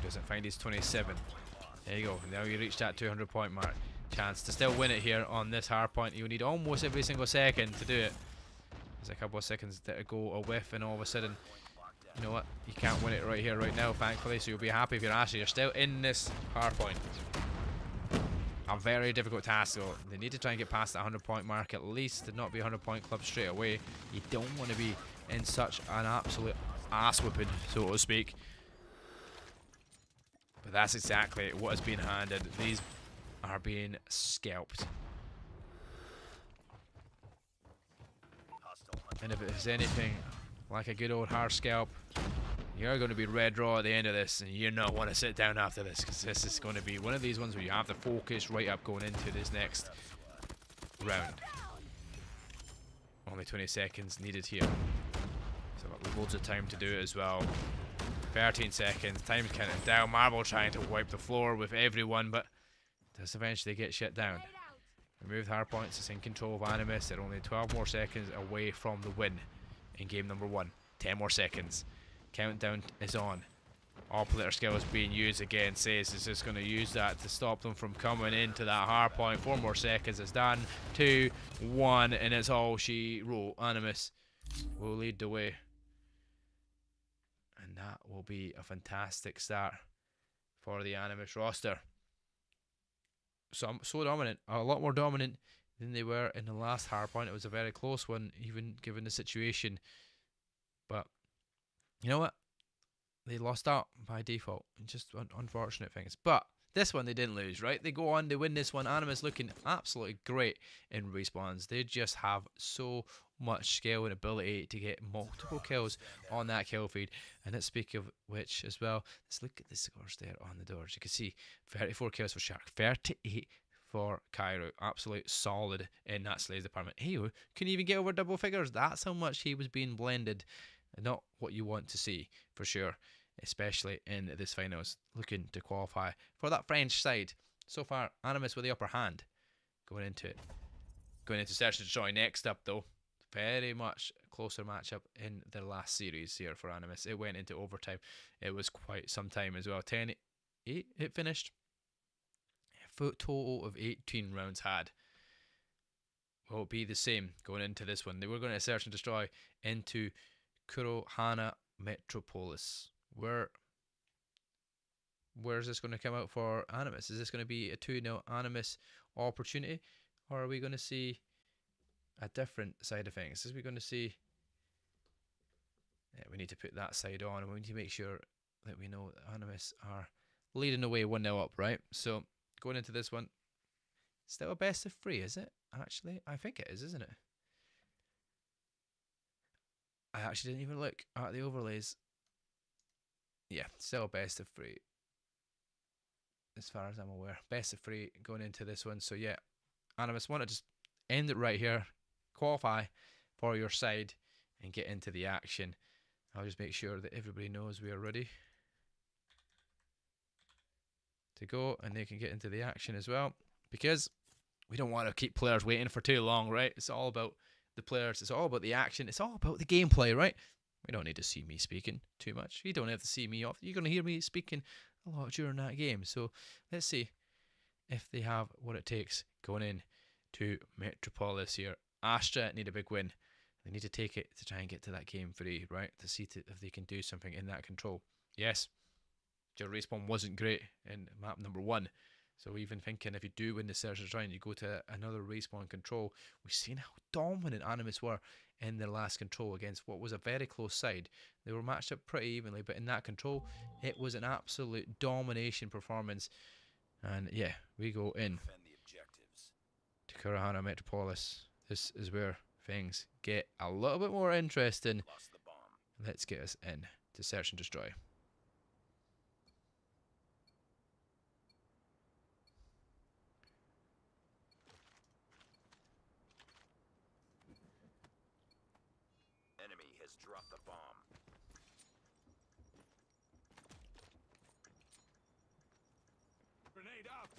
C: Doesn't find his 27. There you go. Now you reach that 200 point mark. Chance to still win it here on this hardpoint. You need almost every single second to do it. There's a couple of seconds that go a whiff, and all of a sudden, you know what? You can't win it right here, right now, thankfully. So you'll be happy if you're Ashley. You're still in this hardpoint. A very difficult task, though. They need to try and get past that 100 point mark at least, to not be 100 point club straight away. You don't want to be in such an absolute ass whipping, so to speak. But that's exactly what has been handed. These are being scalped. And if it's anything like a good old hard scalp, you're going to be red raw at the end of this, and you not want to sit down after this, because this is going to be one of these ones where you have to focus right up going into this next round. Only 20 seconds needed here, so loads of time to do it as well. 13 seconds, time's counting down. Marvel trying to wipe the floor with everyone, but does eventually get shut down. Removed hardpoints, it's in control of Animus. They're only 12 more seconds away from the win in game number 1. 10 more seconds. Countdown is on. Operator skills being used again. Says is just going to use that to stop them from coming into that hardpoint. 4 more seconds. It's done. 2, 1, and it's all she wrote. Animus will lead the way. And that will be a fantastic start for the Animus roster. So dominant, a lot more dominant than they were in the last hardpoint. It was a very close one, even given the situation. But you know what? They lost out by default. Just unfortunate things. But This one they didn't lose, right? They go on, they win this one. Animus looking absolutely great in respawns. They just have so much skill and ability to get multiple kills on that kill feed. And let's speak of which as well, let's look at the scores there on the doors. You can see 34 kills for Shark, 38 for Cairo. Absolute solid in that Slays department. Hey, couldn't even get over double figures. That's how much he was being blended. Not what you want to see, for sure, especially in this finals. Looking to qualify for that French side. So far, Animus with the upper hand. Going into Search and Destroy next up, though. Very much closer matchup in the last series here for Animus. It went into overtime. It was quite some time as well. 10-8 it finished. A total of 18 rounds had. Will it be the same going into this one? They were going to Search and Destroy into Kurohana Metropolis. Where's this going to come out for Animus? Is this going to be a 2-0 Animus opportunity, or are we going to see a different side of things? Is we going to see? Yeah, we need to put that side on, and we need to make sure that we know that Animus are leading the way 1-0 up, right? So going into this one, still a best of 3, is it? Actually, I think it is, isn't it? I actually didn't even look at the overlays. Yeah, still best of 3. As far as I'm aware. Best of 3 going into this one. So yeah, Animus want to just end it right here. Qualify for your side and get into the action. I'll just make sure that everybody knows we are ready to go and they can get into the action as well. Because we don't want to keep players waiting for too long, right? It's all about the players, it's all about the action, it's all about the gameplay, right? We don't need to see me speaking too much. You don't have to see me off. You're going to hear me speaking a lot during that game. So let's see if they have what it takes going in to Metropolis here. Astra need a big win. They need to take it to try and get to that game 3, right? To see if they can do something in that control. Yes, your respawn wasn't great in map number 1. So even thinking if you do win the Search and Destroy and you go to another respawn control, we've seen how dominant Animus were in their last control against what was a very close side. They were matched up pretty evenly, but in that control, it was an absolute domination performance. And yeah, we go in to Kurohana Metropolis. This is where things get a little bit more interesting. Let's get us in to Search and Destroy.
D: Enemy has dropped the bomb.
E: Grenade up.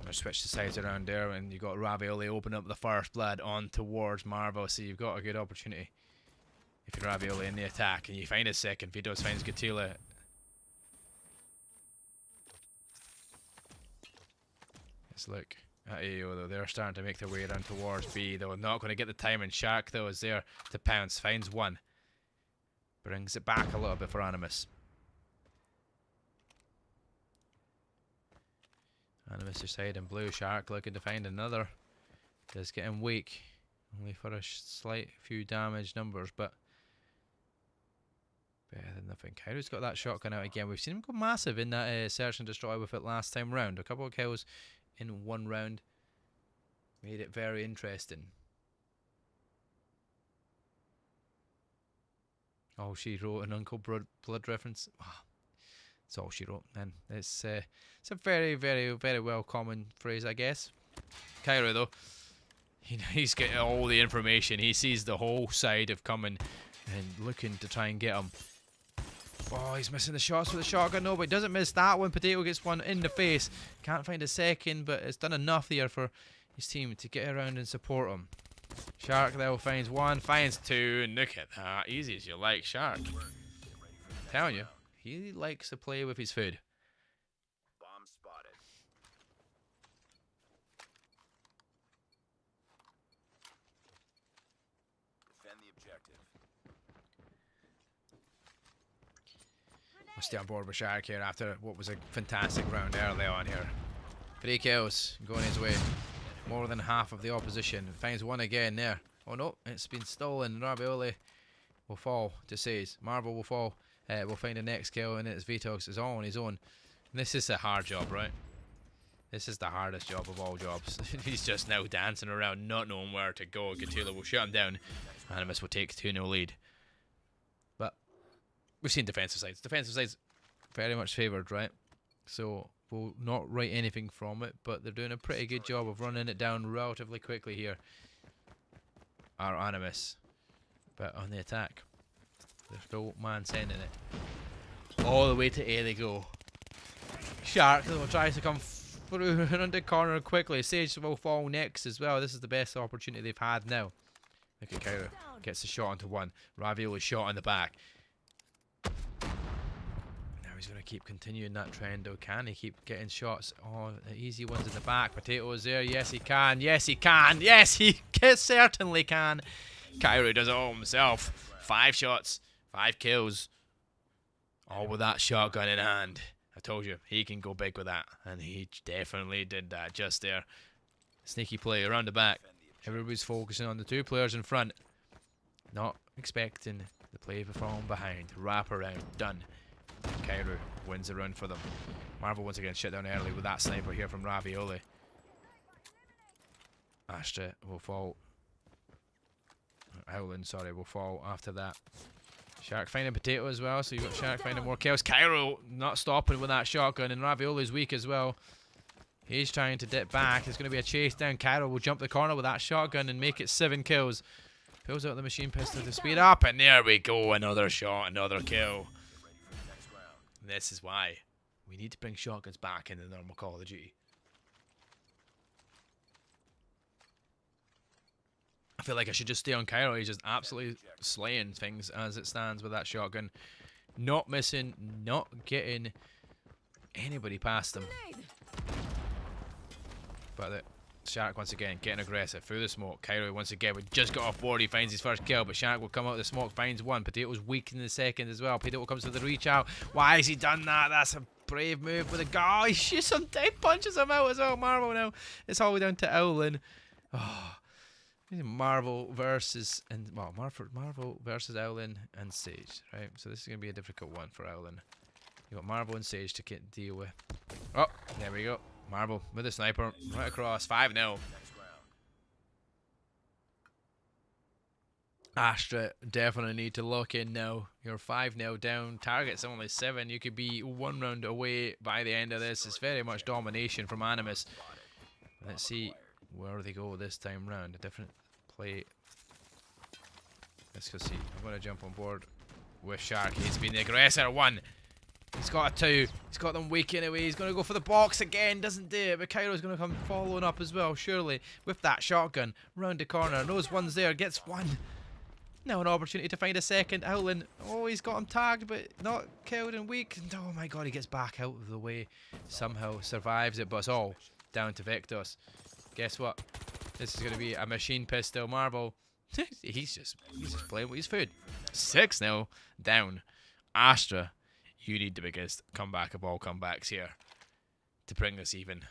C: I'm going to switch the sides around there, and you got Ravioli open up the first blood on towards Marvel. So you've got a good opportunity if you're Ravioli in the attack, and you find a second. Vitos finds Gatila. Let's look at AO though. They're starting to make their way around towards B. They're not going to get the time, and Shark though is there to pounce. Finds one. Brings it back a little bit for Animus. Animus is side in blue. Shark looking to find another. Just getting weak. Only for a slight few damage numbers, but better than nothing. Kairo's got that shotgun out again. We've seen him go massive in that Search and Destroy with it last time round. A couple of kills in one round. Made it very interesting. Oh, she wrote an Uncle Blood reference. Wow. That's all she wrote, and it's a very, very, very well common phrase, I guess. Cairo, though, he's getting all the information. He sees the whole side of coming and looking to try and get him. Oh, he's missing the shots with the shotgun. No, but he doesn't miss that one. Potato gets one in the face. Can't find a second, but it's done enough there for his team to get around and support him. Shark, though, finds one, finds two, and look at that. Easy as you like, Shark. Telling you. He likes to play with his food.
D: Bomb spotted. Defend the objective.
C: We'll stay on board with Shark here after what was a fantastic round early on here. 3 kills going his way. More than half of the opposition. Finds one again there. Oh no, it's been stolen. Ravioli will fall to Says. Marvel will fall We'll find the next kill, and it's Vitox is all on his own. And this is a hard job, right? This is the hardest job of all jobs. He's just now dancing around, not knowing where to go. Gatula will shut him down. Animus will take 2-0 lead. But we've seen defensive sides. Defensive sides very much favoured, right? So we'll not write anything from it, but they're doing a pretty good job of running it down relatively quickly here. Our Animus. But on the attack, there's no man sending it. All the way to A they go. Shark though tries to come through around the corner quickly. Sage will fall next as well. This is the best opportunity they've had now. Look at Kyra. Gets the shot onto one. Ravioli shot on the back. Now he's going to keep continuing that trend though. Can he keep getting shots? Oh, the easy ones in the back. Potato is there. Yes, he can. Yes, he can. Yes, he certainly can. Kyra does it all himself. 5 shots. 5 kills. All with that shotgun in hand. I told you, he can go big with that. And he definitely did that just there. Sneaky play around the back. Everybody's focusing on the 2 players in front. Not expecting the play from behind. Wrap around. Done. Kairu wins the round for them. Marvel once again shut down early with that sniper here from Ravioli. Astra will fall. Howland, sorry, will fall after that. Shark finding Potato as well, so you've got Shark finding more kills. Cairo not stopping with that shotgun, and Ravioli's weak as well. He's trying to dip back. There's going to be a chase down. Cairo will jump the corner with that shotgun and make it 7 kills. Pulls out the machine pistol to speed up, and there we go. Another shot, another kill. And this is why we need to bring shotguns back in the normal Call of Duty. I feel like I should just stay on Cairo. He's just absolutely slaying things as it stands with that shotgun. Not missing, not getting anybody past him. But the Shark once again getting aggressive through the smoke. Cairo once again, we just got off board. He finds his first kill, but Shark will come out of the smoke, finds one. Potato's weak in the second as well. Potato comes to the reach out. Why has he done that? That's a brave move with a guy. He shoots him down, punches him out as well. Marvel now. It's all the way down to Owlin. Oh. Marvel versus Marvel versus Owlin and Sage, right? So this is gonna be a difficult one for Owlin. You got Marvel and Sage to deal with. Oh, there we go. Marvel with a sniper right across. 5-0. Astra definitely need to lock in now. You're 5-0 down. Target's only 7. You could be 1 round away by the end of this. It's very much domination from Animus. Let's see where they go this time round. A different play. Let's go see. I'm going to jump on board with Shark. He's been the aggressor. 1. He's got a 2. He's got them weak anyway. He's going to go for the box again. Doesn't do it. But Cairo's going to come following up as well, surely, with that shotgun. Round the corner. Knows one's there. Gets 1. Now an opportunity to find a second. Owlin. Oh, he's got him tagged, but not killed and weak. And oh my god, he gets back out of the way. Somehow survives it, but it's all down to Victos. Guess what? This is going to be a machine pistol. Marvel. he's just playing with his food. 6-0 down. Astra, you need the biggest comeback of all comebacks here to bring this even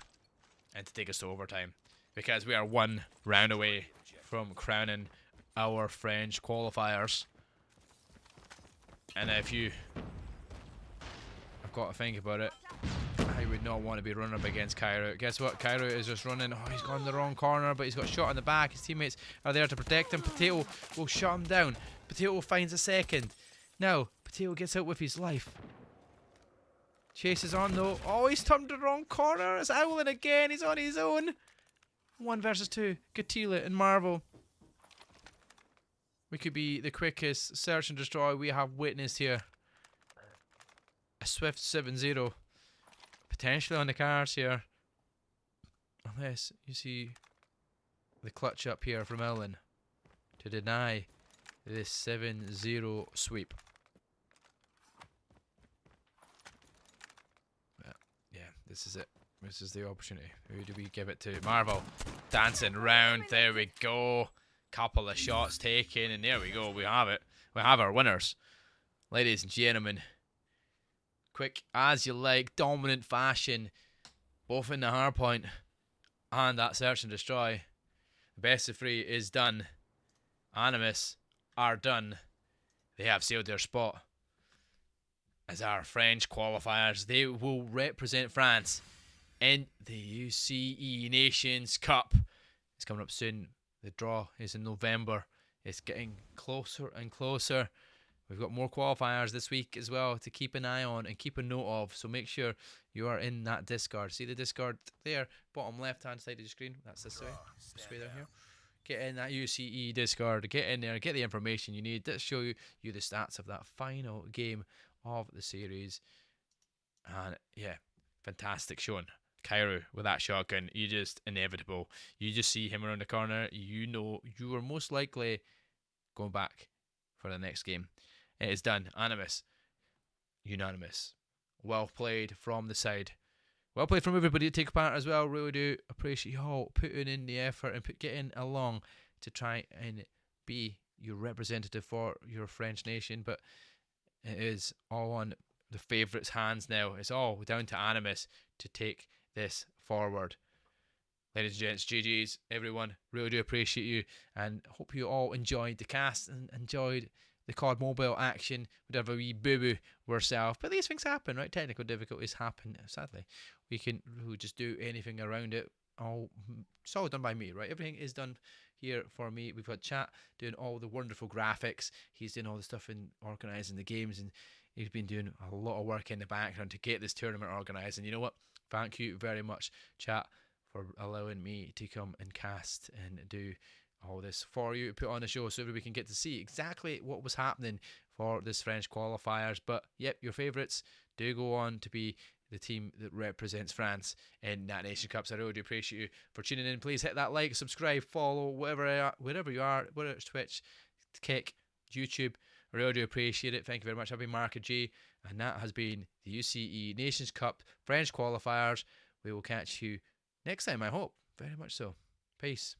C: and to take us to overtime, because we are 1 round away from crowning our French qualifiers. And if you have got to think about it, I would not want to be running up against Cairo. Guess what? Cairo is just running. Oh, he's gone in the wrong corner, but he's got shot in the back. His teammates are there to protect him. Potato will shut him down. Potato finds a second. Now, Potato gets out with his life. Chase is on though. Oh, he's turned the wrong corner. It's Owlin again. He's on his own. 1 versus 2. Gatila and Marvel. We could be the quickest search and destroy we have witnessed here. A swift 7-0. Potentially on the cards here. Unless you see the clutch up here from Ellen to deny this 7-0 sweep. But yeah, this is it. This is the opportunity. Who do we give it to? Marvel. Dancing round. There we go. Couple of shots taken, and there we go. We have it. We have our winners. Ladies and gentlemen. Quick as you like, dominant fashion, both in the hardpoint and that search and destroy. The best of 3 is done. Animus are done. They have sealed their spot
B: as our French qualifiers. They will represent France in the UCE Nations Cup. It's coming up soon. The draw is in November. It's getting closer and closer. We've got more qualifiers this week as well to keep an eye on and keep a note of. So make sure you are in that Discord. See the Discord there, bottom left-hand side of the screen? That's this way. This way down here. Get in that UCE Discord. Get in there. Get the information you need. Let's show you the stats of that final game of the series. And yeah, fantastic showing. Cairo with that shotgun, you just inevitable. You just see him around the corner. You know you are most likely going back for the next game. It is done. Animus. Unanimous. Well played from the side. Well played from everybody to take part as well. Really do appreciate you all putting in the effort and getting along to try and be your representative for your French nation. But it is all on the favourites' hands now. It's all down to Animus to take this forward. Ladies and gents, GG's, everyone. Really do appreciate you and hope you all enjoyed the cast and enjoyed the COD Mobile action. We did have a wee boo-boo ourselves, but these things happen, right? Technical difficulties happen, sadly. We just do anything around it. It's all done by me, right? Everything is done here for me. We've got Chat doing all the wonderful graphics. He's doing all the stuff in organising the games, and he's been doing a lot of work in the background to get this tournament organised. And you know what? Thank you very much, Chat, for allowing me to come and cast and do all this for you, put on a show so everybody can get to see exactly what was happening for this French qualifiers. But yep, your favourites do go on to be the team that represents France in that Nation Cup. So I really do appreciate you for tuning in. Please hit that like, subscribe, follow, wherever you are, whether it's Twitch, Kick, YouTube. I really do appreciate it. Thank you very much. I've been Mark G, and that has been the UCE Nations Cup French qualifiers. We will catch you next time, I hope. Very much so. Peace.